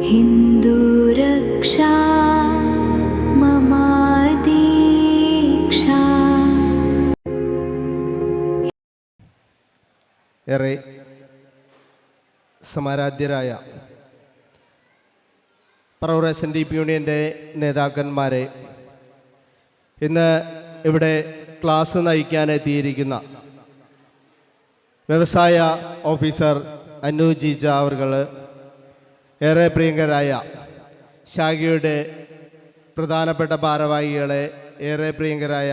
ഹിന്ദുരക്ഷാ മമാദീക്ഷാ. ഏറെ സമാരാധ്യരായ പറവൂർ SNDP യൂണിയൻ്റെ നേതാക്കന്മാരെ, ഇന്ന് ഇവിടെ ക്ലാസ് നയിക്കാനെത്തിയിരിക്കുന്ന വ്യവസായ ഓഫീസർ അന്നു ജീജ അവർകൾ, ഏറെ പ്രിയങ്കരായ ശാഖയുടെ പ്രധാനപ്പെട്ട ഭാരവാഹികളെ, ഏറെ പ്രിയങ്കരായ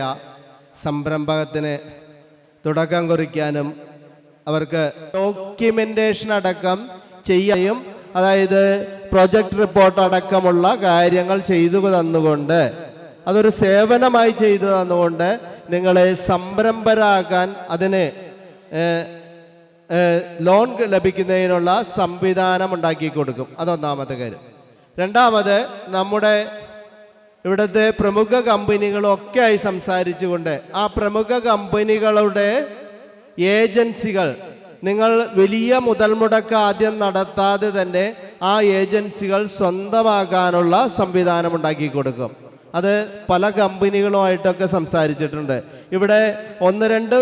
സംരംഭകത്തിന് തുടക്കം കുറിക്കാനും അവർക്ക് ഡോക്യുമെൻറ്റേഷൻ അടക്കം ചെയ്യുകയും, അതായത് പ്രൊജക്റ്റ് റിപ്പോർട്ട് അടക്കമുള്ള കാര്യങ്ങൾ ചെയ്തു തന്നുകൊണ്ട്, അതൊരു സേവനമായി ചെയ്തു തന്നുകൊണ്ട് നിങ്ങളെ സംരംഭരാകാൻ, അതിന് ലോൺ ലഭിക്കുന്നതിനുള്ള സംവിധാനം ഉണ്ടാക്കി കൊടുക്കും. അതൊന്നാമത്തെ കാര്യം. രണ്ടാമത്, നമ്മുടെ ഇവിടുത്തെ പ്രമുഖ കമ്പനികളൊക്കെ ആയി സംസാരിച്ചുകൊണ്ട് ആ പ്രമുഖ കമ്പനികളുടെ ഏജൻസികൾ, നിങ്ങൾ വലിയ മുതൽ മുടക്ക് ആദ്യം നടത്താതെ തന്നെ ആ ഏജൻസികൾ സ്വന്തമാകാനുള്ള സംവിധാനം ഉണ്ടാക്കി കൊടുക്കും. അത് പല കമ്പനികളുമായിട്ടൊക്കെ സംസാരിച്ചിട്ടുണ്ട്. ഇവിടെ 1-2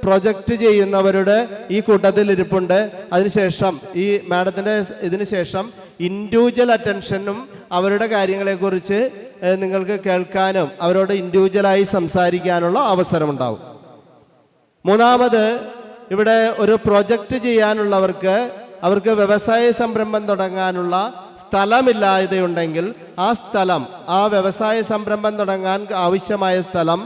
പ്രൊജക്റ്റ് ചെയ്യുന്നവരുടെ ഈ കൂട്ടത്തിൽ ഇരിപ്പുണ്ട്. അതിനുശേഷം ഈ മാഡത്തിൻ്റെ ഇതിന് ശേഷം ഇൻഡിവിജ്വൽ അറ്റൻഷനും അവരുടെ കാര്യങ്ങളെക്കുറിച്ച് നിങ്ങൾക്ക് കേൾക്കാനും അവരോട് ഇൻഡിവിജ്വലായി സംസാരിക്കാനുള്ള അവസരമുണ്ടാവും. മൂന്നാമത്, ഇവിടെ ഒരു പ്രൊജക്റ്റ് ചെയ്യാനുള്ളവർക്ക്, അവർക്ക് വ്യവസായ സംരംഭം തുടങ്ങാനുള്ള സ്ഥലമില്ലാതെയുണ്ടെങ്കിൽ ആ സ്ഥലം, ആ വ്യവസായ സംരംഭം തുടങ്ങാൻ ആവശ്യമായ സ്ഥലം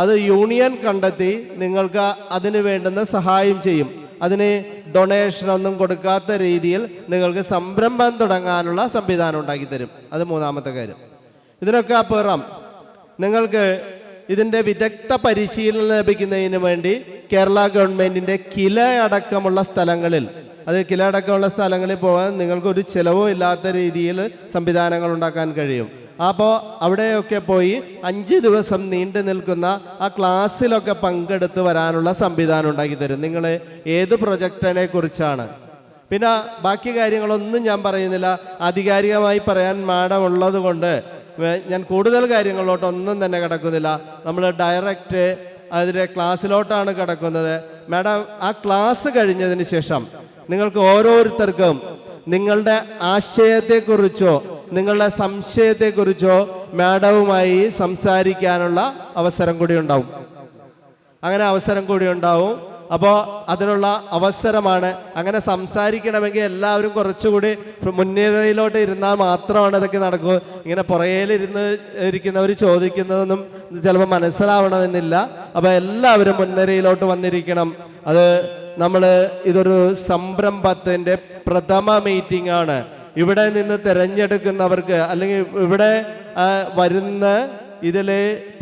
അത് യൂണിയൻ കണ്ടെത്തി നിങ്ങൾക്ക് അതിന് വേണ്ടുന്ന സഹായം ചെയ്യും. അതിന് ഡൊണേഷനൊന്നും കൊടുക്കാത്ത രീതിയിൽ നിങ്ങൾക്ക് സംരംഭം തുടങ്ങാനുള്ള സംവിധാനം ഉണ്ടാക്കി തരും. അത് മൂന്നാമത്തെ കാര്യം. ഇതിനൊക്കെ അപ്പുറം നിങ്ങൾക്ക് ഇതിൻ്റെ വിദഗ്ധ പരിശീലനം ലഭിക്കുന്നതിന് വേണ്ടി കേരള ഗവൺമെൻറ്റിൻ്റെ കില അടക്കമുള്ള സ്ഥലങ്ങളിൽ, പോകാൻ നിങ്ങൾക്കൊരു ചിലവും ഇല്ലാത്ത രീതിയിൽ സംവിധാനങ്ങൾ ഉണ്ടാക്കാൻ കഴിയും. അപ്പോൾ അവിടെയൊക്കെ പോയി 5 ദിവസം നീണ്ടു നിൽക്കുന്ന ആ ക്ലാസ്സിലൊക്കെ പങ്കെടുത്ത് വരാനുള്ള സംവിധാനം ഉണ്ടാക്കി തരും. നിങ്ങൾ ഏത് പ്രൊജക്റ്റിനെ കുറിച്ചാണ്, പിന്നെ ബാക്കി കാര്യങ്ങളൊന്നും ഞാൻ പറയുന്നില്ല, ആധികാരികമായി പറയാൻ മാഡം ഉള്ളത് കൊണ്ട് ഞാൻ കൂടുതൽ കാര്യങ്ങളിലോട്ടൊന്നും തന്നെ കിടക്കുന്നില്ല. നമ്മൾ ഡയറക്റ്റ് അതിൻ്റെ ക്ലാസ്സിലോട്ടാണ് കിടക്കുന്നത്. മാഡം, ആ ക്ലാസ് കഴിഞ്ഞതിന് ശേഷം നിങ്ങൾക്ക് ഓരോരുത്തർക്കും നിങ്ങളുടെ ആശയത്തെക്കുറിച്ചോ നിങ്ങളുടെ സംശയത്തെക്കുറിച്ചോ മാഡവുമായി സംസാരിക്കാനുള്ള അവസരം കൂടി ഉണ്ടാവും. അങ്ങനെ അവസരം കൂടി ഉണ്ടാവും. അപ്പോൾ അതിനുള്ള അവസരമാണ്. അങ്ങനെ സംസാരിക്കണമെങ്കിൽ എല്ലാവരും കുറച്ചുകൂടി മുൻനിരയിലോട്ട് ഇരുന്നാൽ മാത്രമാണ് അതൊക്കെ നടക്കൂ. ഇങ്ങനെ ഇരിക്കുന്നവർ ചോദിക്കുന്നതൊന്നും ചിലപ്പോൾ മനസ്സിലാവണമെന്നില്ല. അപ്പോൾ എല്ലാവരും മുൻനിരയിലോട്ട് വന്നിരിക്കണം. ഇതൊരു സംരംഭത്തിൻ്റെ പ്രഥമ മീറ്റിംഗ് ആണ്. ഇവിടെ നിന്ന് തിരഞ്ഞെടുക്കുന്നവർക്ക്, അല്ലെങ്കിൽ ഇവിടെ വരുന്ന ഇതിൽ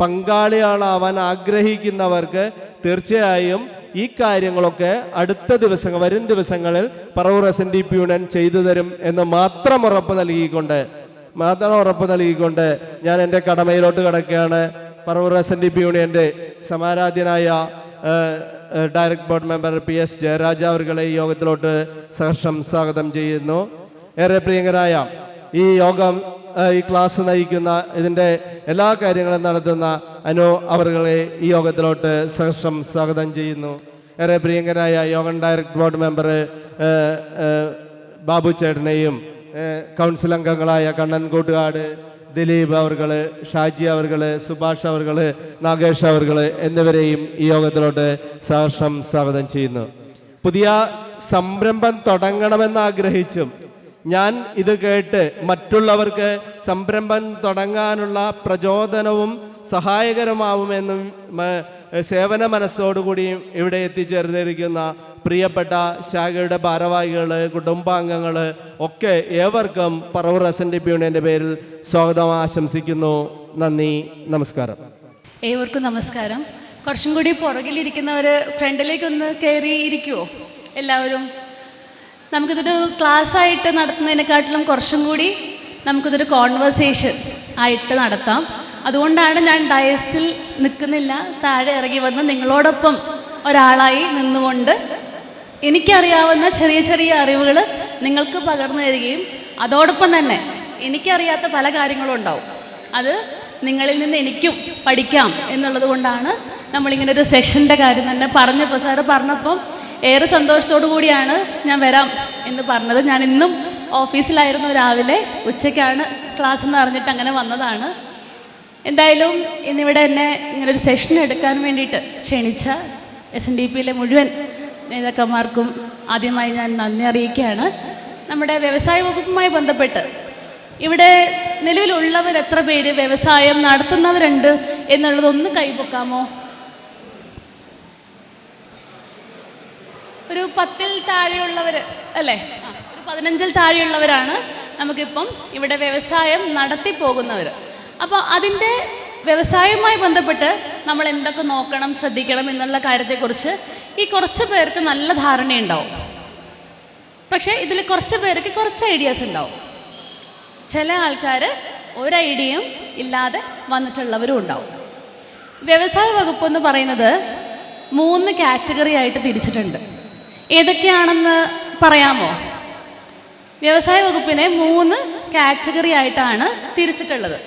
പങ്കാളികളാവാൻ ആഗ്രഹിക്കുന്നവർക്ക് തീർച്ചയായും ഈ കാര്യങ്ങളൊക്കെ വരും ദിവസങ്ങളിൽ പറവൂർ SNDP യൂണിയൻ ചെയ്തു തരും എന്ന് മാത്രം ഉറപ്പ് നൽകിക്കൊണ്ട് ഞാൻ എൻ്റെ കടമയിലോട്ട് കിടക്കുകയാണ്. പറവൂർ SNDP യൂണിയൻ്റെ സമാരാധ്യനായ direct board member PS Jayaraja അവർകളെ ഈ യോഗത്തിലോട്ട് സഹർഷം സ്വാഗതം ചെയ്യുന്നു. ഏറെ പ്രിയങ്കരായ ഈ യോഗം, ഈ ക്ലാസ് നയിക്കുന്ന, ഇതിൻ്റെ എല്ലാ കാര്യങ്ങളും നടത്തുന്ന അനു അവർകളെ ഈ യോഗത്തിലോട്ട് സഹർഷം സ്വാഗതം ചെയ്യുന്നു. ഏറെ പ്രിയങ്കരായ യോഗം ഡയറക്ട് ബോർഡ് മെമ്പർ ബാബു ചേട്ടനെയും കൗൺസിൽ അംഗങ്ങളായ കണ്ണൻ കൂട്ടുകാട്, ദിലീപ് അവർകൾ, ഷാജി അവർകൾ, സുഭാഷ് അവർകൾ, നാഗേഷ് അവർകൾ എന്നിവരെയും ഈ യോഗത്തിലോട്ട് സഹർഷം സ്വാഗതം ചെയ്യുന്നു. പുതിയ സംരംഭം തുടങ്ങണമെന്ന് ആഗ്രഹിച്ചും ഞാൻ ഇത് കേട്ട് മറ്റുള്ളവർക്ക് സംരംഭം തുടങ്ങാനുള്ള പ്രചോദനവും സഹായകരമാവുമെന്നും സേവന മനസ്സോടുകൂടിയും ഇവിടെ എത്തിച്ചേർന്നിരിക്കുന്ന പ്രിയപ്പെട്ട ശാഖയുടെ ഭാരവാഹികൾ, കുടുംബാംഗങ്ങൾ ഒക്കെ ഏവർക്കും പറവൂർ SNDP യൂണിയൻ്റെ പേരിൽ സ്വാഗതം ആശംസിക്കുന്നു. നന്ദി, നമസ്കാരം. ഏവർക്കും നമസ്കാരം. കുറച്ചും കൂടി പുറകിലിരിക്കുന്നവർ ഫ്രണ്ടിലേക്കൊന്ന് കയറി ഇരിക്കുമോ എല്ലാവരും? നമുക്കിതൊരു ക്ലാസ്സായിട്ട് നടത്തുന്നതിനെക്കാട്ടിലും കുറച്ചും കൂടി നമുക്കിതൊരു കോൺവെർസേഷൻ ആയിട്ട് നടത്താം. അതുകൊണ്ടാണ് ഞാൻ ഡയസിൽ നിൽക്കുന്നില്ല, താഴെ ഇറങ്ങി വന്ന് നിങ്ങളോടൊപ്പം ഒരാളായി നിന്നുകൊണ്ട് എനിക്കറിയാവുന്ന ചെറിയ ചെറിയ അറിവുകൾ നിങ്ങൾക്ക് പകർന്നു തരികയും അതോടൊപ്പം തന്നെ എനിക്കറിയാത്ത പല കാര്യങ്ങളും ഉണ്ടാവും. അത് നിങ്ങളിൽ നിന്ന് എനിക്കും പഠിക്കാം എന്നുള്ളത് കൊണ്ടാണ് നമ്മളിങ്ങനെ ഒരു സെഷൻ്റെ കാര്യം തന്നെ പറഞ്ഞപ്പോൾ സാറ് പറഞ്ഞപ്പം ഏറെ സന്തോഷത്തോടു കൂടിയാണ് ഞാൻ വരാം എന്ന് പറഞ്ഞത്. ഞാൻ ഇന്നും ഓഫീസിലായിരുന്നു, രാവിലെ ഉച്ചയ്ക്കാണ് ക്ലാസ് എന്ന് അറിഞ്ഞിട്ട് അങ്ങനെ വന്നതാണ്. എന്തായാലും ഇന്നിവിടെ എന്നെ ഇങ്ങനൊരു സെഷൻ എടുക്കാൻ വേണ്ടിയിട്ട് ക്ഷണിച്ച SNDPയിലെ മുഴുവൻ നേതാക്കന്മാർക്കും ആദ്യമായി ഞാൻ നന്ദി അറിയിക്കുകയാണ്. നമ്മുടെ വ്യവസായ വകുപ്പുമായി ബന്ധപ്പെട്ട് ഇവിടെ നിലവിലുള്ളവർ എത്ര പേര് വ്യവസായം നടത്തുന്നവരുണ്ട് എന്നുള്ളതൊന്ന് കൈപൊക്കാമോ? ഒരു 10-ൽ താഴെയുള്ളവർ അല്ലേ? ഒരു 15-ൽ താഴെയുള്ളവരാണ് നമുക്കിപ്പം ഇവിടെ വ്യവസായം നടത്തി പോകുന്നവർ. അപ്പോൾ അതിൻ്റെ വ്യവസായവുമായി ബന്ധപ്പെട്ട് നമ്മൾ എന്തൊക്കെ നോക്കണം, ശ്രദ്ധിക്കണം എന്നുള്ള കാര്യത്തെക്കുറിച്ച് ഈ കുറച്ച് പേർക്ക് നല്ല ധാരണയുണ്ടാവും. പക്ഷേ ഇതിൽ കുറച്ച് പേർക്ക് കുറച്ച് ഐഡിയാസ് ഉണ്ടാവും. ചില ആൾക്കാർ ഒരു ഐഡിയയും ഇല്ലാതെ വന്നിട്ടുള്ളവരും ഉണ്ടാവും. വ്യവസായ വകുപ്പ് എന്ന് പറയുന്നത് 3 കാറ്റഗറി ആയിട്ട് തിരിച്ചിട്ടുണ്ട്. ഏതൊക്കെയാണെന്ന് പറയാമോ? വ്യവസായ വകുപ്പിനെ 3 കാറ്റഗറി ആയിട്ടാണ് തിരിച്ചിട്ടുള്ളത്.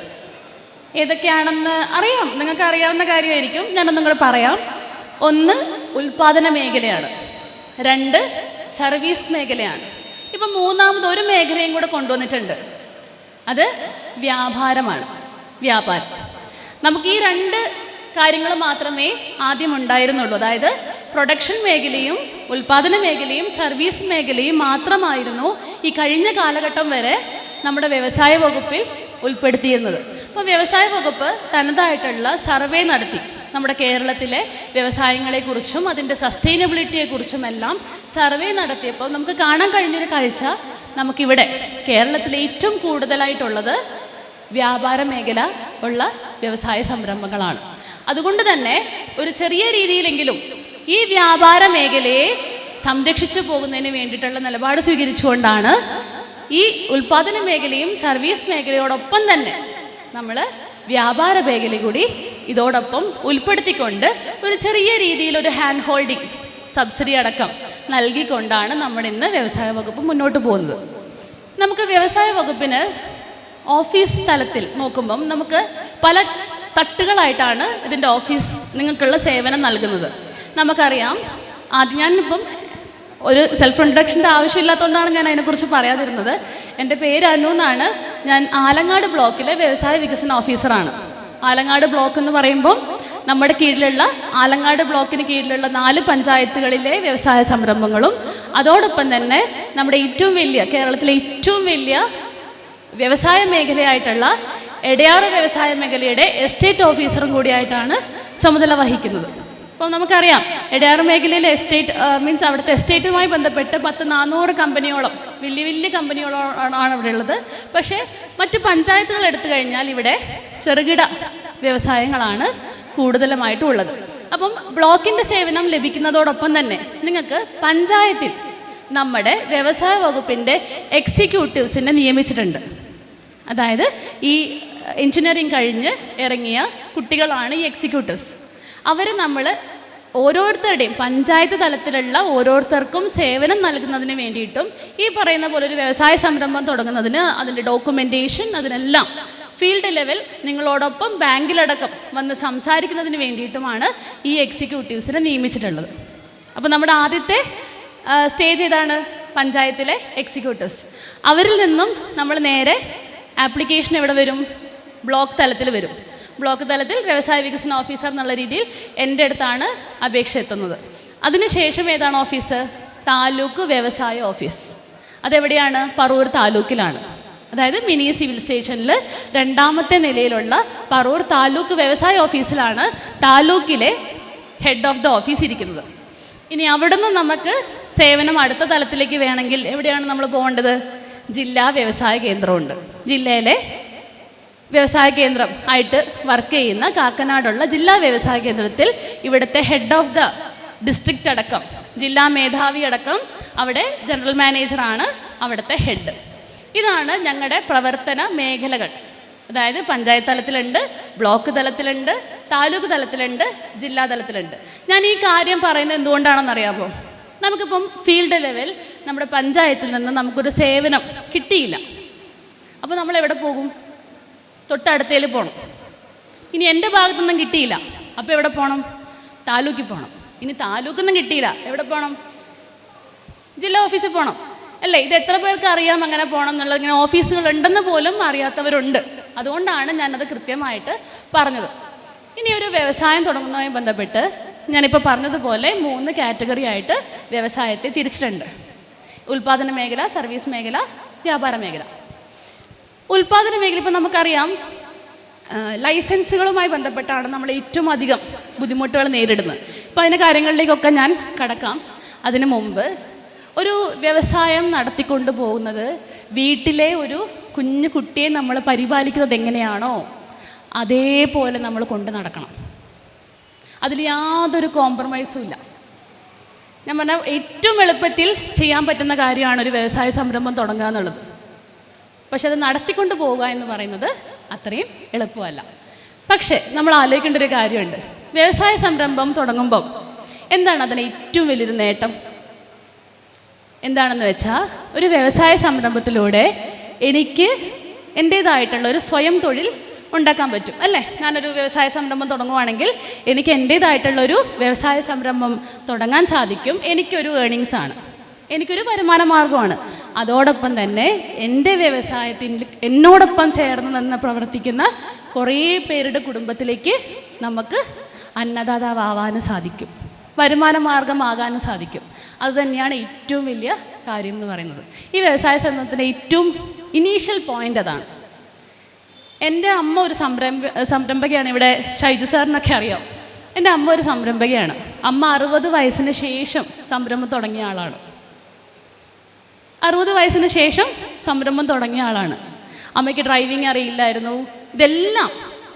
ഏതൊക്കെയാണെന്ന് അറിയാം, നിങ്ങൾക്ക് അറിയാവുന്ന കാര്യമായിരിക്കും, ഞാനൊന്നും കൂടെ പറയാം. 1 ഉൽപാദന മേഖലയാണ്, 2 സർവീസ് മേഖലയാണ്. ഇപ്പം 3ാമത് ഒരു മേഖലയും കൂടെ കൊണ്ടുവന്നിട്ടുണ്ട്, അത് വ്യാപാരമാണ്. വ്യാപാരം നമുക്ക് ഈ 2 കാര്യങ്ങൾ മാത്രമേ ആദ്യം ഉണ്ടായിരുന്നുള്ളൂ. അതായത് പ്രൊഡക്ഷൻ മേഖലയും ഉൽപാദന മേഖലയും സർവീസ് മേഖലയും മാത്രമായിരുന്നു ഈ കഴിഞ്ഞ കാലഘട്ടം വരെ നമ്മുടെ വ്യവസായ വകുപ്പിൽ ഉൾപ്പെടുത്തിയിരുന്നത്. അപ്പോൾ വ്യവസായ വകുപ്പ് തനതായിട്ടുള്ള സർവേ നടത്തി നമ്മുടെ കേരളത്തിലെ വ്യവസായങ്ങളെക്കുറിച്ചും അതിൻ്റെ സസ്റ്റൈനബിലിറ്റിയെക്കുറിച്ചും എല്ലാം സർവേ നടത്തിയപ്പോൾ നമുക്ക് കാണാൻ കഴിഞ്ഞൊരു കാഴ്ച, നമുക്കിവിടെ കേരളത്തിലെ ഏറ്റവും കൂടുതലായിട്ടുള്ളത് വ്യാപാര മേഖല ഉള്ള വ്യവസായ സംരംഭങ്ങളാണ്. അതുകൊണ്ട് തന്നെ ഒരു ചെറിയ രീതിയിലെങ്കിലും ഈ വ്യാപാര മേഖലയെ സംരക്ഷിച്ചു പോകുന്നതിന് വേണ്ടിയിട്ടുള്ള നിലപാട് സ്വീകരിച്ചുകൊണ്ടാണ് ഈ ഉൽപാദന മേഖലയും സർവീസ് മേഖലയോടൊപ്പം തന്നെ നമ്മൾ വ്യാപാര മേഖല കൂടി ഇതോടൊപ്പം ഉൾപ്പെടുത്തിക്കൊണ്ട് ഒരു ചെറിയ രീതിയിലൊരു ഹാൻഡ് ഹോൾഡിംഗ് സബ്സിഡി അടക്കം നൽകിക്കൊണ്ടാണ് നമ്മുടെ ഇന്ന് വ്യവസായ വകുപ്പ് മുന്നോട്ട് പോകുന്നത്. നമുക്ക് വ്യവസായ വകുപ്പിന് ഓഫീസ് തലത്തിൽ നോക്കുമ്പം നമുക്ക് പല തട്ടുകളായിട്ടാണ് ഇതിൻ്റെ ഓഫീസ് നിങ്ങൾക്കുള്ള സേവനം നൽകുന്നത്. നമുക്കറിയാം, ആദ്യം ഞാനിപ്പം ഒരു സെൽഫ് ഇൻട്രഡക്ഷൻ്റെ ആവശ്യമില്ലാത്തതുകൊണ്ടാണ് ഞാൻ അതിനെക്കുറിച്ച് പറയാതിരുന്നത്. എൻ്റെ പേര് അനു എന്നാണ്. ഞാൻ ആലങ്ങാട് ബ്ലോക്കിലെ വ്യവസായ വികസന ഓഫീസറാണ്. ആലങ്ങാട് ബ്ലോക്ക് എന്ന് പറയുമ്പോൾ നമ്മുടെ കീഴിലുള്ള ആലങ്ങാട് ബ്ലോക്കിന് കീഴിലുള്ള 4 പഞ്ചായത്തുകളിലെ വ്യവസായ സംരംഭങ്ങളും അതോടൊപ്പം തന്നെ നമ്മുടെ ഏറ്റവും വലിയ കേരളത്തിലെ ഏറ്റവും വലിയ വ്യവസായ മേഖലയായിട്ടുള്ള എടയാറ് വ്യവസായ മേഖലയുടെ എസ്റ്റേറ്റ് ഓഫീസറും കൂടിയായിട്ടാണ് ചുമതല വഹിക്കുന്നത്. അപ്പോൾ നമുക്കറിയാം, എടയാറ് മേഖലയിലെ എസ്റ്റേറ്റ് മീൻസ് അവിടുത്തെ എസ്റ്റേറ്റുമായി ബന്ധപ്പെട്ട് 400 കമ്പനിയോളം വലിയ വലിയ കമ്പനികളാണ് അവിടെ ഉള്ളത്. പക്ഷേ മറ്റ് പഞ്ചായത്തുകൾ എടുത്തു കഴിഞ്ഞാൽ ഇവിടെ ചെറുകിട വ്യവസായങ്ങളാണ് കൂടുതലുമായിട്ടും ഉള്ളത്. അപ്പം ബ്ലോക്കിൻ്റെ സേവനം ലഭിക്കുന്നതോടൊപ്പം തന്നെ നിങ്ങൾക്ക് പഞ്ചായത്തിൽ നമ്മുടെ വ്യവസായ വകുപ്പിൻ്റെ എക്സിക്യൂട്ടീവ്സിനെ നിയമിച്ചിട്ടുണ്ട്. അതായത് ഈ എഞ്ചിനീയറിംഗ് കഴിഞ്ഞ് ഇറങ്ങിയ കുട്ടികളാണ് ഈ എക്സിക്യൂട്ടീവ്സ്. അവർ നമ്മൾ ഓരോരുത്തരുടെയും പഞ്ചായത്ത് തലത്തിലുള്ള ഓരോരുത്തർക്കും സേവനം നൽകുന്നതിന് വേണ്ടിയിട്ടും ഈ പറയുന്ന പോലെ ഒരു വ്യവസായ സംരംഭം തുടങ്ങുന്നതിന് അതിൻ്റെ ഡോക്യുമെൻറ്റേഷൻ അതിനെല്ലാം ഫീൽഡ് ലെവൽ നിങ്ങളോടൊപ്പം ബാങ്കിലടക്കം വന്ന് സംസാരിക്കുന്നതിന് വേണ്ടിയിട്ടുമാണ് ഈ എക്സിക്യൂട്ടീവ്സിനെ നിയമിച്ചിട്ടുള്ളത്. അപ്പോൾ നമ്മുടെ ആദ്യത്തെ സ്റ്റേജ് ഏതാണ്? പഞ്ചായത്തിലെ എക്സിക്യൂട്ടീവ്സ്. അവരിൽ നിന്നും നമ്മൾ നേരെ ആപ്ലിക്കേഷൻ എവിടെ വരും? ബ്ലോക്ക് തലത്തിൽ വരും. ബ്ലോക്ക് തലത്തിൽ വ്യവസായ വികസന ഓഫീസർ എന്നുള്ള രീതിയിൽ എൻ്റെ അടുത്താണ് അപേക്ഷ എത്തുന്നത്. അതിനുശേഷം ഏതാണ് ഓഫീസ്? താലൂക്ക് വ്യവസായ ഓഫീസ്. അതെവിടെയാണ്? പറവൂർ താലൂക്കിലാണ്. അതായത് മിനി സിവിൽ സ്റ്റേഷനിൽ 2ാമത്തെ നിലയിലുള്ള പറവൂർ താലൂക്ക് വ്യവസായ ഓഫീസിലാണ് താലൂക്കിലെ ഹെഡ് ഓഫ് ദ ഓഫീസ് ഇരിക്കുന്നത്. ഇനി അവിടെ നിന്ന് നമുക്ക് സേവനം അടുത്ത തലത്തിലേക്ക് വേണമെങ്കിൽ എവിടെയാണ് നമ്മൾ പോകേണ്ടത്? ജില്ലാ വ്യവസായ കേന്ദ്രമുണ്ട്. ജില്ലയിലെ വ്യവസായ കേന്ദ്രം ആയിട്ട് വർക്ക് ചെയ്യുന്ന കാക്കനാടുള്ള ജില്ലാ വ്യവസായ കേന്ദ്രത്തിൽ ഇവിടുത്തെ ഹെഡ് ഓഫ് ദ ഡിസ്ട്രിക്റ്റ് അടക്കം ജില്ലാ മേധാവി അടക്കം അവിടെ ജനറൽ മാനേജറാണ് അവിടുത്തെ ഹെഡ്. ഇതാണ് ഞങ്ങളുടെ പ്രവർത്തന മേഖലകൾ. അതായത് പഞ്ചായത്ത് തലത്തിലുണ്ട്, ബ്ലോക്ക് തലത്തിലുണ്ട്, താലൂക്ക് തലത്തിലുണ്ട്, ജില്ലാ തലത്തിലുണ്ട്. ഞാൻ ഈ കാര്യം പറയുന്നത് എന്തുകൊണ്ടാണെന്നറിയാമോ? നമുക്കിപ്പം ഫീൽഡ് ലെവൽ നമ്മുടെ പഞ്ചായത്തിൽ നിന്ന് നമുക്കൊരു സേവനം കിട്ടിയില്ല. അപ്പോൾ നമ്മൾ എവിടെ പോകും? തൊട്ടടുത്തേൽ പോകണം. ഇനി എൻ്റെ ഭാഗത്തൊന്നും കിട്ടിയില്ല, അപ്പോൾ എവിടെ പോകണം? താലൂക്കിൽ പോകണം. ഇനി താലൂക്കൊന്നും കിട്ടിയില്ല, എവിടെ പോകണം? ജില്ലാ ഓഫീസിൽ പോകണം അല്ലേ? ഇത് എത്ര പേർക്ക് അറിയാം അങ്ങനെ പോകണം എന്നുള്ളത്? ഇങ്ങനെ ഓഫീസുകൾ ഉണ്ടെന്ന് പോലും അറിയാത്തവരുണ്ട്. അതുകൊണ്ടാണ് ഞാനത് കൃത്യമായിട്ട് പറഞ്ഞത്. ഇനി ഒരു വ്യവസായം തുടങ്ങുന്നതുമായി ബന്ധപ്പെട്ട് ഞാനിപ്പോൾ പറഞ്ഞതുപോലെ 3 കാറ്റഗറി ആയിട്ട് വ്യവസായത്തെ തിരിച്ചിട്ടുണ്ട്. ഉൽപ്പാദന മേഖല, സർവീസ് മേഖല, വ്യാപാര മേഖല. ഉൽപ്പാദന മേഖല ഇപ്പോൾ നമുക്കറിയാം, ലൈസൻസുകളുമായി ബന്ധപ്പെട്ടാണ് നമ്മൾ ഏറ്റവും അധികം ബുദ്ധിമുട്ടുകൾ നേരിടുന്നത്. അപ്പോൾ അതിൻ്റെ കാര്യങ്ങളിലേക്കൊക്കെ ഞാൻ കടക്കാം. അതിനു മുമ്പ് ഒരു വ്യവസായം നടത്തിക്കൊണ്ട് പോകുന്നത് വീട്ടിലെ ഒരു കുഞ്ഞു കുട്ടിയെ നമ്മൾ പരിപാലിക്കുന്നത് എങ്ങനെയാണോ അതേപോലെ നമ്മൾ കൊണ്ട് നടക്കണം. അതിൽ യാതൊരു കോംപ്രമൈസും ഇല്ല. ഞാൻ പറഞ്ഞ ഏറ്റവും എളുപ്പത്തിൽ ചെയ്യാൻ പറ്റുന്ന കാര്യമാണ് ഒരു വ്യവസായ സംരംഭം തുടങ്ങുക എന്നുള്ളത്. പക്ഷെ അത് നടത്തിക്കൊണ്ട് പോവുക എന്ന് പറയുന്നത് അത്രയും എളുപ്പമല്ല. പക്ഷേ നമ്മൾ ആലോചിക്കേണ്ട ഒരു കാര്യമുണ്ട്. വ്യവസായ സംരംഭം തുടങ്ങുമ്പം എന്താണ് അതിന് ഏറ്റവും വലിയൊരു നേട്ടം? എന്താണെന്ന് വെച്ചാൽ, ഒരു വ്യവസായ സംരംഭത്തിലൂടെ എനിക്ക് എൻ്റേതായിട്ടുള്ള ഒരു സ്വയം തൊഴിൽ ഉണ്ടാക്കാൻ പറ്റും അല്ലേ? ഞാനൊരു വ്യവസായ സംരംഭം തുടങ്ങുവാണെങ്കിൽ എനിക്ക് എൻ്റേതായിട്ടുള്ളൊരു വ്യവസായ സംരംഭം തുടങ്ങാൻ സാധിക്കും. എനിക്കൊരു ഏണിങ്സാണ്, എനിക്കൊരു വരുമാന മാർഗമാണ്. അതോടൊപ്പം തന്നെ എൻ്റെ വ്യവസായത്തിൽ എന്നോടൊപ്പം ചേർന്ന് നിന്ന് പ്രവർത്തിക്കുന്ന കുറേ പേരുടെ കുടുംബത്തിലേക്ക് നമുക്ക് അന്നദാതാവാനും സാധിക്കും, വരുമാന മാർഗമാകാനും സാധിക്കും. അതുതന്നെയാണ് ഏറ്റവും വലിയ കാര്യം എന്ന് പറയുന്നത്. ഈ വ്യവസായ സംരംഭത്തിൻ്റെ ഏറ്റവും ഇനീഷ്യൽ പോയിൻ്റ് അതാണ്. എൻ്റെ അമ്മ ഒരു സംരംഭകയാണ്. ഇവിടെ ഷൈജു സാറിനൊക്കെ അറിയാം. എൻ്റെ അമ്മ ഒരു സംരംഭകയാണ്. അമ്മ 60 വയസ്സിന് ശേഷം സംരംഭം തുടങ്ങിയ ആളാണ്. 60 വയസ്സിന് ശേഷം സംരംഭം തുടങ്ങിയ ആളാണ്. അമ്മയ്ക്ക് ഡ്രൈവിംഗ് അറിയില്ലായിരുന്നു. ഇതെല്ലാം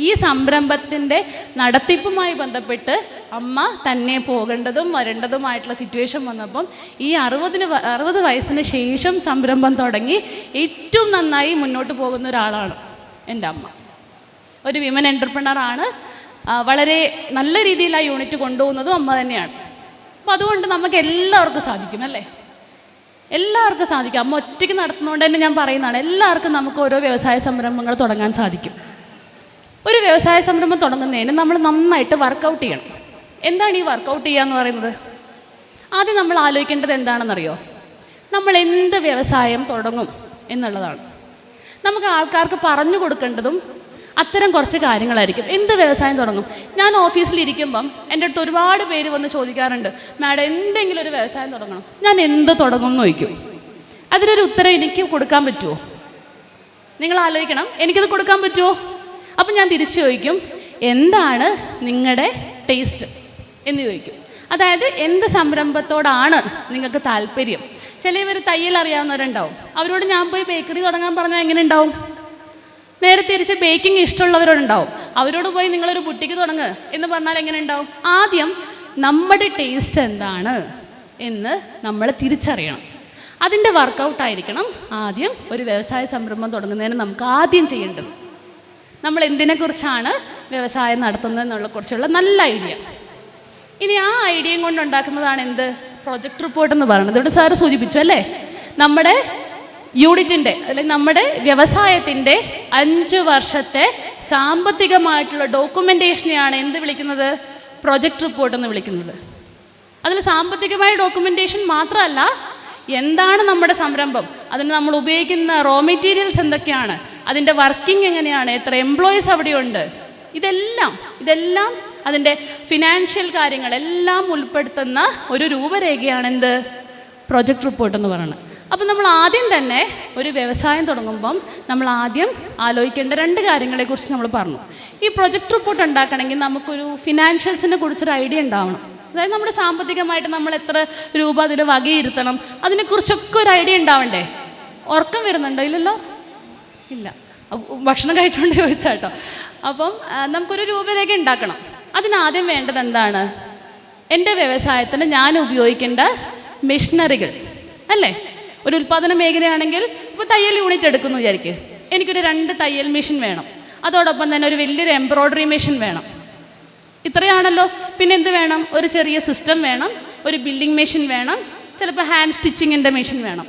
ഈ സംരംഭത്തിൻ്റെ നടത്തിപ്പുമായി ബന്ധപ്പെട്ട് അമ്മ തന്നെ പോകേണ്ടതും വരേണ്ടതുമായിട്ടുള്ള സിറ്റുവേഷൻ വന്നപ്പം ഈ 60 വയസ്സിന് ശേഷം സംരംഭം തുടങ്ങി ഏറ്റവും നന്നായി മുന്നോട്ട് പോകുന്ന ഒരാളാണ് എൻ്റെ അമ്മ. ഒരു വിമൻ എൻ്റർപ്രണറാണ്. വളരെ നല്ല രീതിയിൽ ആ യൂണിറ്റ് കൊണ്ടുപോകുന്നതും അമ്മ തന്നെയാണ്. അപ്പോൾ അതുകൊണ്ട് നമുക്ക് എല്ലാവർക്കും സാധിക്കും അല്ലേ? എല്ലാവർക്കും സാധിക്കും. അമ്മ ഒറ്റയ്ക്ക് നടത്തുന്നതുകൊണ്ട് തന്നെ ഞാൻ പറയുന്നതാണ്, എല്ലാവർക്കും നമുക്ക് ഓരോ വ്യവസായ സംരംഭങ്ങൾ തുടങ്ങാൻ സാധിക്കും. ഒരു വ്യവസായ സംരംഭം തുടങ്ങുന്നതിന് നമ്മൾ നന്നായിട്ട് വർക്കൗട്ട് ചെയ്യണം. എന്താണ് ഈ വർക്കൗട്ട് ചെയ്യുക എന്ന് പറയുന്നത്? ആദ്യം നമ്മൾ ആലോചിക്കേണ്ടത് എന്താണെന്നറിയോ? നമ്മൾ എന്ത് വ്യവസായം തുടങ്ങും എന്നുള്ളതാണ്. നമുക്ക് ആൾക്കാർക്ക് പറഞ്ഞു കൊടുക്കേണ്ടതും അത്തരം കുറച്ച് കാര്യങ്ങളായിരിക്കും. എന്ത് വ്യവസായം തുടങ്ങും? ഞാൻ ഓഫീസിലിരിക്കുമ്പം എൻ്റെ അടുത്ത് ഒരുപാട് പേര് വന്ന് ചോദിക്കാറുണ്ട്, മാഡം എന്തെങ്കിലും ഒരു വ്യവസായം തുടങ്ങണം, ഞാൻ എന്ത് തുടങ്ങും എന്ന് ചോദിക്കും. അതിനൊരു ഉത്തരം എനിക്ക് കൊടുക്കാൻ പറ്റുമോ? നിങ്ങൾ ആലോചിക്കണം, എനിക്കത് കൊടുക്കാൻ പറ്റുമോ? അപ്പം ഞാൻ തിരിച്ചു ചോദിക്കും, എന്താണ് നിങ്ങളുടെ ടേസ്റ്റ് എന്ന് ചോദിക്കും. അതായത് എന്ത് സംരംഭത്തോടാണ് നിങ്ങൾക്ക് താല്പര്യം? ചിലവർ തയ്യൽ അറിയാവുന്നവരുണ്ടാവും. അവരോട് ഞാൻ പോയി ബേക്കറി തുടങ്ങാൻ പറഞ്ഞാൽ എങ്ങനെ ഉണ്ടാവും? നേരെ തിരിച്ച് ബേക്കിംഗ് ഇഷ്ടമുള്ളവരോടുണ്ടാവും. അവരോട് പോയി നിങ്ങളൊരു ബുട്ടിക്ക് തുടങ്ങുക എന്ന് പറഞ്ഞാൽ എങ്ങനെ ഉണ്ടാവും? ആദ്യം നമ്മുടെ ടേസ്റ്റ് എന്താണ് എന്ന് നമ്മൾ തിരിച്ചറിയണം. അതിൻ്റെ വർക്കൗട്ടായിരിക്കണം ആദ്യം ഒരു വ്യവസായ സംരംഭം തുടങ്ങുന്നതിന് നമുക്ക് ആദ്യം ചെയ്യേണ്ടത്. നമ്മൾ എന്തിനെക്കുറിച്ചാണ് വ്യവസായം നടത്തുന്നതെന്നുള്ള കുറിച്ചുള്ള നല്ല ഐഡിയ. ഇനി ആ ഐഡിയയും കൊണ്ടുണ്ടാക്കുന്നതാണ് എന്ത്? പ്രോജക്റ്റ് റിപ്പോർട്ട് എന്ന് പറയുന്നത്. ഇവിടെ സാറ് സൂചിപ്പിച്ചു അല്ലേ? നമ്മുടെ യൂണിറ്റിൻ്റെ അല്ലെങ്കിൽ നമ്മുടെ വ്യവസായത്തിൻ്റെ 5 വർഷത്തെ സാമ്പത്തികമായിട്ടുള്ള ഡോക്യുമെൻറ്റേഷനെയാണ് എന്ത് വിളിക്കുന്നത്? പ്രോജക്റ്റ് റിപ്പോർട്ട് എന്ന് വിളിക്കുന്നത്. അതിൽ സാമ്പത്തികമായ ഡോക്യുമെൻറ്റേഷൻ മാത്രമല്ല, എന്താണ് നമ്മുടെ സംരംഭം, അതിന് നമ്മൾ ഉപയോഗിക്കുന്ന റോ മെറ്റീരിയൽസ് എന്തൊക്കെയാണ്, അതിൻ്റെ വർക്കിംഗ് എങ്ങനെയാണ്, എത്ര എംപ്ലോയീസ് അവിടെയുണ്ട്, ഇതെല്ലാം അതിൻ്റെ ഫിനാൻഷ്യൽ കാര്യങ്ങളെല്ലാം ഉൾപ്പെടുത്തുന്ന ഒരു രൂപരേഖയാണ് എന്ത്? പ്രോജക്റ്റ് റിപ്പോർട്ട് എന്ന് പറയുന്നത്. അപ്പം നമ്മൾ ആദ്യം തന്നെ ഒരു വ്യവസായം തുടങ്ങുമ്പം നമ്മൾ ആദ്യം ആലോചിക്കേണ്ട 2 കാര്യങ്ങളെക്കുറിച്ച് നമ്മൾ പറഞ്ഞു. ഈ പ്രൊജക്റ്റ് റിപ്പോർട്ട് ഉണ്ടാക്കണമെങ്കിൽ നമുക്കൊരു ഫിനാൻഷ്യൽസിനെ കുറിച്ചൊരു ഐഡിയ ഉണ്ടാവണം. അതായത് നമ്മുടെ സാമ്പത്തികമായിട്ട് നമ്മൾ എത്ര രൂപ അതിൽ വകയിരുത്തണം, അതിനെക്കുറിച്ചൊക്കെ ഒരു ഐഡിയ ഉണ്ടാവണ്ടേ? ഉറക്കം വരുന്നുണ്ടോ? ഇല്ലല്ലോ, ഇല്ല, ഭക്ഷണം കഴിച്ചുകൊണ്ട് ചോദിച്ചാട്ടോ. അപ്പം നമുക്കൊരു രൂപരേഖ ഉണ്ടാക്കണം. അതിനാദ്യം വേണ്ടത് എന്താണ്? എൻ്റെ വ്യവസായത്തിന് ഞാൻ ഉപയോഗിക്കേണ്ട മെഷീനറികൾ അല്ലേ? ഒരു ഉൽപ്പാദന മേഖലയാണെങ്കിൽ ഇപ്പോൾ തയ്യൽ യൂണിറ്റ് എടുക്കുന്നു വിചാരിക്കുക, എനിക്കൊരു 2 തയ്യൽ മെഷീൻ വേണം. അതോടൊപ്പം തന്നെ ഒരു വലിയൊരു എംബ്രോയ്ഡറി മെഷീൻ വേണം. ഇത്രയാണല്ലോ. പിന്നെ എന്ത് വേണം? ഒരു ചെറിയ സിസ്റ്റം വേണം, ഒരു ബിൽഡിംഗ് മെഷീൻ വേണം, ചിലപ്പോൾ ഹാൻഡ് സ്റ്റിച്ചിങ്ങിൻ്റെ മെഷീൻ വേണം.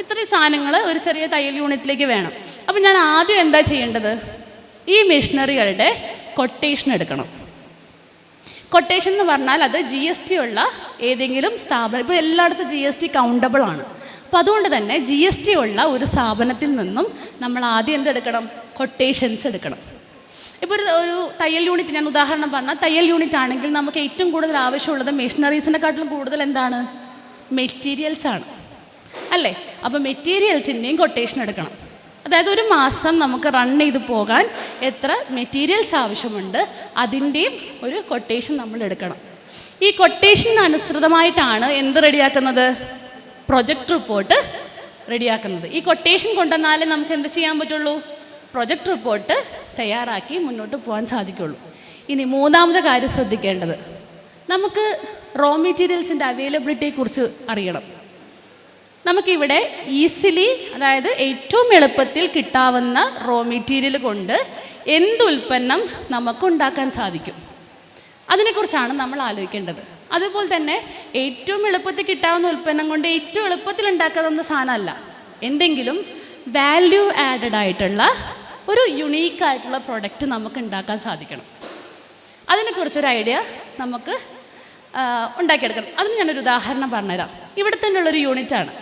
ഇത്രയും സാധനങ്ങൾ ഒരു ചെറിയ തയ്യൽ യൂണിറ്റിലേക്ക് വേണം. അപ്പം ഞാൻ ആദ്യം എന്താ ചെയ്യേണ്ടത്? ഈ മെഷീനറികളുടെ കൊട്ടേഷൻ എടുക്കണം. കൊട്ടേഷൻ എന്ന് പറഞ്ഞാൽ അത് GST ഉള്ള ഏതെങ്കിലും സ്ഥാപനം, ഇപ്പോൾ എല്ലായിടത്തും GST കൗണ്ടബിൾ ആണ്. അപ്പോൾ അതുകൊണ്ട് തന്നെ GST ഉള്ള ഒരു സ്ഥാപനത്തിൽ നിന്നും നമ്മൾ ആദ്യം എന്തെടുക്കണം? കൊട്ടേഷൻസ് എടുക്കണം. ഇപ്പോൾ ഒരു തയ്യൽ യൂണിറ്റ്, ഞാൻ ഉദാഹരണം പറഞ്ഞാൽ തയ്യൽ യൂണിറ്റ് ആണെങ്കിൽ നമുക്ക് ഏറ്റവും കൂടുതൽ ആവശ്യമുള്ളത് മെഷീനറീസിനെക്കാട്ടിലും കൂടുതൽ എന്താണ്? മെറ്റീരിയൽസ് ആണ്, അല്ലേ? അപ്പോൾ മെറ്റീരിയൽസിൻ്റെയും കൊട്ടേഷൻ എടുക്കണം. അതായത് ഒരു മാസം നമുക്ക് റൺ ചെയ്ത് പോകാൻ എത്ര മെറ്റീരിയൽസ് ആവശ്യമുണ്ട് അതിൻ്റെയും ഒരു കൊട്ടേഷൻ നമ്മൾ എടുക്കണം. ഈ കൊട്ടേഷന് അനുസൃതമായിട്ടാണ് എന്ത് റെഡിയാക്കുന്നത്? Project report റെഡിയാക്കുന്നത്. ഈ കൊട്ടേഷൻ കൊണ്ടുവന്നാലേ നമുക്ക് എന്ത് ചെയ്യാൻ പറ്റുള്ളൂ? പ്രൊജക്റ്റ് റിപ്പോർട്ട് തയ്യാറാക്കി മുന്നോട്ട് പോകാൻ സാധിക്കുള്ളൂ. ഇനി മൂന്നാമത്തെ കാര്യം ശ്രദ്ധിക്കേണ്ടത്, നമുക്ക് റോ മെറ്റീരിയൽസിൻ്റെ അവൈലബിലിറ്റിയെക്കുറിച്ച് അറിയണം. നമുക്കിവിടെ ഈസിലി, അതായത് ഏറ്റവും എളുപ്പത്തിൽ കിട്ടാവുന്ന റോ മെറ്റീരിയൽ കൊണ്ട് എന്ത് ഉൽപ്പന്നം നമുക്കുണ്ടാക്കാൻ സാധിക്കും, അതിനെക്കുറിച്ചാണ് നമ്മൾ ആലോചിക്കേണ്ടത്. അതുപോലെ തന്നെ ഏറ്റവും എളുപ്പത്തിൽ കിട്ടാവുന്ന ഉൽപ്പന്നം കൊണ്ട് ഏറ്റവും എളുപ്പത്തിൽ ഉണ്ടാക്കാവുന്ന സാധനമല്ല, എന്തെങ്കിലും വാല്യൂ ആഡഡ് ആയിട്ടുള്ള ഒരു യുണീക്കായിട്ടുള്ള പ്രൊഡക്റ്റ് നമുക്ക് ഉണ്ടാക്കാൻ സാധിക്കണം. അതിനെക്കുറിച്ചൊരു ഐഡിയ നമുക്ക് ഉണ്ടാക്കിയെടുക്കണം. അതിന് ഞാനൊരു ഉദാഹരണം പറഞ്ഞുതരാം. ഇവിടെ തന്നെയുള്ളൊരു യൂണിറ്റാണ്.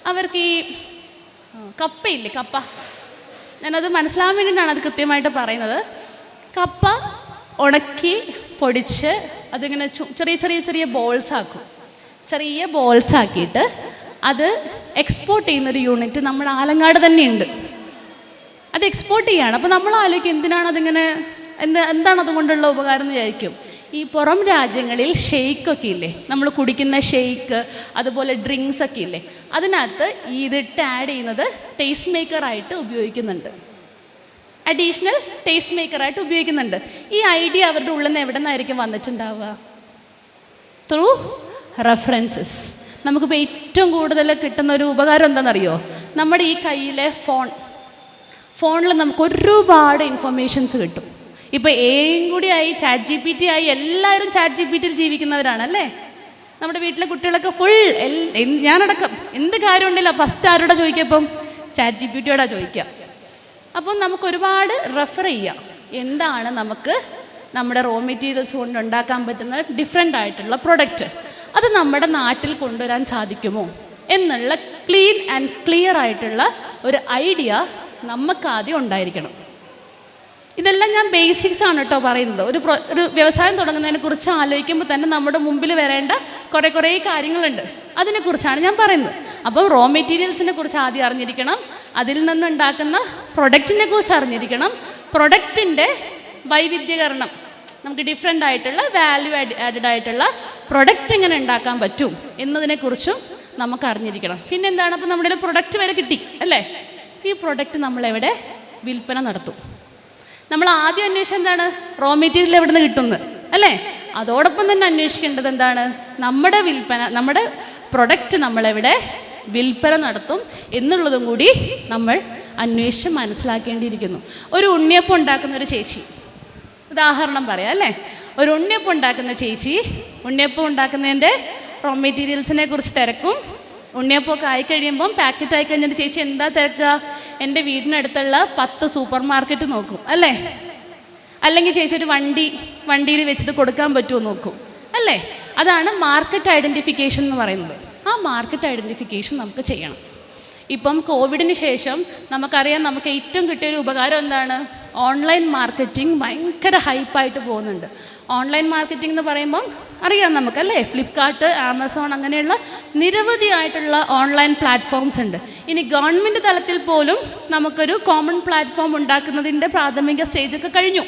അവർക്ക് ഈ കപ്പയില്ലേ, കപ്പ, ഞാനത് മനസ്സിലാവാൻ വേണ്ടിയിട്ടാണ് അത് കൃത്യമായിട്ട് പറയുന്നത്. കപ്പ ഉണക്കി പൊടിച്ച് അതിങ്ങനെ ചെറിയ ചെറിയ ചെറിയ ബോൾസ് ആക്കും. ചെറിയ ബോൾസ് ആക്കിയിട്ട് അത് എക്സ്പോർട്ട് ചെയ്യുന്നൊരു യൂണിറ്റ് നമ്മുടെ ആലങ്ങാട് തന്നെ ഉണ്ട്. അത് എക്സ്പോർട്ട് ചെയ്യാണ്. അപ്പോൾ നമ്മൾ ആലോചിക്കും എന്തിനാണ് അതിങ്ങനെ, എന്താണ് അതുകൊണ്ടുള്ള ഉപകാരം എന്ന് വിചാരിക്കും. ഈ പുറം രാജ്യങ്ങളിൽ ഷെയ്ക്കൊക്കെ ഇല്ലേ, നമ്മൾ കുടിക്കുന്ന ഷെയ്ക്ക്, അതുപോലെ ഡ്രിങ്ക്സ് ഒക്കെ ഇല്ലേ, അതിനകത്ത് ഇതിട്ട് ആഡ് ചെയ്യുന്നത് ടേസ്റ്റ് മേക്കറായിട്ട് ഉപയോഗിക്കുന്നുണ്ട്. അഡീഷണൽ ടേസ്റ്റ് മേക്കറായിട്ട് ഉപയോഗിക്കുന്നുണ്ട്. ഈ ഐഡിയ അവരുടെ ഉള്ളിൽ നിന്ന് എവിടെ നിന്നായിരിക്കും വന്നിട്ടുണ്ടാവുക? Through references. നമുക്കിപ്പോൾ ഏറ്റവും കൂടുതൽ കിട്ടുന്ന ഒരു ഉപകാരം എന്താണെന്നറിയോ? നമ്മുടെ ഈ കയ്യിലെ ഫോണിൽ നമുക്ക് ഒരുപാട് ഇൻഫർമേഷൻസ് കിട്ടും. ഇപ്പോൾ എയും കൂടി ആയി, ChatGPT ആയി, എല്ലാവരും ChatGPTയിൽ ജീവിക്കുന്നവരാണല്ലേ. നമ്മുടെ വീട്ടിലെ കുട്ടികളൊക്കെ ഫുൾ, ഞാനടക്കം എന്ത് കാര്യം ഉണ്ടല്ലോ ഫസ്റ്റ് ആരോടാ ചോദിക്കപ്പം? ChatGPTയോടാ ചോദിക്കുക. അപ്പം നമുക്ക് ഒരുപാട് റെഫർ ചെയ്യാം. എന്താണ് നമുക്ക് നമ്മുടെ റോ മെറ്റീരിയൽസ് കൊണ്ട് ഉണ്ടാക്കാൻ പറ്റുന്ന ഡിഫറെൻ്റ് ആയിട്ടുള്ള പ്രൊഡക്റ്റ്, അത് നമ്മുടെ നാട്ടിൽ കൊണ്ടുവരാൻ സാധിക്കുമോ എന്നുള്ള ക്ലീൻ ആൻഡ് ക്ലിയർ ആയിട്ടുള്ള ഒരു ഐഡിയ നമുക്കാദ്യം ഉണ്ടായിരിക്കണം. ഇതെല്ലാം ഞാൻ ബേസിക്സ് ആണ് കേട്ടോ പറയുന്നത്. ഒരു വ്യവസായം തുടങ്ങുന്നതിനെ കുറിച്ച് ആലോചിക്കുമ്പോൾ തന്നെ നമ്മുടെ മുമ്പിൽ വരേണ്ട കുറേ കാര്യങ്ങളുണ്ട്. അതിനെക്കുറിച്ചാണ് ഞാൻ പറയുന്നത്. അപ്പം റോ മെറ്റീരിയൽസിനെ കുറിച്ച് ആദ്യം അറിഞ്ഞിരിക്കണം, അതിൽ നിന്നുണ്ടാക്കുന്ന പ്രൊഡക്റ്റിനെ കുറിച്ച് അറിഞ്ഞിരിക്കണം, പ്രൊഡക്റ്റിൻ്റെ വൈവിധ്യീകരണം, നമുക്ക് ഡിഫറെൻ്റ് ആയിട്ടുള്ള വാല്യൂ ആഡഡ് ആയിട്ടുള്ള പ്രൊഡക്റ്റ് എങ്ങനെ ഉണ്ടാക്കാൻ പറ്റും എന്നതിനെക്കുറിച്ചും നമുക്ക് അറിഞ്ഞിരിക്കണം. പിന്നെന്താണ്, അപ്പോൾ നമ്മുടെ പ്രൊഡക്റ്റ് വരെ കിട്ടി അല്ലേ? ഈ പ്രൊഡക്റ്റ് നമ്മളെവിടെ വിൽപ്പന നടത്തും? നമ്മൾ ആദ്യം അന്വേഷിച്ചത് എന്താണ്? റോ മെറ്റീരിയൽ എവിടെ നിന്ന് കിട്ടുന്നത് അല്ലേ? അതോടൊപ്പം തന്നെ അന്വേഷിക്കേണ്ടത് എന്താണ്? നമ്മുടെ വിൽപ്പന, നമ്മുടെ പ്രൊഡക്റ്റ് നമ്മളെവിടെ വിൽപ്പന നടത്തും എന്നുള്ളതും കൂടി നമ്മൾ അന്വേഷിച്ച് മനസ്സിലാക്കേണ്ടിയിരിക്കുന്നു. ഒരു ഉണ്ണിയപ്പം ഉണ്ടാക്കുന്ന ഒരു ചേച്ചി, ഉദാഹരണം പറയാം അല്ലേ. ഒരു ഉണ്ണിയപ്പം ഉണ്ടാക്കുന്ന ചേച്ചി ഉണ്ണിയപ്പം ഉണ്ടാക്കുന്നതിൻ്റെ റോ മെറ്റീരിയൽസിനെ കുറിച്ച് തിരക്കും. ഉണ്ണിയപ്പമൊക്കെ ആയിക്കഴിയുമ്പം, പാക്കറ്റ് ആയിക്കഴിഞ്ഞിട്ട് ചേച്ചി എന്താ തിരക്കുക? എൻ്റെ വീടിനടുത്തുള്ള 10 സൂപ്പർ മാർക്കറ്റ് നോക്കും അല്ലേ. അല്ലെങ്കിൽ ചേച്ചി ഒരു വണ്ടിയിൽ വെച്ചിട്ട് കൊടുക്കാൻ പറ്റുമോ നോക്കും അല്ലേ. അതാണ് മാർക്കറ്റ് ഐഡൻറ്റിഫിക്കേഷൻ എന്ന് പറയുന്നത്. ആ മാർക്കറ്റ് ഐഡൻറ്റിഫിക്കേഷൻ നമുക്ക് ചെയ്യണം. ഇപ്പം കോവിഡിന് ശേഷം നമുക്കറിയാം, നമുക്ക് ഏറ്റവും കിട്ടിയൊരു ഉപകാരം എന്താണ്? ഓൺലൈൻ മാർക്കറ്റിംഗ് ഭയങ്കര ഹൈപ്പായിട്ട് പോകുന്നുണ്ട്. ഓൺലൈൻ മാർക്കറ്റിംഗ് എന്ന് പറയുമ്പം അറിയാം നമുക്കല്ലേ, ഫ്ലിപ്കാർട്ട്, ആമസോൺ, അങ്ങനെയുള്ള നിരവധിയായിട്ടുള്ള ഓൺലൈൻ പ്ലാറ്റ്ഫോംസ് ഉണ്ട്. ഇനി ഗവൺമെൻറ് തലത്തിൽ പോലും നമുക്കൊരു കോമൺ പ്ലാറ്റ്ഫോം ഉണ്ടാക്കുന്നതിൻ്റെ പ്രാഥമിക സ്റ്റേജൊക്കെ കഴിഞ്ഞു.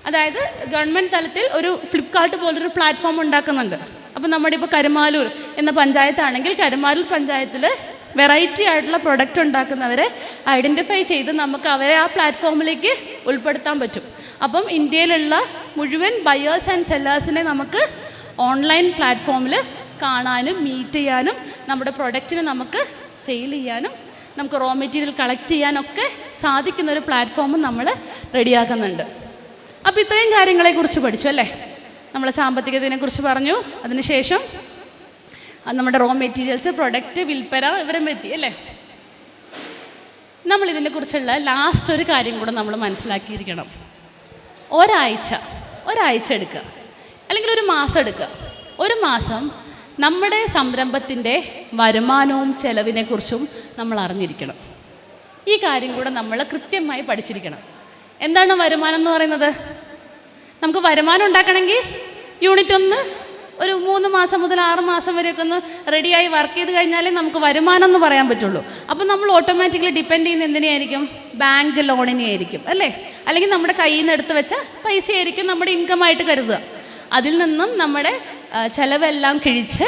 അതായത് ഗവൺമെൻറ് തലത്തിൽ ഒരു ഫ്ലിപ്കാർട്ട് പോലൊരു പ്ലാറ്റ്ഫോം ഉണ്ടാക്കുന്നുണ്ട്. അപ്പം നമ്മുടെ ഇപ്പോൾ കരുമാലൂർ എന്ന പഞ്ചായത്താണെങ്കിൽ കരുമാലൂർ പഞ്ചായത്തിൽ വെറൈറ്റി ആയിട്ടുള്ള പ്രൊഡക്റ്റ് ഉണ്ടാക്കുന്നവരെ ഐഡൻറ്റിഫൈ ചെയ്ത് നമുക്ക് അവരെ ആ പ്ലാറ്റ്ഫോമിലേക്ക് ഉൾപ്പെടുത്താൻ പറ്റും. അപ്പം ഇന്ത്യയിലുള്ള മുഴുവൻ ബയേഴ്സ് ആൻഡ് സെല്ലേഴ്സിനെ നമുക്ക് ഓൺലൈൻ പ്ലാറ്റ്ഫോമിൽ കാണാനും മീറ്റ് ചെയ്യാനും നമ്മുടെ പ്രൊഡക്റ്റിനെ നമുക്ക് സെയിൽ ചെയ്യാനും നമുക്ക് റോ മെറ്റീരിയൽ കളക്ട് ചെയ്യാനൊക്കെ സാധിക്കുന്നൊരു പ്ലാറ്റ്ഫോമും നമ്മൾ റെഡിയാക്കുന്നുണ്ട്. അപ്പോൾ ഇത്രയും കാര്യങ്ങളെക്കുറിച്ച് പഠിച്ചു അല്ലേ. നമ്മൾ സാമ്പത്തികത്തിനെക്കുറിച്ച് പറഞ്ഞു, അതിനുശേഷം നമ്മുടെ റോ മെറ്റീരിയൽസ്, പ്രൊഡക്റ്റ്, വിൽപ്പന, ഇവരും എത്തി അല്ലേ. നമ്മൾ ഇതിനെക്കുറിച്ചുള്ള ലാസ്റ്റ് ഒരു കാര്യം കൂടെ നമ്മൾ മനസ്സിലാക്കിയിരിക്കണം. ഒരാഴ്ച എടുക്കുക, അല്ലെങ്കിൽ ഒരു മാസം എടുക്കുക. ഒരു മാസം നമ്മുടെ സംരംഭത്തിൻ്റെ വരുമാനവും ചെലവിനെക്കുറിച്ചും നമ്മൾ അറിഞ്ഞിരിക്കണം. ഈ കാര്യം കൂടെ നമ്മൾ കൃത്യമായി പഠിച്ചിരിക്കണം. എന്താണ് വരുമാനം എന്ന് പറയുന്നത്? നമുക്ക് വരുമാനം ഉണ്ടാക്കണമെങ്കിൽ യൂണിറ്റ് 1 ഒരു 3 മാസം മുതൽ 6 മാസം വരെയൊക്കെ ഒന്ന് റെഡിയായി വർക്ക് ചെയ്ത് കഴിഞ്ഞാലേ നമുക്ക് വരുമാനം എന്ന് പറയാൻ പറ്റുള്ളൂ. അപ്പം നമ്മൾ ഓട്ടോമാറ്റിക്കലി ഡിപ്പെൻഡ് ചെയ്യുന്ന എന്തിനെയായിരിക്കും? ബാങ്ക് ലോണിനെ ആയിരിക്കും, അല്ലേ? അല്ലെങ്കിൽ നമ്മുടെ കയ്യിൽ നിന്ന് എടുത്ത് വെച്ച പൈസയായിരിക്കും നമ്മുടെ ഇൻകം ആയിട്ട് കരുതുക. അതിൽ നിന്നും നമ്മുടെ ചിലവെല്ലാം കിഴിച്ച്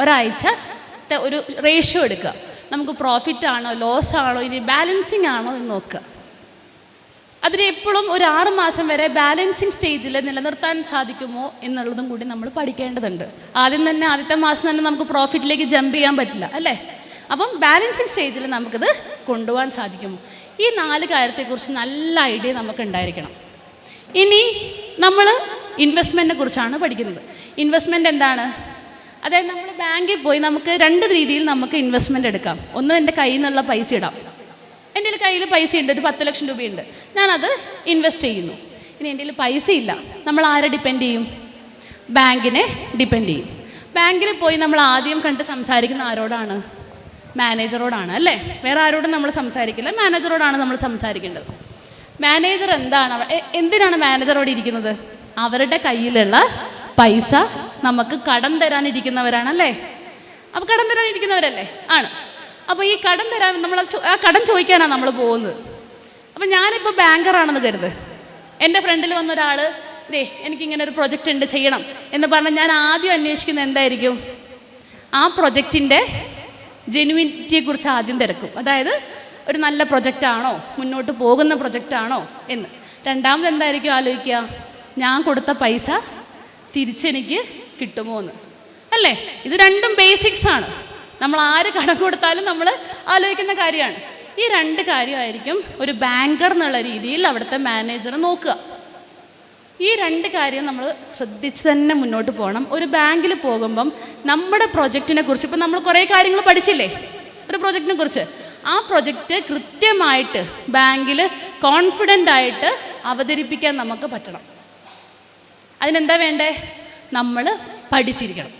ഒരാഴ്ചത്തെ ഒരു റേഷ്യോ എടുക്കുക. നമുക്ക് പ്രോഫിറ്റ് ആണോ ലോസ് ആണോ ഇനി ബാലൻസിങ് ആണോ എന്ന് നോക്കുക. അതിന് എപ്പോഴും ഒരു 6 മാസം വരെ ബാലൻസിങ് സ്റ്റേജിൽ നിലനിർത്താൻ സാധിക്കുമോ എന്നുള്ളതും കൂടി നമ്മൾ പഠിക്കേണ്ടതുണ്ട്. ആദ്യത്തെ മാസം തന്നെ നമുക്ക് പ്രോഫിറ്റിലേക്ക് ജമ്പ് ചെയ്യാൻ പറ്റില്ല, അല്ലേ? അപ്പം ബാലൻസിങ് സ്റ്റേജിൽ നമുക്കിത് കൊണ്ടുപോകാൻ സാധിക്കുമോ? ഈ 4 കാര്യത്തെക്കുറിച്ച് നല്ല ഐഡിയ നമുക്ക് ഉണ്ടായിരിക്കണം. ഇനി നമ്മൾ ഇൻവെസ്റ്റ്മെൻറ്റിനെ കുറിച്ചാണ് പഠിക്കുന്നത്. ഇൻവെസ്റ്റ്മെൻറ്റ് എന്താണ്? അതായത് നമ്മൾ ബാങ്കിൽ പോയി നമുക്ക് 2 രീതിയിൽ നമുക്ക് ഇൻവെസ്റ്റ്മെൻറ്റ് എടുക്കാം. ഒന്ന്, എൻ്റെ കയ്യിൽ നിന്നുള്ള പൈസ ഇടാം. എൻ്റെ കയ്യിൽ പൈസ ഉണ്ട്, ഒരു 10 ലക്ഷം രൂപയുണ്ട്, ഞാനത് ഇൻവെസ്റ്റ് ചെയ്യുന്നു. ഇനി എൻ്റെ കയ്യിൽ പൈസ ഇല്ല, നമ്മൾ ആരെ ഡിപ്പെൻഡ് ചെയ്യും? ബാങ്കിനെ ഡിപ്പെൻഡ് ചെയ്യും. ബാങ്കിൽ പോയി നമ്മൾ ആദ്യം കണ്ട് സംസാരിക്കുന്ന ആരോടാണ്? മാനേജറോടാണ്, അല്ലേ? വേറെ ആരോടും നമ്മൾ സംസാരിക്കില്ല, മാനേജറോടാണ് നമ്മൾ സംസാരിക്കേണ്ടത്. മാനേജർ എന്തിനാണ് മാനേജറോട് ഇരിക്കുന്നത്? അവരുടെ കയ്യിലുള്ള പൈസ നമുക്ക് കടം തരാനിരിക്കുന്നവരാണല്ലേ? അപ്പോൾ കടം തരാനിരിക്കുന്നവരല്ലേ? ആണ്. അപ്പോൾ ഈ കടം തരാൻ ആ കടം ചോദിക്കാനാണ് നമ്മൾ പോകുന്നത്. അപ്പോൾ ഞാനിപ്പോൾ ബാങ്കറാണെന്ന് കരുത്, എൻ്റെ ഫ്രണ്ടിൽ വന്നൊരാൾ എനിക്കിങ്ങനെ ഒരു പ്രൊജക്റ്റ് ഉണ്ട് ചെയ്യണം എന്ന് പറഞ്ഞാൽ ഞാൻ ആദ്യം അന്വേഷിക്കുന്നത് എന്തായിരിക്കും? ആ പ്രൊജക്റ്റിൻ്റെ ജെനുവിനിറ്റിയെക്കുറിച്ച് ആദ്യം തിരക്കും. അതായത് ഒരു നല്ല പ്രൊജക്റ്റാണോ, മുന്നോട്ട് പോകുന്ന പ്രൊജക്റ്റാണോ എന്ന്. രണ്ടാമത് എന്തായിരിക്കും ആലോചിക്കുക? ഞാൻ കൊടുത്ത പൈസ തിരിച്ചെനിക്ക് കിട്ടുമോ എന്ന്, അല്ലേ? ഇത് രണ്ടും ബേസിക്സ് ആണ്. നമ്മൾ ആര് കടം കൊടുത്താലും നമ്മൾ ആലോചിക്കുന്ന കാര്യമാണ്. ഈ 2 കാര്യമായിരിക്കും ഒരു ബാങ്കർ എന്നുള്ള രീതിയിൽ അവിടുത്തെ മാനേജർ നോക്കുക. ഈ 2 കാര്യം നമ്മൾ ശ്രദ്ധിച്ച് തന്നെ മുന്നോട്ട് പോകണം. ഒരു ബാങ്കിൽ പോകുമ്പം നമ്മുടെ പ്രൊജക്റ്റിനെ കുറിച്ച് ഇപ്പം നമ്മൾ കുറേ കാര്യങ്ങൾ പഠിച്ചില്ലേ ഒരു പ്രൊജക്റ്റിനെ കുറിച്ച്. ആ പ്രൊജക്റ്റ് കൃത്യമായിട്ട് ബാങ്കിൽ കോൺഫിഡൻ്റ് ആയിട്ട് അവതരിപ്പിക്കാൻ നമുക്ക് പറ്റണം. അതിനെന്താ വേണ്ടേ? നമ്മൾ പഠിച്ചിരിക്കണം.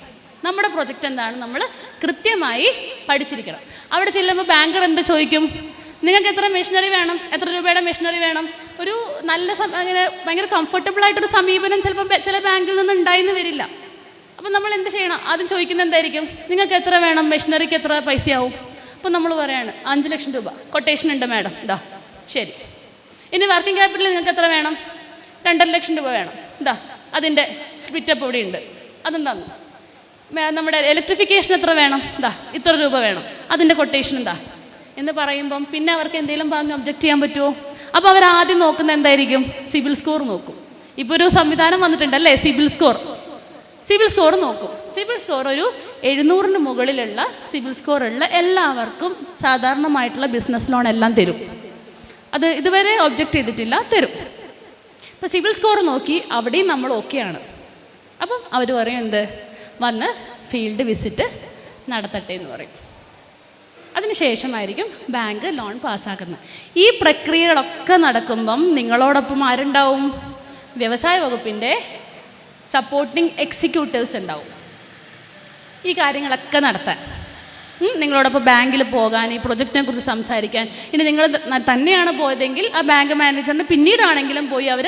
നമ്മുടെ പ്രൊജക്റ്റ് എന്താണ് നമ്മൾ കൃത്യമായി പഠിച്ചിരിക്കണം. അവിടെ ചെല്ലുമ്പോൾ ബാങ്കർ എന്ത് ചോദിക്കും? നിങ്ങൾക്ക് എത്ര മെഷീനറി വേണം, എത്ര രൂപയുടെ മെഷീനറി വേണം? ഒരു നല്ല അങ്ങനെ ഭയങ്കര കംഫർട്ടബിളായിട്ടൊരു സമീപനം ചിലപ്പോൾ ചില ബാങ്കിൽ നിന്ന് ഉണ്ടായിന്ന് വരില്ല. അപ്പം നമ്മൾ എന്ത് ചെയ്യണം? ആദ്യം ചോദിക്കുന്നത് എന്തായിരിക്കും? നിങ്ങൾക്ക് എത്ര വേണം, മെഷീനറിക്ക് എത്ര പൈസയാവും? അപ്പോൾ നമ്മൾ പറയാണ് 5 ലക്ഷം രൂപ കൊട്ടേഷൻ ഉണ്ട് മാഡം, ഇതാ ശരി. ഇനി വർക്കിംഗ് ക്യാപിറ്റൽ നിങ്ങൾക്ക് എത്ര വേണം? 2.5 ലക്ഷം രൂപ വേണം, ഇതാ അതിൻ്റെ സ്പ്ലിറ്റപ്പ് ഇവിടെ ഉണ്ട്, അതും തന്നു. നമ്മുടെ ഇലക്ട്രിഫിക്കേഷൻ എത്ര വേണം? ഇതാ ഇത്ര രൂപ വേണം, അതിൻ്റെ കൊട്ടേഷൻ എന്താ എന്ന് പറയുമ്പം പിന്നെ അവർക്ക് എന്തെങ്കിലും പറഞ്ഞ് ഒബ്ജക്റ്റ് ചെയ്യാൻ പറ്റുമോ? അപ്പോൾ അവരാദ്യം നോക്കുന്നത് എന്തായിരിക്കും? സിബിൽ സ്കോർ നോക്കും. ഇപ്പോൾ ഒരു സംവിധാനം വന്നിട്ടുണ്ടല്ലേ, സിബിൽ സ്കോർ നോക്കും. സിബിൽ സ്കോർ ഒരു 700-ന് മുകളിലുള്ള സിബിൽ സ്കോർ ഉള്ള എല്ലാവർക്കും സാധാരണമായിട്ടുള്ള ബിസിനസ് ലോൺ എല്ലാം തരും. അത് ഇതുവരെ ഒബ്ജക്റ്റ് ചെയ്തിട്ടില്ല, തരും. ഇപ്പോൾ സിബിൽ സ്കോർ നോക്കി അവിടെയും നമ്മൾ ഓക്കെയാണ്. അപ്പം അവർ പറയും എന്ത്? വന്ന് ഫീൽഡ് വിസിറ്റ് നടത്തട്ടെ എന്ന് പറയും. അതിനുശേഷമായിരിക്കും ബാങ്ക് ലോൺ പാസ്സാക്കുന്നത്. ഈ പ്രക്രിയകളൊക്കെ നടക്കുമ്പം നിങ്ങളോടൊപ്പം ആരുണ്ടാവും? വ്യവസായ വകുപ്പിൻ്റെ സപ്പോർട്ടിംഗ് എക്സിക്യൂട്ടീവ്സ് ഉണ്ടാവും ഈ കാര്യങ്ങളൊക്കെ നടത്താൻ. നിങ്ങളോടൊപ്പം ബാങ്കിൽ പോകാൻ, ഈ പ്രൊജക്റ്റിനെ കുറിച്ച് സംസാരിക്കാൻ. ഇനി നിങ്ങൾ തന്നെയാണ് പോയതെങ്കിൽ ആ ബാങ്ക് മാനേജറിനെ പിന്നീടാണെങ്കിലും പോയി അവർ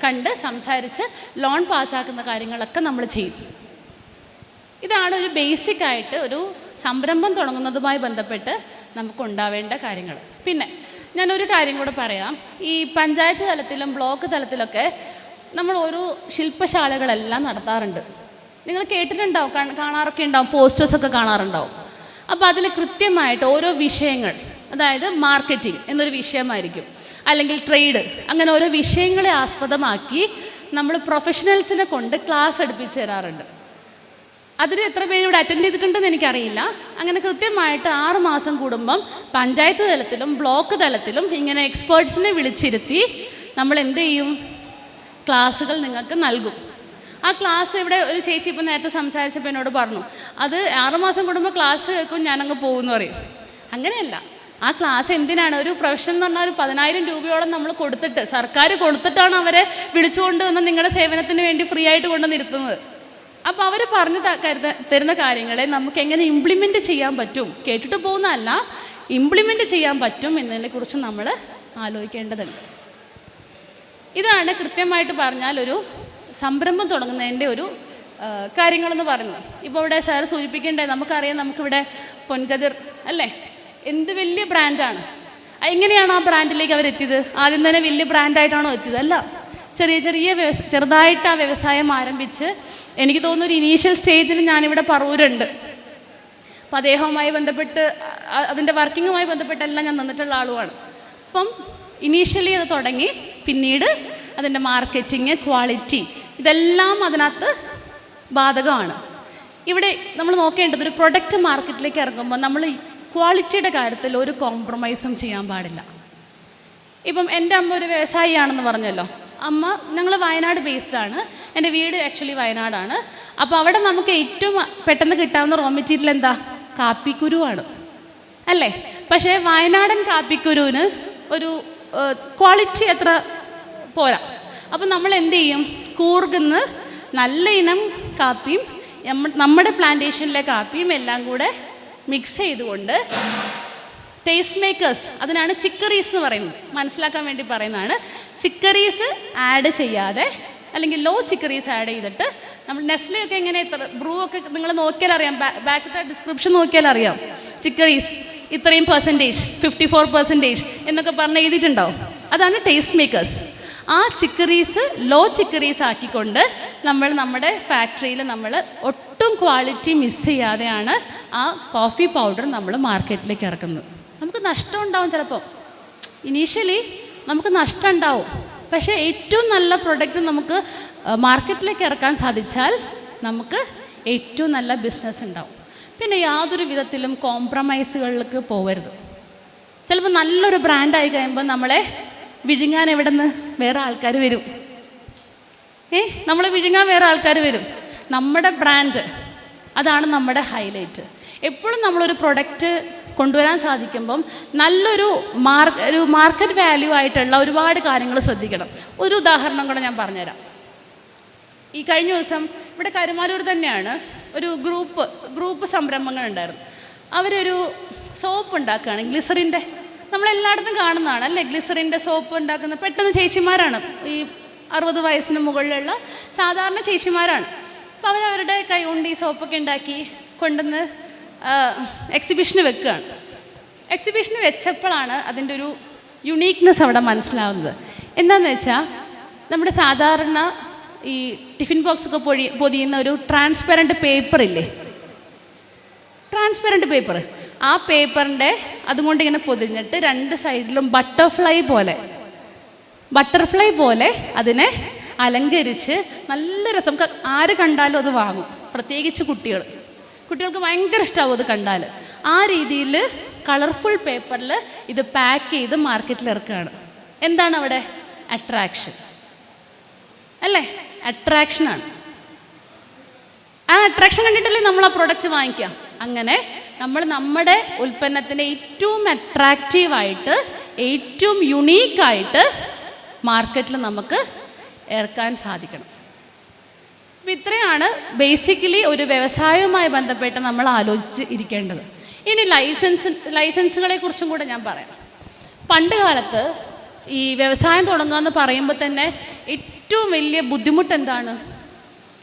കണ്ട് സംസാരിച്ച് ലോൺ പാസ്സാക്കുന്ന കാര്യങ്ങളൊക്കെ നമ്മൾ ചെയ്യും. ഇതാണ് ഒരു ബേസിക്കായിട്ട് ഒരു സംരംഭം തുടങ്ങുന്നതുമായി ബന്ധപ്പെട്ട് നമുക്കുണ്ടാവേണ്ട കാര്യങ്ങൾ. പിന്നെ ഞാനൊരു കാര്യം കൂടെ പറയാം. ഈ പഞ്ചായത്ത് തലത്തിലും ബ്ലോക്ക് തലത്തിലൊക്കെ നമ്മൾ ഓരോ ശില്പശാലകളെല്ലാം നടത്താറുണ്ട്. നിങ്ങൾ കേട്ടിട്ടുണ്ടാവും, കാണാറൊക്കെ ഉണ്ടാവും, പോസ്റ്റേഴ്സൊക്കെ കാണാറുണ്ടാവും. അപ്പോൾ അതിൽ കൃത്യമായിട്ട് ഓരോ വിഷയങ്ങൾ, അതായത് മാർക്കറ്റിംഗ് എന്നൊരു വിഷയമായിരിക്കും, അല്ലെങ്കിൽ ട്രേഡ്, അങ്ങനെ ഓരോ വിഷയങ്ങളെ ആസ്പദമാക്കി നമ്മൾ പ്രൊഫഷണൽസിനെ കൊണ്ട് ക്ലാസ് എടുപ്പിച്ച് തരാറുണ്ട്. അതിൽ എത്ര പേര് ഇവിടെ അറ്റൻഡ് ചെയ്തിട്ടുണ്ടെന്ന് എനിക്കറിയില്ല. അങ്ങനെ കൃത്യമായിട്ട് 6 മാസം കൂടുമ്പം പഞ്ചായത്ത് തലത്തിലും ബ്ലോക്ക് തലത്തിലും ഇങ്ങനെ എക്സ്പേർട്സിനെ വിളിച്ചിരുത്തി നമ്മൾ എന്ത് ചെയ്യും? ക്ലാസ്സുകൾ നിങ്ങൾക്ക് നൽകും. ആ ക്ലാസ് ഇവിടെ ഒരു ചേച്ചി ഇപ്പം നേരത്തെ സംസാരിച്ചപ്പോൾ എന്നോട് പറഞ്ഞു, അത് 6 മാസം കൂടുമ്പോൾ ക്ലാസ് കേൾക്കും, ഞാനങ്ങ് പോകുമെന്ന് പറയും. അങ്ങനെയല്ല, ആ ക്ലാസ് എന്തിനാണ്? ഒരു പ്രൊഫഷൻ എന്ന് പറഞ്ഞാൽ ഒരു 10,000 രൂപയോളം നമ്മൾ കൊടുത്തിട്ട്, സർക്കാർ കൊടുത്തിട്ടാണ് അവരെ വിളിച്ചുകൊണ്ട് വന്ന് നിങ്ങളുടെ സേവനത്തിന് വേണ്ടി ഫ്രീ ആയിട്ട് കൊണ്ടുവന്നിരുത്തുന്നത്. അപ്പോൾ അവർ പറഞ്ഞു തരുന്ന കാര്യങ്ങളെ നമുക്ക് എങ്ങനെ ഇംപ്ലിമെൻറ്റ് ചെയ്യാൻ പറ്റും, കേട്ടിട്ട് പോകുന്നതല്ല, ഇംപ്ലിമെൻറ്റ് ചെയ്യാൻ പറ്റും എന്നതിനെക്കുറിച്ച് നമ്മൾ ആലോചിക്കേണ്ടതുണ്ട്. ഇതാണ് കൃത്യമായിട്ട് പറഞ്ഞാൽ ഒരു സംരംഭം തുടങ്ങുന്നതിൻ്റെ ഒരു കാര്യങ്ങളെന്ന് പറയുന്നത്. ഇപ്പോൾ ഇവിടെ സാർ സൂചിപ്പിക്കേണ്ടത്, നമുക്കറിയാം, നമുക്കിവിടെ പൊൻകതിർ അല്ലേ, എന്ത് വലിയ ബ്രാൻഡാണ്. എങ്ങനെയാണ് ആ ബ്രാൻഡിലേക്ക് അവരെത്തിയത്? ആദ്യം തന്നെ വലിയ ബ്രാൻഡായിട്ടാണോ എത്തിയത്? അല്ല, ചെറുതായിട്ട് ആ വ്യവസായം ആരംഭിച്ച്, എനിക്ക് തോന്നുന്നു ഒരു ഇനീഷ്യൽ സ്റ്റേജിൽ ഞാനിവിടെ പറവൂരുണ്ട്. അപ്പം അദ്ദേഹവുമായി ബന്ധപ്പെട്ട് അതിൻ്റെ വർക്കിങ്ങുമായി ബന്ധപ്പെട്ടെല്ലാം ഞാൻ നിന്നിട്ടുള്ള ആളുമാണ്. അപ്പം ഇനീഷ്യലി അത് തുടങ്ങി, പിന്നീട് അതിൻ്റെ മാർക്കറ്റിങ്, ക്വാളിറ്റി, ഇതെല്ലാം അതിനകത്ത് ബാധകമാണ്. ഇവിടെ നമ്മൾ നോക്കേണ്ടത്, ഒരു പ്രൊഡക്റ്റ് മാർക്കറ്റിലേക്ക് ഇറങ്ങുമ്പോൾ നമ്മൾ ക്വാളിറ്റിയുടെ കാര്യത്തിൽ ഒരു കോംപ്രമൈസും ചെയ്യാൻ പാടില്ല. ഇപ്പം എൻ്റെ അമ്മ ഒരു വ്യവസായിയാണെന്ന് പറഞ്ഞല്ലോ. അമ്മ, ഞങ്ങൾ വയനാട് ബേസ്ഡാണ്, എൻ്റെ വീട് ആക്ച്വലി വയനാടാണ്. അപ്പോൾ അവിടെ നമുക്ക് ഏറ്റവും പെട്ടെന്ന് കിട്ടാവുന്ന റോ മെറ്റീരിയൽ എന്താ? കാപ്പിക്കുരുവാണ് അല്ലേ? പക്ഷേ വയനാടൻ കാപ്പിക്കുരുവിന് ഒരു ക്വാളിറ്റി അത്ര പോരാ. അപ്പം നമ്മൾ എന്ത് ചെയ്യും? കൂർഗിന്ന് നല്ല ഇനം കാപ്പിയും നമ്മുടെ പ്ലാന്റേഷനിലെ കാപ്പിയും എല്ലാം കൂടെ മിക്സ് ചെയ്തുകൊണ്ട് ടേസ്റ്റ് മേക്കേഴ്സ്, അതിനാണ് ചിക്കറീസ് എന്ന് പറയുന്നത്, മനസ്സിലാക്കാൻ വേണ്ടി പറയുന്നതാണ്. ചിക്കറീസ് ആഡ് ചെയ്യാതെ, അല്ലെങ്കിൽ ലോ ചിക്കറീസ് ആഡ് ചെയ്തിട്ട്, നമ്മൾ നെസ്ലെയൊക്കെ എങ്ങനെ ബ്രൂ ഒക്കെ നിങ്ങൾ നോക്കിയാൽ അറിയാം, ബാക്കത്തെ ഡിസ്ക്രിപ്ഷൻ നോക്കിയാൽ അറിയാം, ചിക്കറീസ് ഇത്രയും പെർസെൻറ്റേജ്, 54% എന്നൊക്കെ പറഞ്ഞ് എഴുതിയിട്ടുണ്ടാവും. അതാണ് ടേസ്റ്റ് മേക്കേഴ്സ്. ആ ചിക്കറീസ് ലോ ചിക്കറീസ് ആക്കിക്കൊണ്ട് നമ്മൾ നമ്മുടെ ഫാക്ടറിയിൽ നമ്മൾ ഒട്ടും ക്വാളിറ്റി മിസ് ചെയ്യാതെയാണ് ആ കോഫി പൗഡർ നമ്മൾ മാർക്കറ്റിലേക്ക് ഇറക്കുന്നത്. നമുക്ക് നഷ്ടം ഉണ്ടാവും, ചിലപ്പോൾ ഇനീഷ്യലി നമുക്ക് നഷ്ടം ഉണ്ടാവും. പക്ഷേ ഏറ്റവും നല്ല പ്രൊഡക്റ്റ് നമുക്ക് മാർക്കറ്റിലേക്ക് ഇറക്കാൻ സാധിച്ചാൽ നമുക്ക് ഏറ്റവും നല്ല ബിസിനസ് ഉണ്ടാവും. പിന്നെ യാതൊരു വിധത്തിലും കോംപ്രമൈസുകളിലേക്ക് പോകരുത്. ചിലപ്പോൾ നല്ലൊരു ബ്രാൻഡായി കഴിയുമ്പോൾ നമ്മളെ വിഴുങ്ങാൻ എവിടെ നിന്ന് വേറെ ആൾക്കാർ വരും. നമ്മളെ വിഴുങ്ങാൻ വേറെ ആൾക്കാർ വരും. നമ്മുടെ ബ്രാൻഡ്, അതാണ് നമ്മുടെ ഹൈലൈറ്റ്. എപ്പോഴും നമ്മളൊരു പ്രൊഡക്റ്റ് കൊണ്ടുവരാൻ സാധിക്കുമ്പം നല്ലൊരു മാർക്കറ്റ് വാല്യൂ ആയിട്ടുള്ള ഒരുപാട് കാര്യങ്ങൾ ശ്രദ്ധിക്കണം. ഒരു ഉദാഹരണം കൂടെ ഞാൻ പറഞ്ഞുതരാം. ഈ കഴിഞ്ഞ ദിവസം ഇവിടെ കരുമാലൂർ തന്നെയാണ് ഒരു ഗ്രൂപ്പ് സംരംഭങ്ങളുണ്ടായിരുന്നു. അവരൊരു സോപ്പ് ഉണ്ടാക്കുകയാണ്, ഗ്ലിസറിൻ്റെ. നമ്മളെല്ലായിടത്തും കാണുന്നതാണ് അല്ലേ, ഗ്ലിസറിൻ്റെ സോപ്പ് ഉണ്ടാക്കുന്ന പെട്ടെന്ന് ചേച്ചിമാരാണ്, ഈ 60 വയസ്സിന് മുകളിലുള്ള സാധാരണ ചേച്ചിമാരാണ്. അപ്പോൾ അവരവരുടെ കൈ കൊണ്ട് ഈ സോപ്പൊക്കെ ഉണ്ടാക്കി കൊണ്ടുവന്ന് എക്സിബിഷന് വെക്കുകയാണ്. എക്സിബിഷന് വെച്ചപ്പോഴാണ് അതിൻ്റെ ഒരു യുണീക്നെസ് അവിടെ മനസ്സിലാവുന്നത്. എന്താണെന്ന് വെച്ചാൽ, നമ്മുടെ സാധാരണ ഈ ടിഫിൻ ബോക്സൊക്കെ പൊതിയുന്ന ഒരു ട്രാൻസ്പെറൻറ്റ് പേപ്പർ ഇല്ലേ, ട്രാൻസ്പെറൻറ്റ് പേപ്പർ, ആ പേപ്പറിൻ്റെ അതുകൊണ്ട് ഇങ്ങനെ പൊതിഞ്ഞിട്ട് 2 സൈഡിലും ബട്ടർഫ്ലൈ പോലെ അതിനെ അലങ്കരിച്ച് നല്ല രസം, ആര് കണ്ടാലും അത് വാങ്ങും, പ്രത്യേകിച്ച് കുട്ടികൾക്ക് ഭയങ്കര ഇഷ്ടമാവും അത് കണ്ടാൽ. ആ രീതിയിൽ കളർഫുൾ പേപ്പറിൽ ഇത് പാക്ക് ചെയ്ത് മാർക്കറ്റിൽ ഇറക്കുകയാണ്. എന്താണ് അവിടെ? അട്രാക്ഷൻ അല്ലേ, അട്രാക്ഷനാണ്. ആ അട്രാക്ഷൻ കണ്ടിട്ടല്ലേ നമ്മൾ ആ പ്രൊഡക്റ്റ് വാങ്ങിക്കാം. അങ്ങനെ നമ്മൾ നമ്മുടെ ഉൽപ്പന്നത്തിനെ ഏറ്റവും അട്രാക്റ്റീവായിട്ട്, ഏറ്റവും യുണീക്കായിട്ട് മാർക്കറ്റിൽ നമുക്ക് ഇറക്കാൻ സാധിക്കണം. അപ്പോൾ ഇത്രയാണ് ബേസിക്കലി ഒരു വ്യവസായവുമായി ബന്ധപ്പെട്ട് നമ്മൾ ആലോചിച്ച് ഇരിക്കേണ്ടത്. ഇനി ലൈസൻസുകളെ കുറിച്ചും കൂടെ ഞാൻ പറയാം. പണ്ട് കാലത്ത് ഈ വ്യവസായം തുടങ്ങുക എന്ന് പറയുമ്പോൾ തന്നെ ഏറ്റവും വലിയ ബുദ്ധിമുട്ട് എന്താണ്?